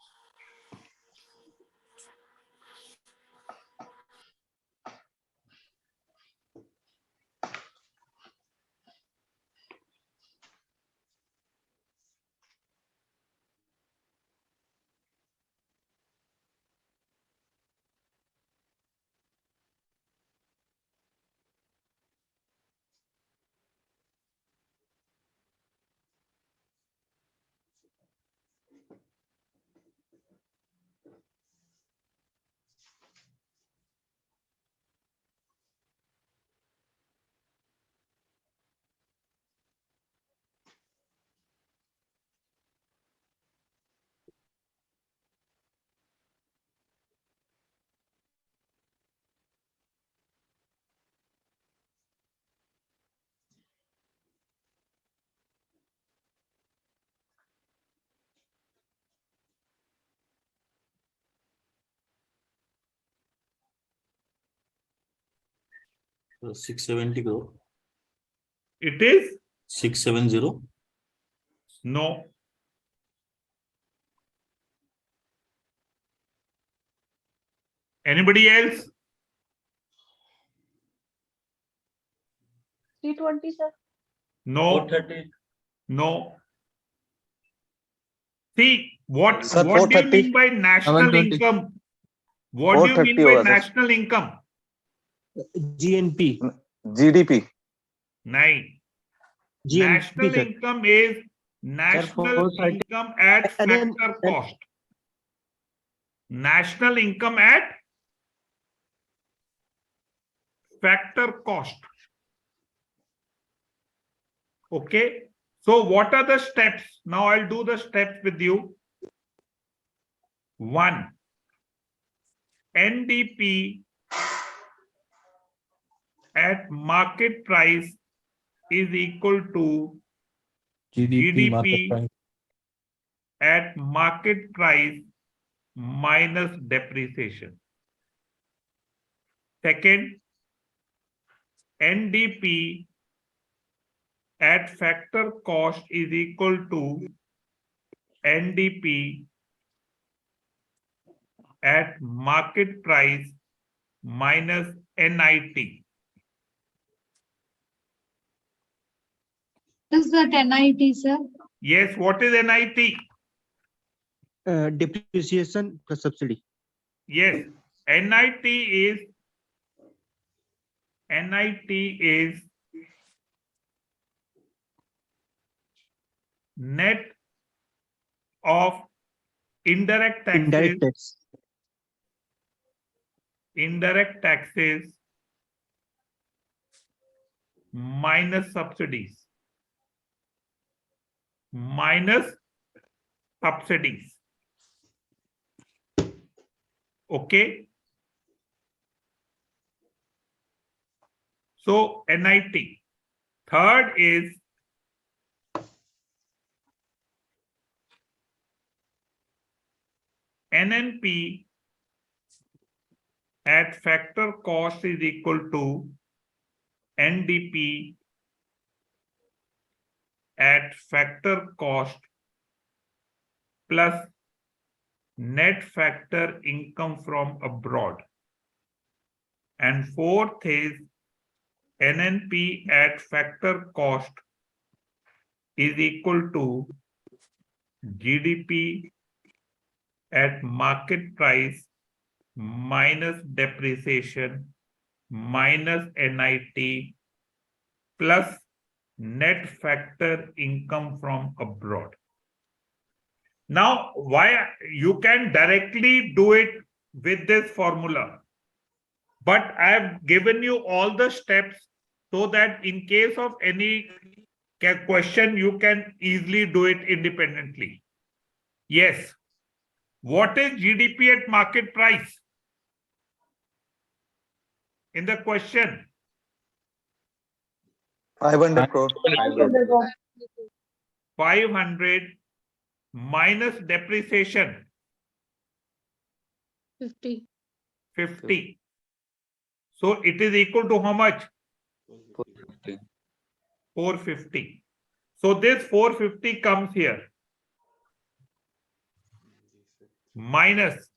So 670 crore. It is 670. no. Anybody else? 320 sir. No. 430. No. See, what Sir, do you 430. mean by national 720. income? What do you mean 430 by होगा sir. national income? GNP. GDP. Nine. GNP National sir. income is national 430. income at And then- factor cost. National income at factor cost. Okay. So what are the steps? Now I'll do the steps with you. 1. NDP at market price is equal to GDP at market price minus depreciation. Second, NDP at factor cost is equal to NDP at market price minus NIT. What is that NIT, sir? Yes, what is NIT? Depreciation plus subsidy. Yes, NIT is net of indirect taxes, Indirect tax. minus subsidies. Okay. So NIT. Third is NNP at factor cost is equal to NDP at factor cost plus net factor income from abroad. And fourth is NNP at factor cost is equal to GDP at market price minus depreciation minus NIT plus net factor income from abroad. Now, why you can directly do it with this formula, but I have given you all the steps so that in case of any question, you can easily do it independently. Yes. What is GDP at market price? In the question. 500 crore. 500 minus depreciation. 50. 50. So it is equal to how much? 450. So this 450 comes here. Minus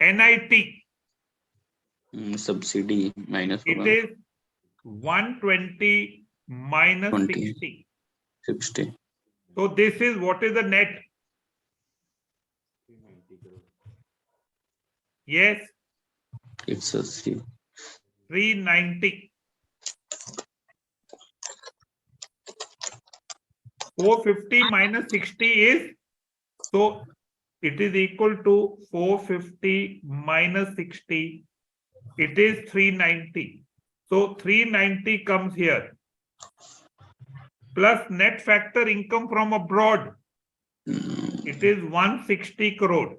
NIT. Subsidy minus. It is 120 minus 20. 60. 60. So this is what is the net? Yes. It's a 390. 450 minus 60 is, so it is equal to 450 minus 60. It is 390. So 390 comes here. Plus net factor income from abroad. It is 160 crore.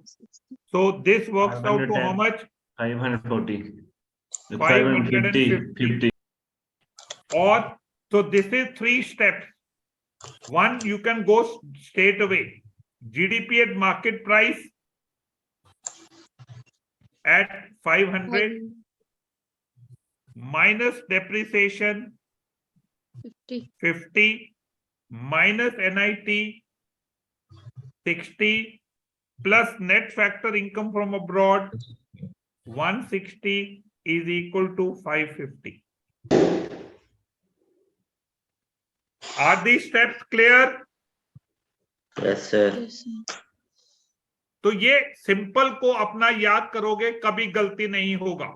So this works out to how much? 540. 550. Or, so this is 3 steps. One, you can go straight away. GDP at market price at 500 minus depreciation 50 minus NIT 60 plus net factor income from abroad 160 is equal to 550. Are these steps clear? Yes, sir. तो ये simple को अपना याद करोगे कभी गलती नहीं होगा.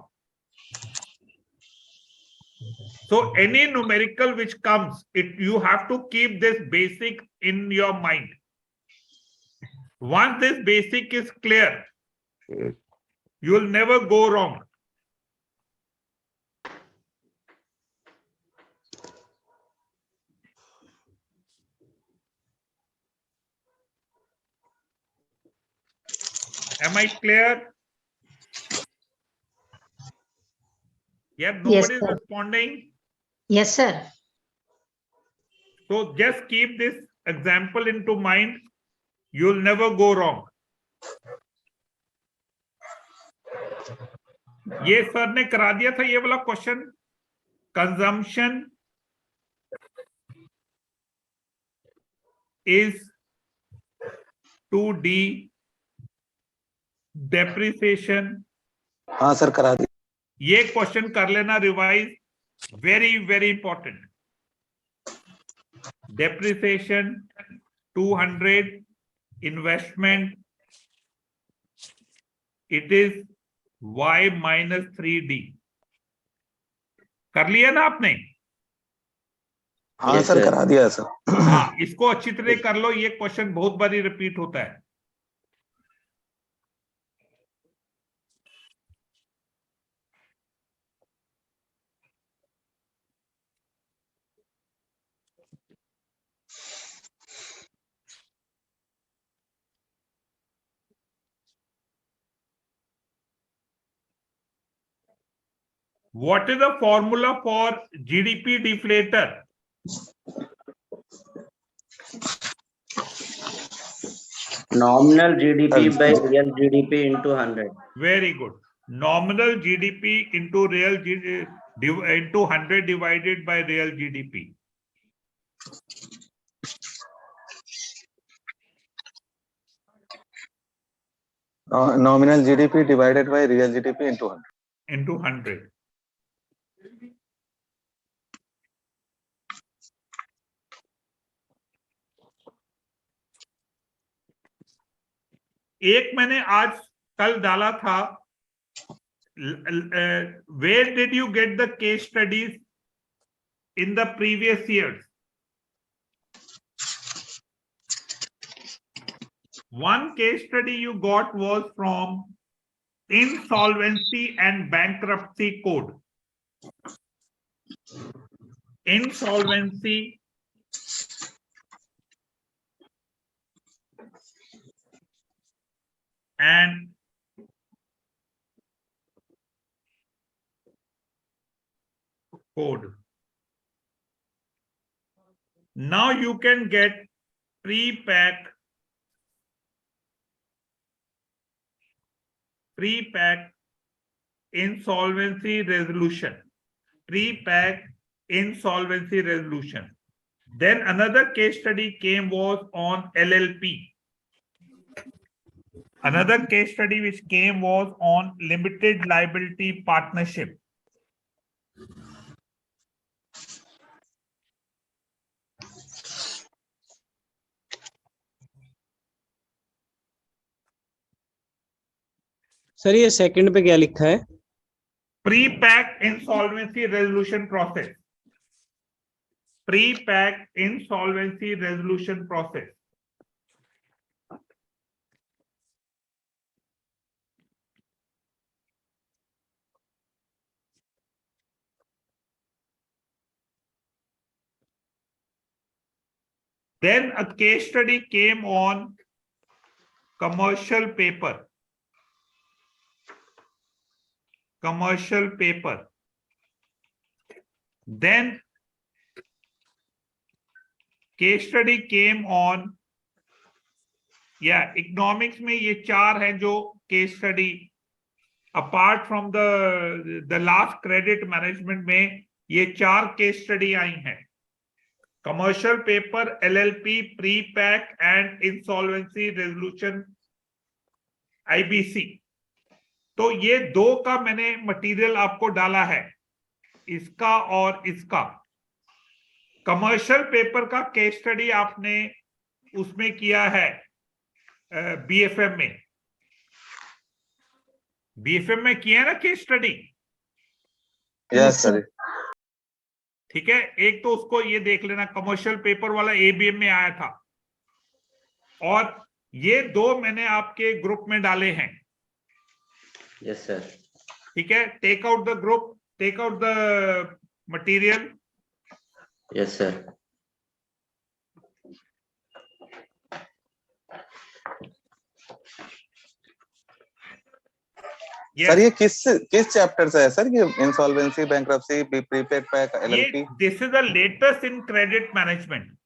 So any numerical which comes, you have to keep this basic in your mind. Once this basic is clear, you will never go wrong. Am I clear? Yeah, nobody is responding. Yes, sir. So just keep this example into mind. You'll never go wrong. ये sir ने करा दिया था ये वाला question. Consumption is 2D. Depreciation. हाँ sir करा दिया. ये क्वेश्चन कर लेना revise. Very important. Depreciation 200. Investment, it is y minus 3d. कर लिया ना आपने? हाँ सर करा दिया सर. हाँ, इसको अच्छी तरह कर लो. ये क्वेश्चन बहुत बारी रिपीट होता है. What is the formula for GDP deflator? Nominal GDP by real GDP into 100. Very good. Nominal GDP into real GDP into 100 divided by real GDP. Nominal GDP divided by real GDP into 100. Into 100. एक मैंने आज कल डाला था. Where did you get the case studies in the previous years? One case study you got was from Insolvency and Bankruptcy Code. Insolvency and Code. Now you can get pre-pack insolvency resolution. Pre-pack insolvency resolution. Then another case study came was on LLP. Another case study which came was on limited liability partnership. Sir ये second पे क्या लिखा है? Pre-pack insolvency resolution process. Pre-pack insolvency resolution process. Then a case study came on commercial paper. Commercial paper. Then case study came on, economics में ये चार हैं जो case study, apart from the last credit management में ये चार case study आई हैं. Commercial paper, LLP, pre-pack and insolvency resolution, IBC. तो ये दो का मैंने मटेरियल आपको डाला है, इसका और इसका. कमर्शियल पेपर का केस स्टडी आपने उसमें किया है बीएफएम में. बीएफएम में किया है ना केस स्टडी? Yes sir. ठीक है, एक तो उसको ये देख लेना, कमर्शियल पेपर वाला एबीएम में आया था. और ये दो मैंने आपके ग्रुप में डाले हैं. Yes sir. ठीक है, take out the group, take out the material. Yes sir. Sir ये किस चैप्टर से है सर? ये insolvency, bankruptcy, prepaid pack, LLP. This is the latest in credit management.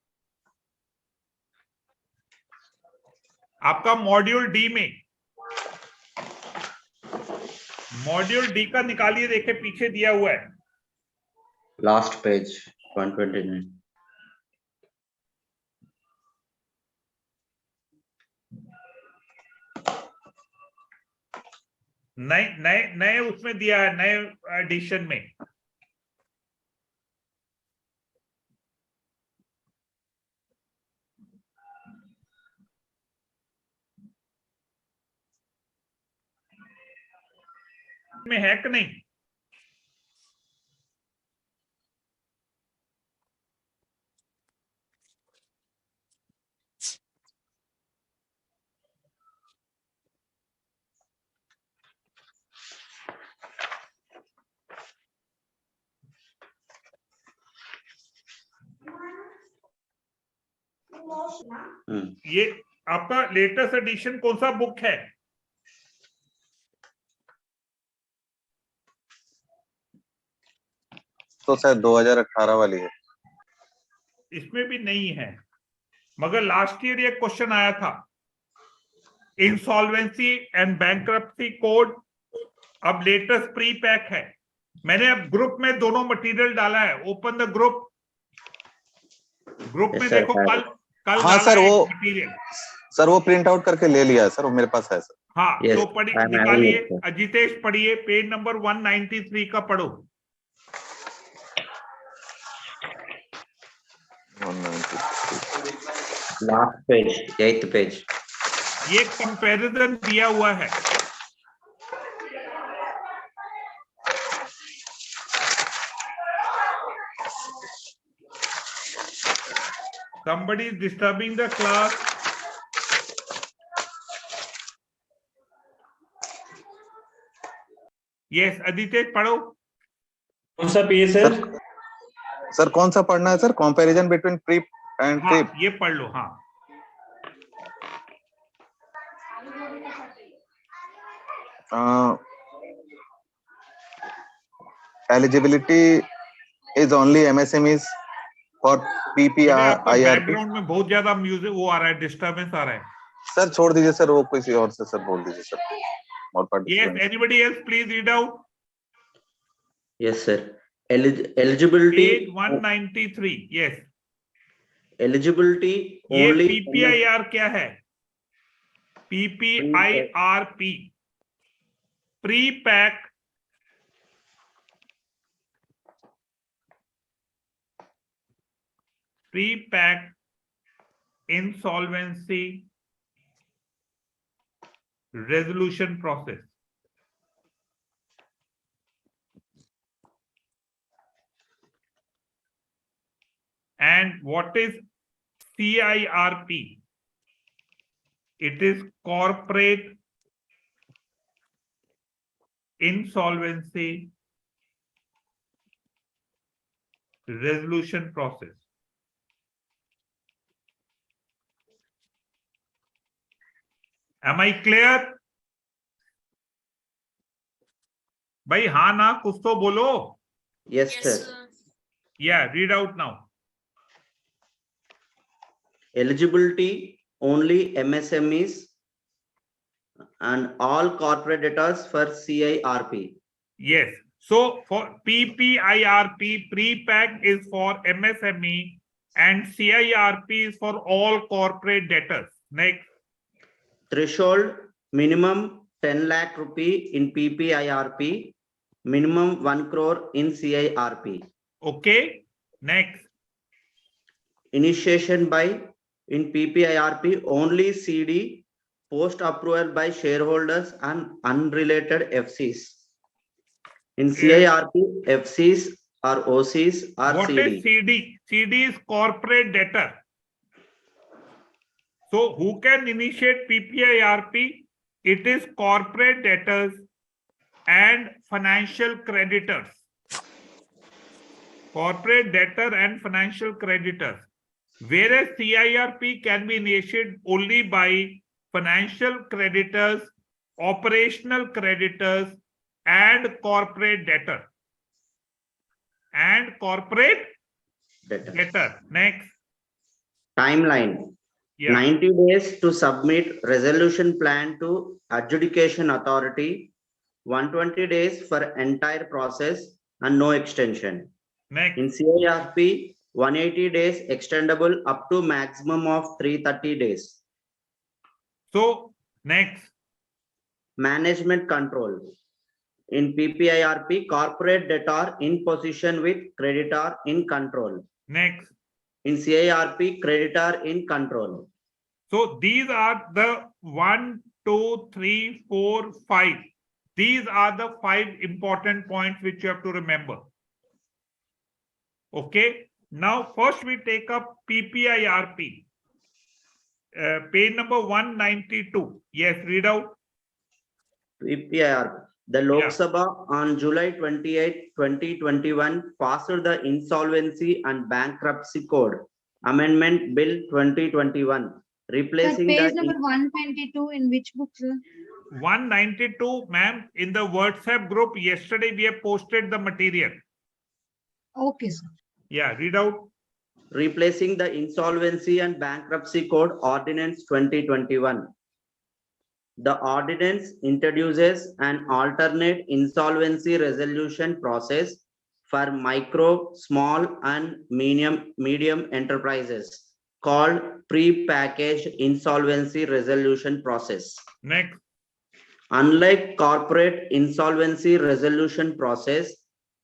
आपका मॉड्यूल डी में, मॉड्यूल डी का निकालिए, देखे पीछे दिया हुआ है. Last page 129. नए उसमें दिया है, नए एडिशन में. में है कि नहीं? ये आपका लेटेस्ट एडिशन कौन सा बुक है? तो शायद 2018 वाली है. इसमें भी नहीं है, मगर लास्ट ईयर ये क्वेश्चन आया था. इंसॉल्वेंसी एंड बैंक्रप्सी कोड अब लेटेस्ट प्री पैक है. मैंने अब ग्रुप में दोनों मटेरियल डाला है. Open the group. ग्रुप में देखो, कल हाँ सर, वो सर वो प्रिंट आउट करके ले लिया है सर, वो मेरे पास है सर. हाँ Yes, तो पढ़ी I am having निकालिए it, sir. अजितेश पढ़िए पेज नंबर 193 का पढ़ो 193 Last page, 8th page. ये कंपैरिजन दिया हुआ है somebody is disturbing the class yes अदितेश पढ़ो कौन सा पेज सर सर कौन सा पढ़ना है sir comparison between pre and हाँ ट्रिप ये पढ़ लो हाँ eligibility is only MSMEs for बेटा आपका PPIRP. बैकग्राउंड में बहुत ज्यादा म्यूजिक वो आ रहा है डिस्टरबेंस आ रहा है सर छोड़ दीजिए सर वो किसी और से सर बोल दीजिए सर और yes participant anybody else please read out Yes, sir. Eligibility. page 193 yes Eligibility ये only. PPIR क्या है PPIRP pre pack insolvency resolution process and what is CIRP it is corporate insolvency resolution process am I clear भाई हाँ ना कुछ तो बोलो Yes, sir. yeah read out now Eligibility only MSMEs and all corporate debtors for CIRP. yes so for PPIRP pre-pack is for MSME and CIRP is for all corporate debtors next Threshold minimum 10 lakh rupee in PPIRP, minimum 1 crore in CIRP. okay next Initiation by in PPIRP only CD post approval by shareholders and unrelated FCs. In CIRP, FCs or OCs or what CD. is CD CD is corporate debtor so who can initiate PPIRP it is corporate debtors and financial creditors corporate debtor and financial creditors whereas CIRP can be initiated only by financial creditors operational creditors and corporate debtor debtor next Timeline. yeah 90 days to submit resolution plan to adjudication authority, 120 days for entire process and no extension. next In CIRP, 180 days extendable up to maximum of 330 days. so next Management control. In PPIRP, corporate debtor in position with creditor in control. next In CIRP, creditor in control. so these are the 1 2 3 4 5 these are the 5 important points which you have to remember okay now first we take up PPIRP page number 192 yes read out PPIRP. The Lok Yeah. Sabha on July 28, 2021 passed the Insolvency and Bankruptcy Code Amendment Bill 2021, Sir, replacing page the number 122 in which book, sir? 192 ma'am in the WhatsApp group yesterday we have posted the material Okay, sir. yeah read out replacing the Insolvency and Bankruptcy Code Ordinance 2021. The ordinance introduces an alternate insolvency resolution process for micro, small, and medium enterprises called pre-packaged insolvency resolution process. next Unlike corporate insolvency resolution process,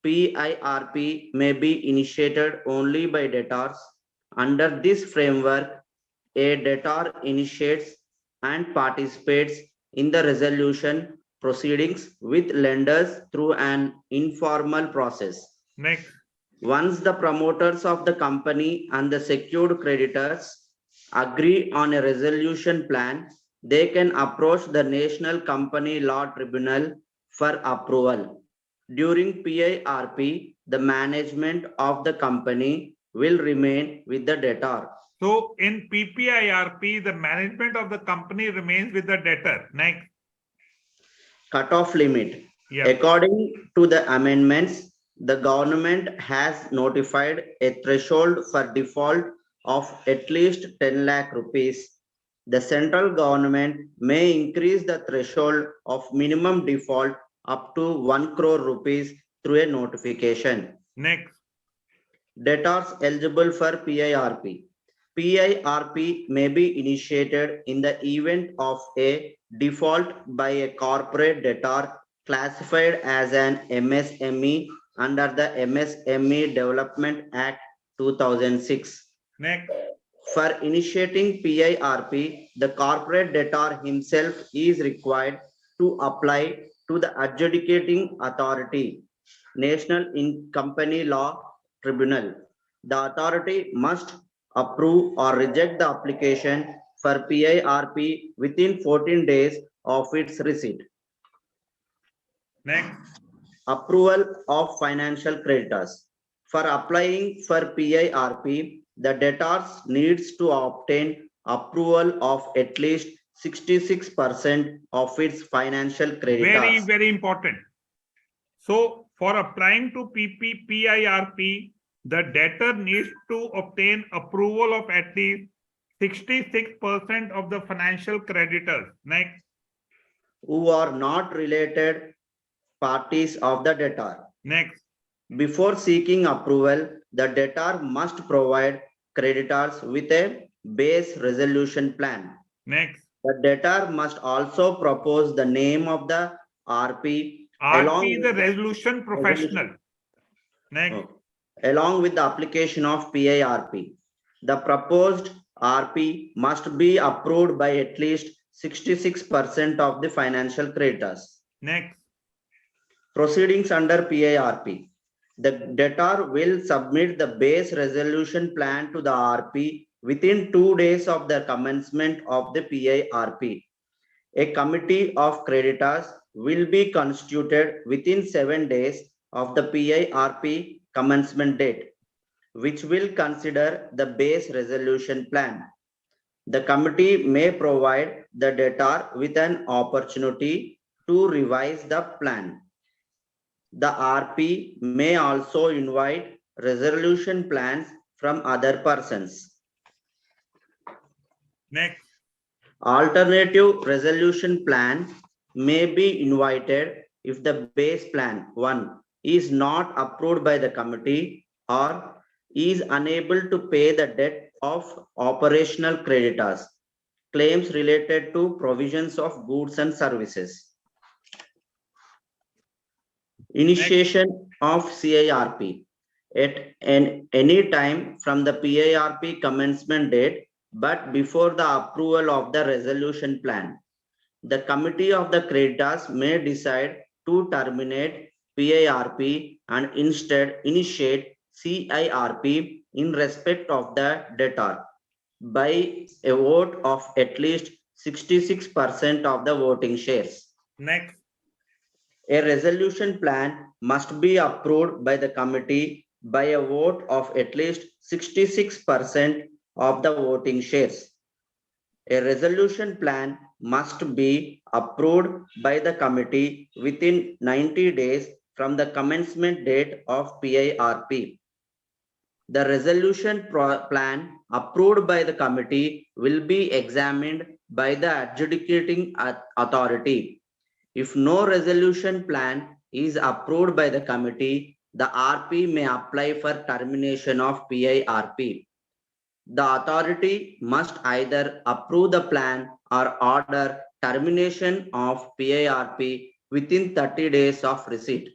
PIRP may be initiated only by debtors. Under this framework, a debtor initiates and participates in the resolution proceedings with lenders through an informal process. Next. Once the promoters of the company and the secured creditors agree on a resolution plan, they can approach the National Company Law Tribunal for approval. During PIRP, the management of the company will remain with the debtor. So in PPIRP, the management of the company remains with the debtor. Next. Cutoff limit. Yeah. According to the amendments, the government has notified a threshold for default of at least 10 lakh rupees. The central government may increase the threshold of minimum default up to 1 crore rupees through a notification. Next. Debtors eligible for PIRP. PIRP may be initiated in the event of a default by a corporate debtor classified as an MSME under the MSME Development Act 2006. Next. For initiating PIRP, the corporate debtor himself is required to apply to the adjudicating authority, National Company Law Tribunal. The authority must approve or reject the application for PIRP within 14 days of its receipt. Next. Approval of financial creditors. For applying for PIRP, the debtors needs to obtain approval of at least 66% of its financial creditors. Very important. So for applying to PIRP, the debtor needs to obtain approval of at least 66% of the financial creditors. Next. Who are not related parties of the debtor. Next. Before seeking approval, the debtor must provide creditors with a base resolution plan. Next. The debtor must also propose the name of the RP. RP is the resolution professional. Next. Along with the application of PIRP. The proposed RP must be approved by at least 66% of the financial creditors. Next. Proceedings under PIRP. The debtor will submit the base resolution plan to the RP within 2 days of the commencement of the PIRP. A committee of creditors will be constituted within 7 days of the PIRP commencement date, which will consider the base resolution plan. The committee may provide the debtor with an opportunity to revise the plan. The RP may also invite resolution plans from other persons. Next. Alternative resolution plan may be invited if the base plan 1 is not approved by the committee or is unable to pay the debt of operational creditors, claims related to provisions of goods and services. Initiation of CIRP at any time from the PIRP commencement date, but before the approval of the resolution plan. The committee of the creditors may decide to terminate PIRP and instead initiate CIRP in respect of the debtor by a vote of at least 66% of the voting shares. Next. A resolution plan must be approved by the committee by a vote of at least 66% of the voting shares. A resolution plan must be approved by the committee within 90 days from the commencement date of PIRP. The resolution plan approved by the committee will be examined by the adjudicating authority. If no resolution plan is approved by the committee, the RP may apply for termination of PIRP. The authority must either approve the plan or order termination of PIRP within 30 days of receipt.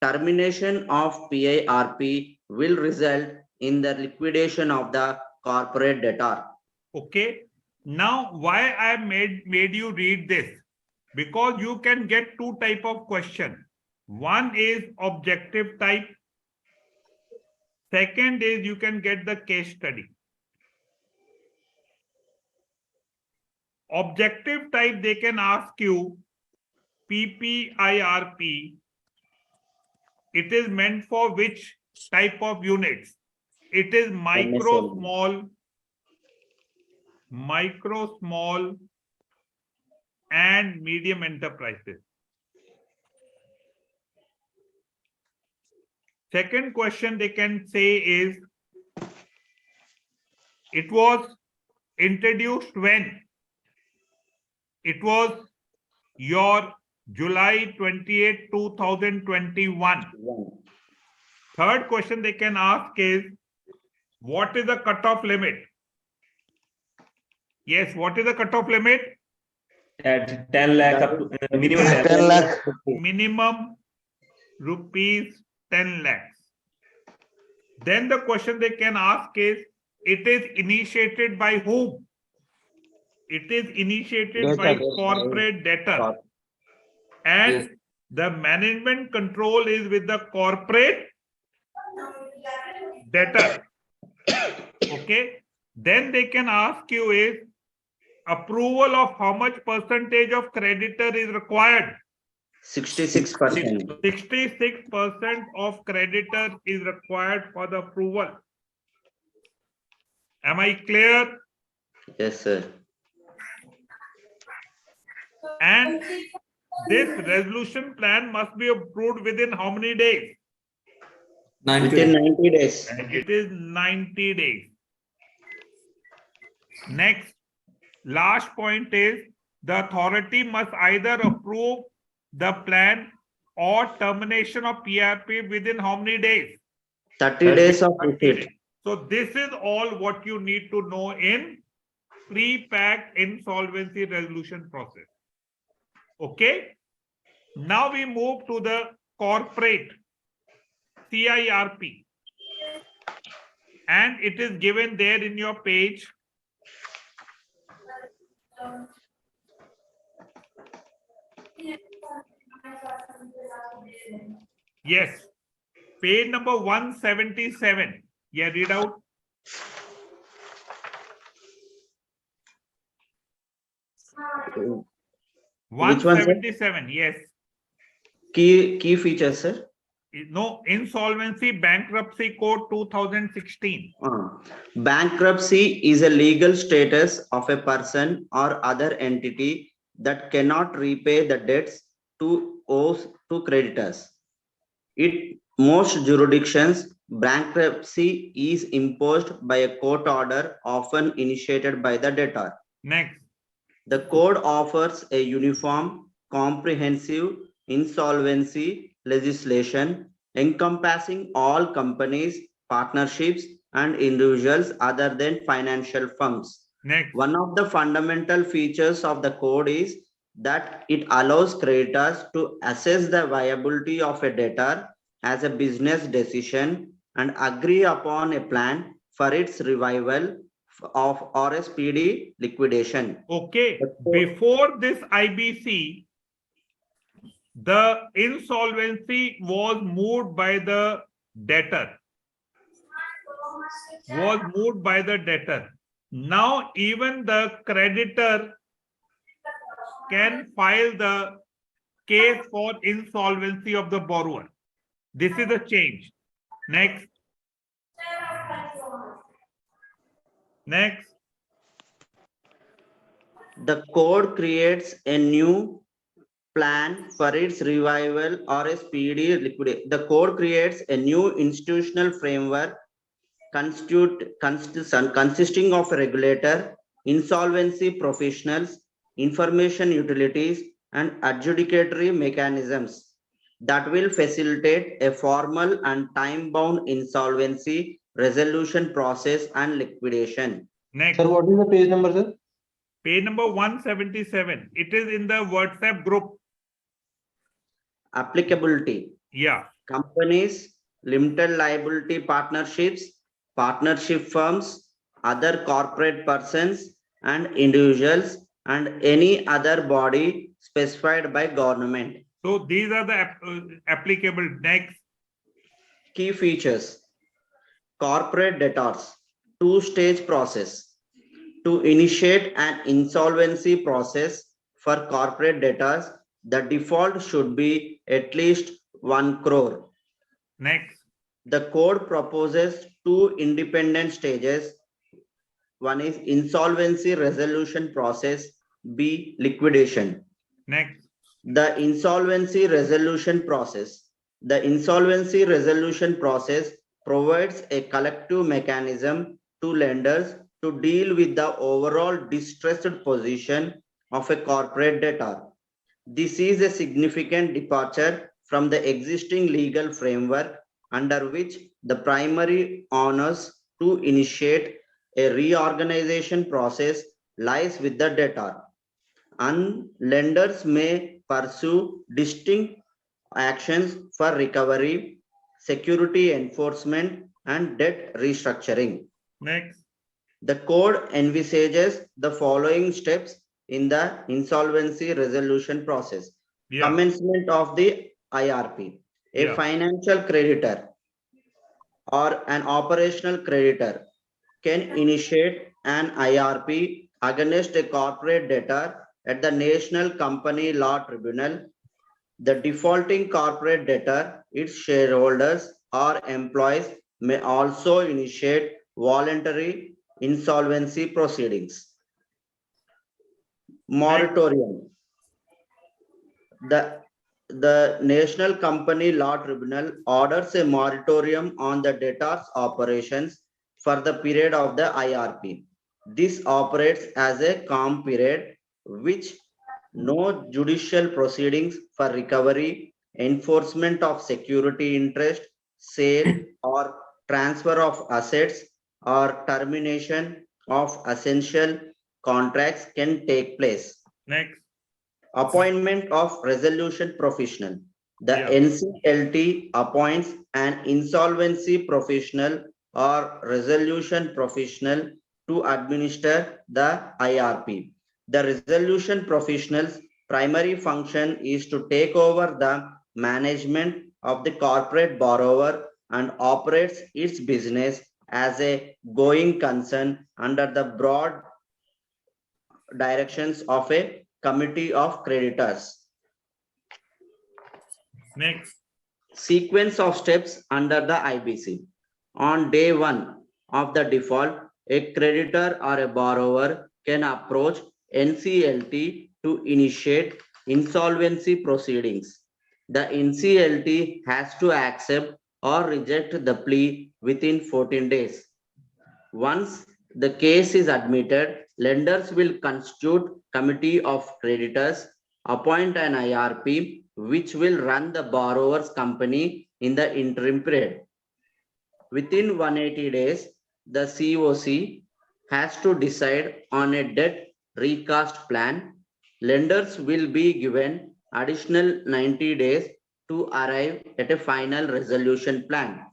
Termination of PIRP will result in the liquidation of the corporate debtor. Okay. Now, why I made you read this? Because you can get two type of question. One is objective type. Second is you can get the case study. Objective type, they can ask you PPIRP. It is meant for which type of units? It is micro, small, and medium enterprises. Second question they can say is, it was introduced when? It was your July 28, 2021. Third question they can ask is, what is the cutoff limit? Yes, what is the cutoff limit? At 10 lakh up to minimum 10 lakh. Minimum rupees 10 lakhs. Then the question they can ask is, it is initiated by whom? It is initiated by corporate debtor. And the management control is with the corporate debtor. Okay. Then they can ask you is, approval of how much percentage of creditor is required? 66%. 66% of creditor is required for the approval. Am I clear? Yes, sir. And this resolution plan must be approved within how many days? Within 90 days. It is 90 days. Next, last point is, the authority must either approve the plan or termination of PRP within how many days? 30 days of receipt. So this is all what you need to know in pre-pack insolvency resolution process. Okay. Now we move to the corporate CIRP. And it is given there in your page. Yes. Page number 177. Yeah, read out. Which one, sir? 177, yes. Key features, sir. No, Insolvency Bankruptcy Code 2016. Bankruptcy is a legal status of a person or other entity that cannot repay the debts to owes to creditors. In most jurisdictions, bankruptcy is imposed by a court order, often initiated by the debtor. Next. The code offers a uniform, comprehensive insolvency legislation encompassing all companies, partnerships, and individuals other than financial firms. Next. One of the fundamental features of the code is that it allows creditors to assess the viability of a debtor as a business decision and agree upon a plan for its revival of or a speedy liquidation. Okay. Before this IBC, the insolvency was moved by the debtor. Now even the creditor can file the case for insolvency of the borrower. This is a change. Next. Next. The code creates a new plan for its revival or a speedy liquidation. The code creates a new institutional framework consisting of a regulator, insolvency professionals, information utilities, and adjudicatory mechanisms that will facilitate a formal and time-bound insolvency resolution process and liquidation. Next. Sir, what is the page number, sir? Page number 177. It is in the WhatsApp group. Applicability. Yeah. Companies, limited liability partnerships, partnership firms, other corporate persons and individuals, and any other body specified by government. So these are the applicable. Next. Key features. Corporate debtors, two-stage process. To initiate an insolvency process for corporate debtors, the default should be at least 1 crore. Next. The code proposes two independent stages. One is insolvency resolution process, B, liquidation. Next. The insolvency resolution process. The insolvency resolution process provides a collective mechanism to lenders to deal with the overall distressed position of a corporate debtor. This is a significant departure from the existing legal framework under which the primary onus to initiate a reorganization process lies with the debtor, and lenders may pursue distinct actions for recovery, security enforcement, and debt restructuring. Next. The code envisages the following steps in the insolvency resolution process. Yeah. Commencement of the IRP. A Yeah. financial creditor or an operational creditor can initiate an IRP against a corporate debtor at the National Company Law Tribunal. The defaulting corporate debtor, its shareholders or employees may also initiate voluntary insolvency proceedings. Moratorium. The National Company Law Tribunal orders a moratorium on the debtor's operations for the period of the IRP. This operates as a calm period, which no judicial proceedings for recovery, enforcement of security interest, sale or transfer of assets, or termination of essential contracts can take place. Next. Appointment of resolution professional. The Yeah. NCLT appoints an insolvency professional or resolution professional to administer the IRP. The resolution professional's primary function is to take over the management of the corporate borrower and operates its business as a going concern under the broad directions of a committee of creditors. Next. Sequence of steps under the IBC. On day 1 of the default, a creditor or a borrower can approach NCLT to initiate insolvency proceedings. The NCLT has to accept or reject the plea within 14 days. Once the case is admitted, lenders will constitute committee of creditors, appoint an IRP, which will run the borrower's company in the interim period. Within 180 days, the COC has to decide on a debt recast plan. Lenders will be given additional 90 days to arrive at a final resolution plan.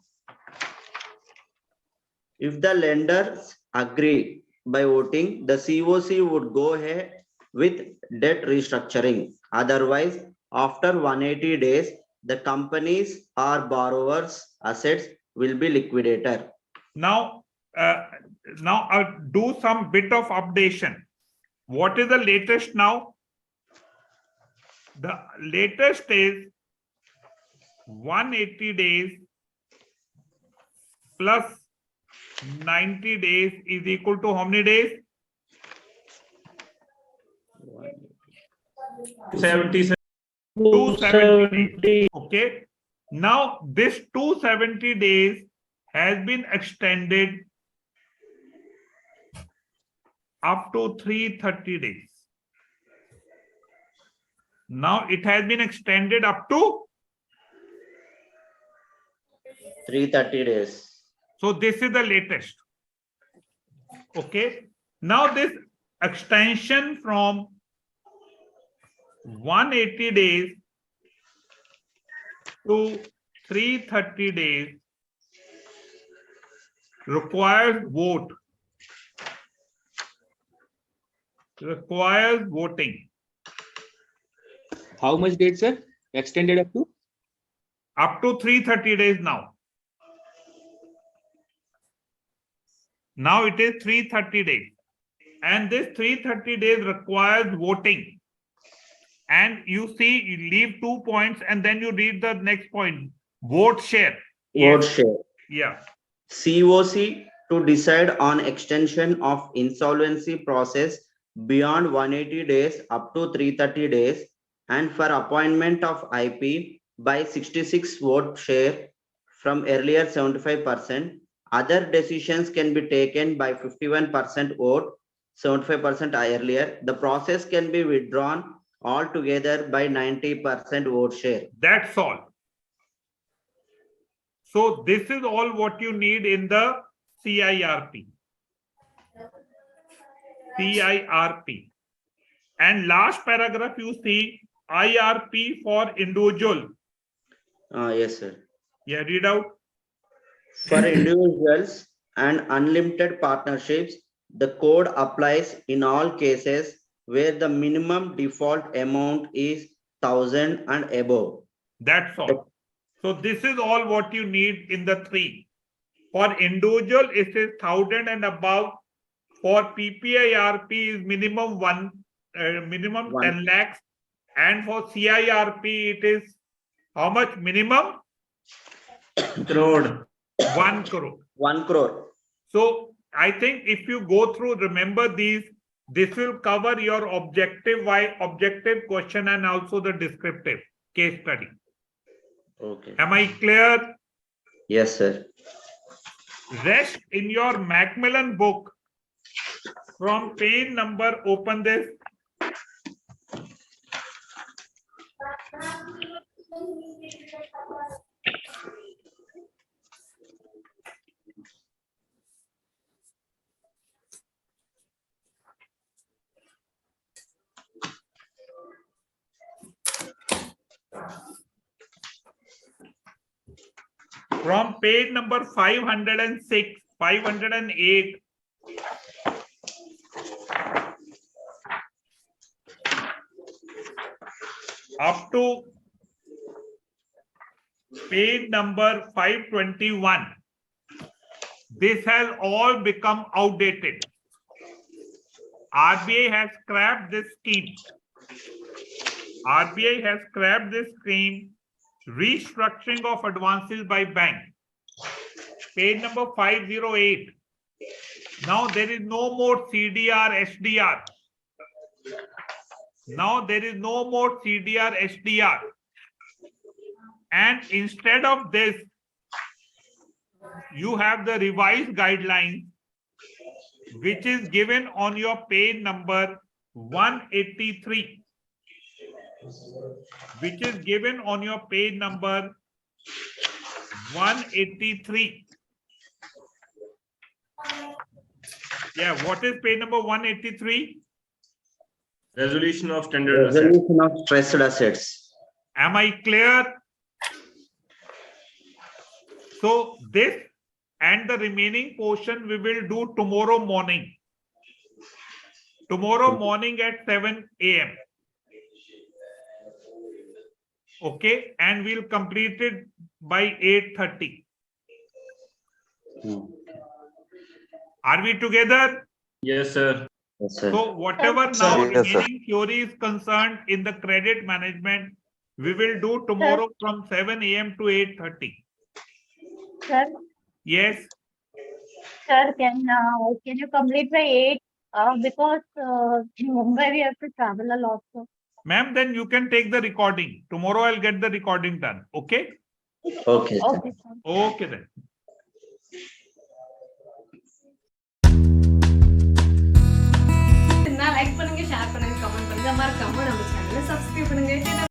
If the lenders agree by voting, the COC would go ahead with debt restructuring. Otherwise, after 180 days, the company's or borrower's assets will be liquidated. Now, I'll do some bit of updation. What is the latest now? The latest is 180 days plus 90 days is equal to how many days? 270. 270 days. Okay. Now this 270 days has been extended up to 330 days. Now it has been extended up to 330 days. So this is the latest. Okay. Now this extension from 180 days to 330 days requires voting. How much date, sir? Extended up to? Up to 330 days now. Now it is 330 days. And this 330 days requires voting. And you see, you leave 2 points and then you read the next point. Vote share. Vote share. Yeah. COC to decide on extension of insolvency process beyond 180 days up to 330 days and for appointment of IP by 66 vote share from earlier 75%. Other decisions can be taken by 51% vote, 75% earlier. The process can be withdrawn altogether by 90% vote share. That's all. So this is all what you need in the CIRP. And last paragraph you see IRP for individual. Yes, sir. Yeah, read out. For individuals and unlimited partnerships, the code applies in all cases where the minimum default amount is 1,000 and above. That's all. So this is all what you need in the 3. For individual, it is 1,000 and above. For PPIRP is minimum 10 lakhs. And for CIRP, it is how much minimum? Crore. 1 crore. 1 crore. So I think if you go through, remember these, this will cover your objective question and also the descriptive case study. Okay. Am I clear? Yes, sir. Rest in your Macmillan book. From page number, open this. From page number 506, 508. Up to page number 521. This has all become outdated. RBI has scrapped this scheme. RBI has scrapped this scheme. Restructuring of advances by bank. Page number 508. Now there is no more CDR, SDR. Now there is no more CDR, SDR. And instead of this, you have the revised guidelines, which is given on your page number 183. Which is given on your page number 183. Yeah, what is page number 183? Resolution of standard assets. Resolution of stressed assets. Am I clear? So this and the remaining portion we will do tomorrow morning. Tomorrow morning at 7 a.m. Okay, and we'll complete it by 8:30. Are we together? Yes, sir. Yes, sir. So whatever now remaining theory is concerned in the credit management, we will do tomorrow from 7 a.m. to 8:30. Sir, Yes. sir, can you complete by 8? Because in Mumbai we have to travel a lot. So. Ma'am, then you can take the recording. Tomorrow I'll get the recording done. Okay? Okay. Okay, sir. Okay then. Like பண்ணுங்க, share பண்ணுங்க, comment பண்ணுங்க, மறக்காம நம்ம சேனலை subscribe பண்ணுங்க.